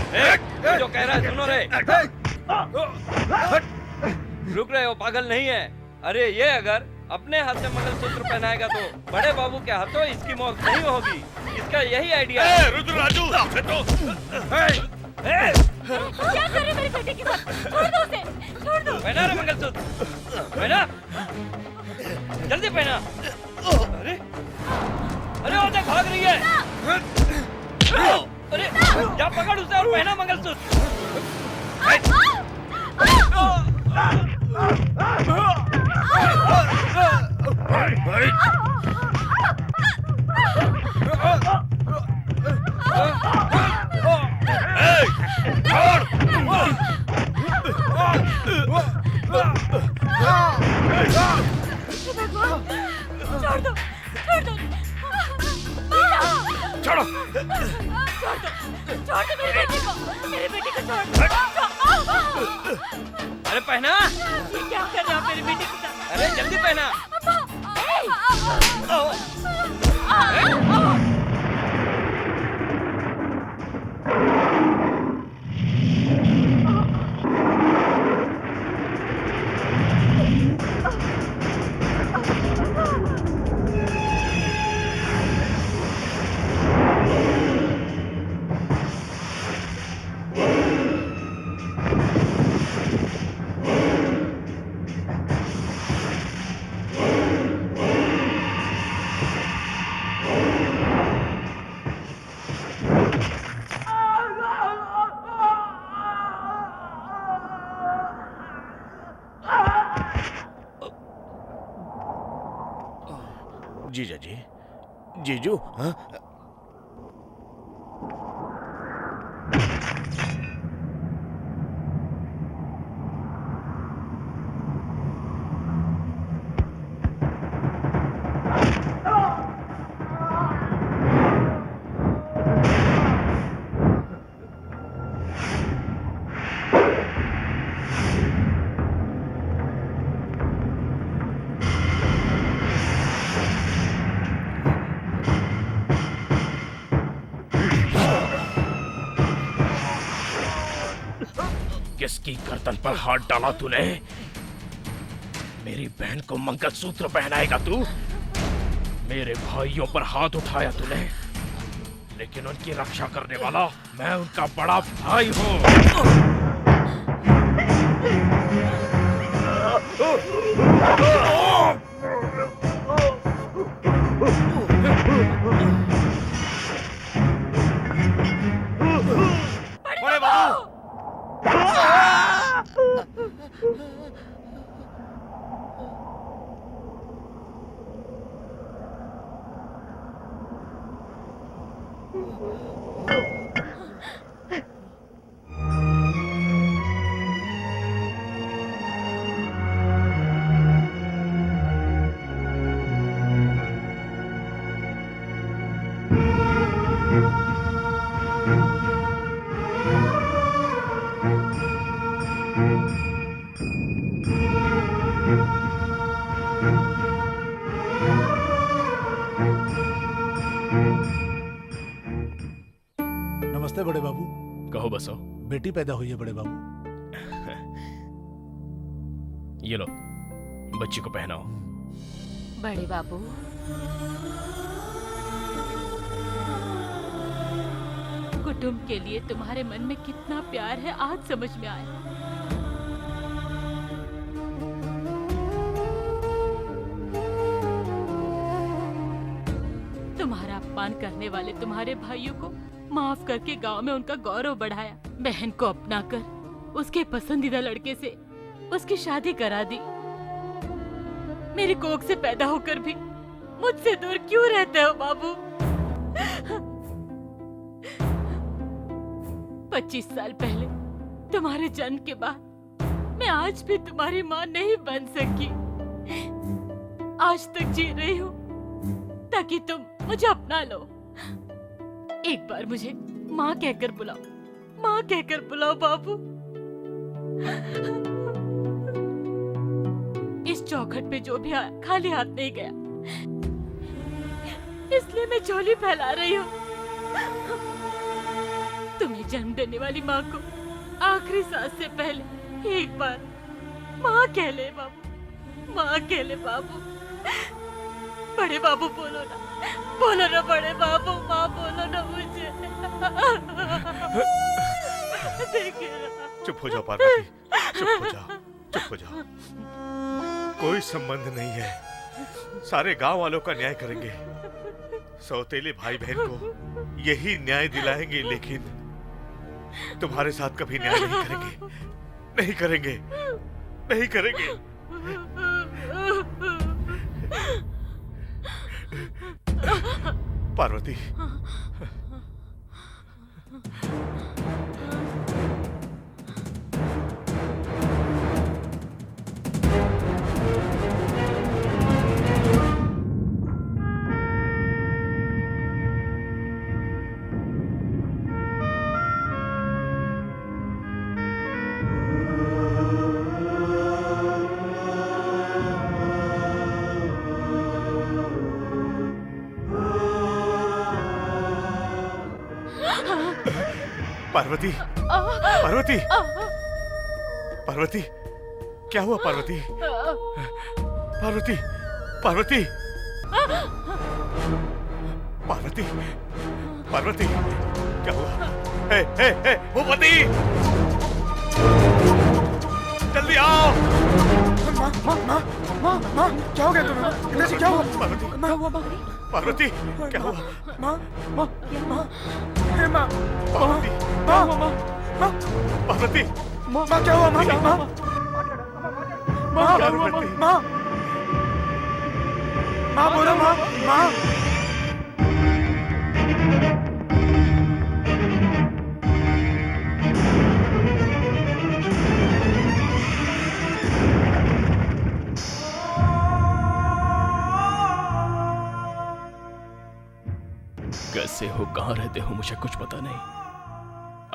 जो कह रहा है सुनो रे। रुक रहे हो, पागल नहीं है। अरे ये अगर अपने हाथ से मंगलसूत्र पहनाएगा तो बड़े बाबू के हाथों इसकी मौत नहीं होगी। इसका यही आइडिया है। रुद्रराजू, क्या कर रहे मेरे बेटे के साथ? छोड़ दो उसे, छोड़ दो। पहना रे मंगलसूत्र, पहना, जल्दी पहना। अरे अरे वो देख भाग रही है। अरे जा पकड़ उसे और पहना मंगलसूत्र। छोड़ दो, छोड़ दो, छोड़ो, छोड़ दो मेरे बेटे को छोड़ दो। अरे पहना। ये क्या कर रहे हो मेरे बेटे के साथ? अरे जल्दी पहना। जीजा जी, जीजू, हाँ? किसकी गर्दन पर हाथ डाला तूने? मेरी बहन को मंगलसूत्र पहनाएगा तू? मेरे भाइयों पर हाथ उठाया तूने, लेकिन उनकी रक्षा करने वाला मैं उनका बड़ा भाई हूँ। बड़े बाबू! नमस्ते बड़े बाबू। कहो बसो। बेटी पैदा हुई है बड़े बाबू। ये लो, बच्ची को पहनाओ। बड़े बाबू, कुटुंब के लिए तुम्हारे मन में कितना प्यार है आज समझ में आया। तुम्हारा अपमान करने वाले तुम्हारे भाइयों को माफ करके गांव में उनका गौरव बढ़ाया। बहन को अपना कर उसके पसंदीदा लड़के से उसकी शादी करा दी। मेरी कोख से पैदा होकर भी मुझसे दूर क्यों रहते हो बाबू? 25 साल पहले तुम्हारे जन्म के बाद मैं आज भी तुम्हारी माँ नहीं बन सकी। आज तक जी रही हूँ ताकि तुम मुझे अपना लो। एक बार मुझे माँ कहकर बुलाओ, माँ कहकर बुलाओ बाबू। इस चौखट पे जो भी आया खाली हाथ नहीं गया, इसलिए मैं झोली फैला रही हूँ। तुम्हें जन्म देने वाली माँ को आखिरी सांस से पहले एक बार माँ कह ले बाबू, माँ कह ले बाबू। बड़े बाबू बोलो ना बड़े बाबू, माँ बोलो ना मुझे। देखिए चुप हो जाओ पार्वती, चुप हो जाओ, चुप हो जाओ। कोई संबंध नहीं है, सारे गांव वालों का न्याय करेंगे। सौतेले भाई बहन को यही न्याय दिलाएंगे, लेकिन तुम्हारे साथ कभी न्याय नहीं करेंगे, नहीं करेंगे, नहीं करेंगे। पार्वती, पार्वती, पार्वती, पार्वती, क्या हुआ पार्वती? पार्वती, पार्वती, पार्वती, पार्वती, क्या हुआ? भूपति, जल्दी आओ। माँ, क्या हो गया तुम्हें? इधर से क्या हुआ? पार्वती, क्या हुआ? पार्वती, पार्वती, माँ क्या हुआ? माँ बोलो माँ। कैसे हो, कहाँ रहते हो, मुझे कुछ पता नहीं।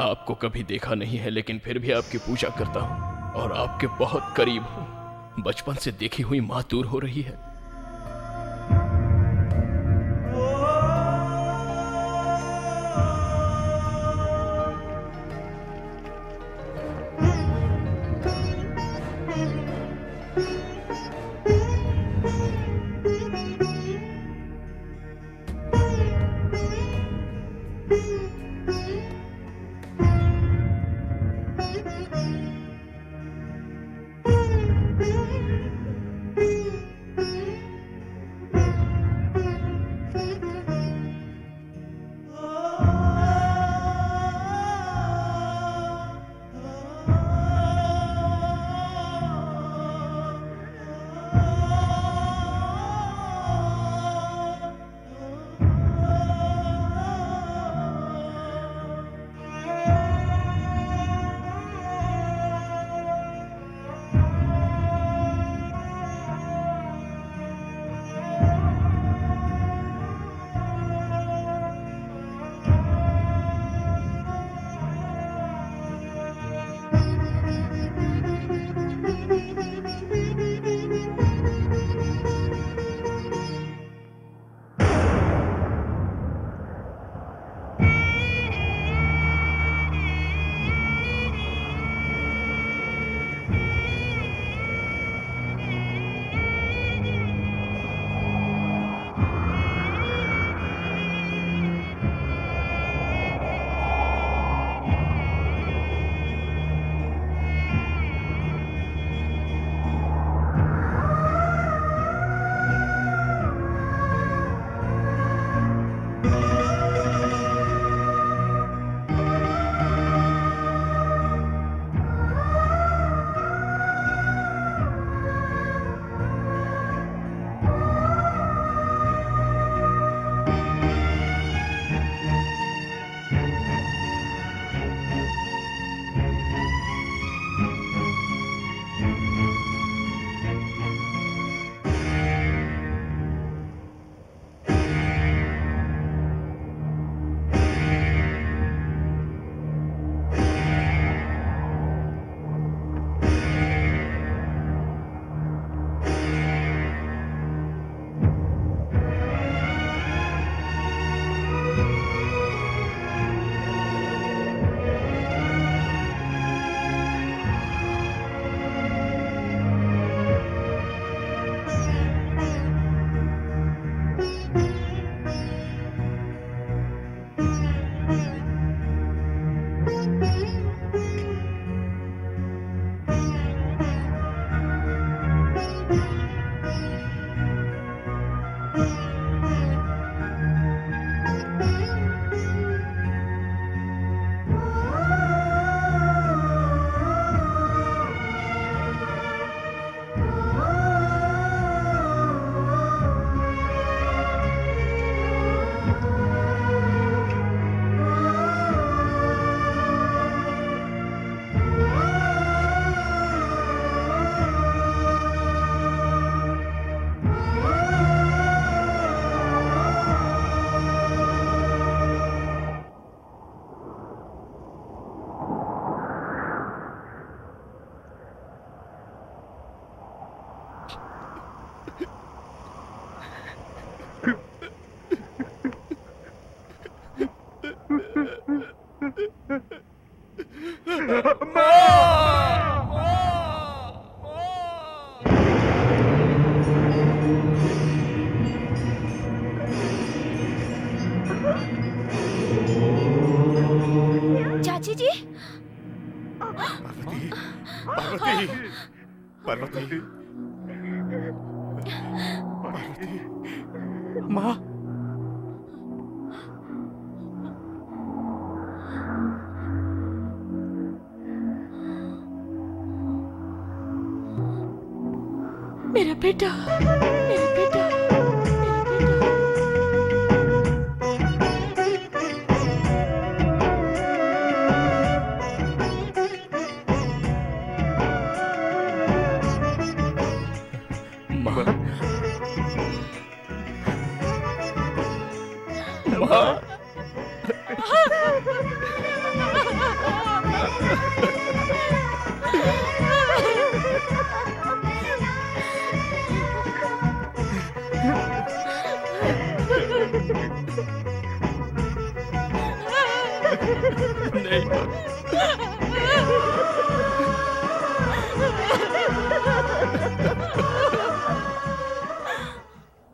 आपको कभी देखा नहीं है, लेकिन फिर भी आपकी पूजा करता हूँ और आपके बहुत करीब हूँ। बचपन से देखी हुई माँ दूर हो रही है। पार्वती पार्वती पार्वती पार्वती माँ मेरा बेटा, मेरा बेटा,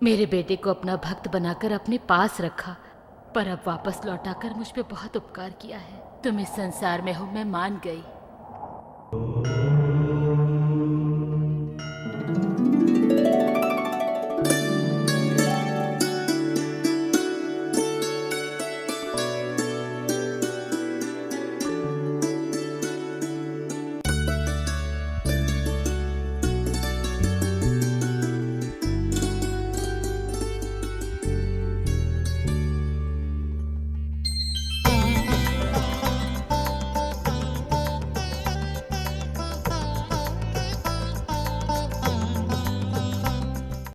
मेरे बेटे को अपना भक्त बनाकर अपने पास रखा, पर अब वापस लौटाकर मुझ पे बहुत उपकार किया है। तुम इस संसार में हो, मैं मान गई।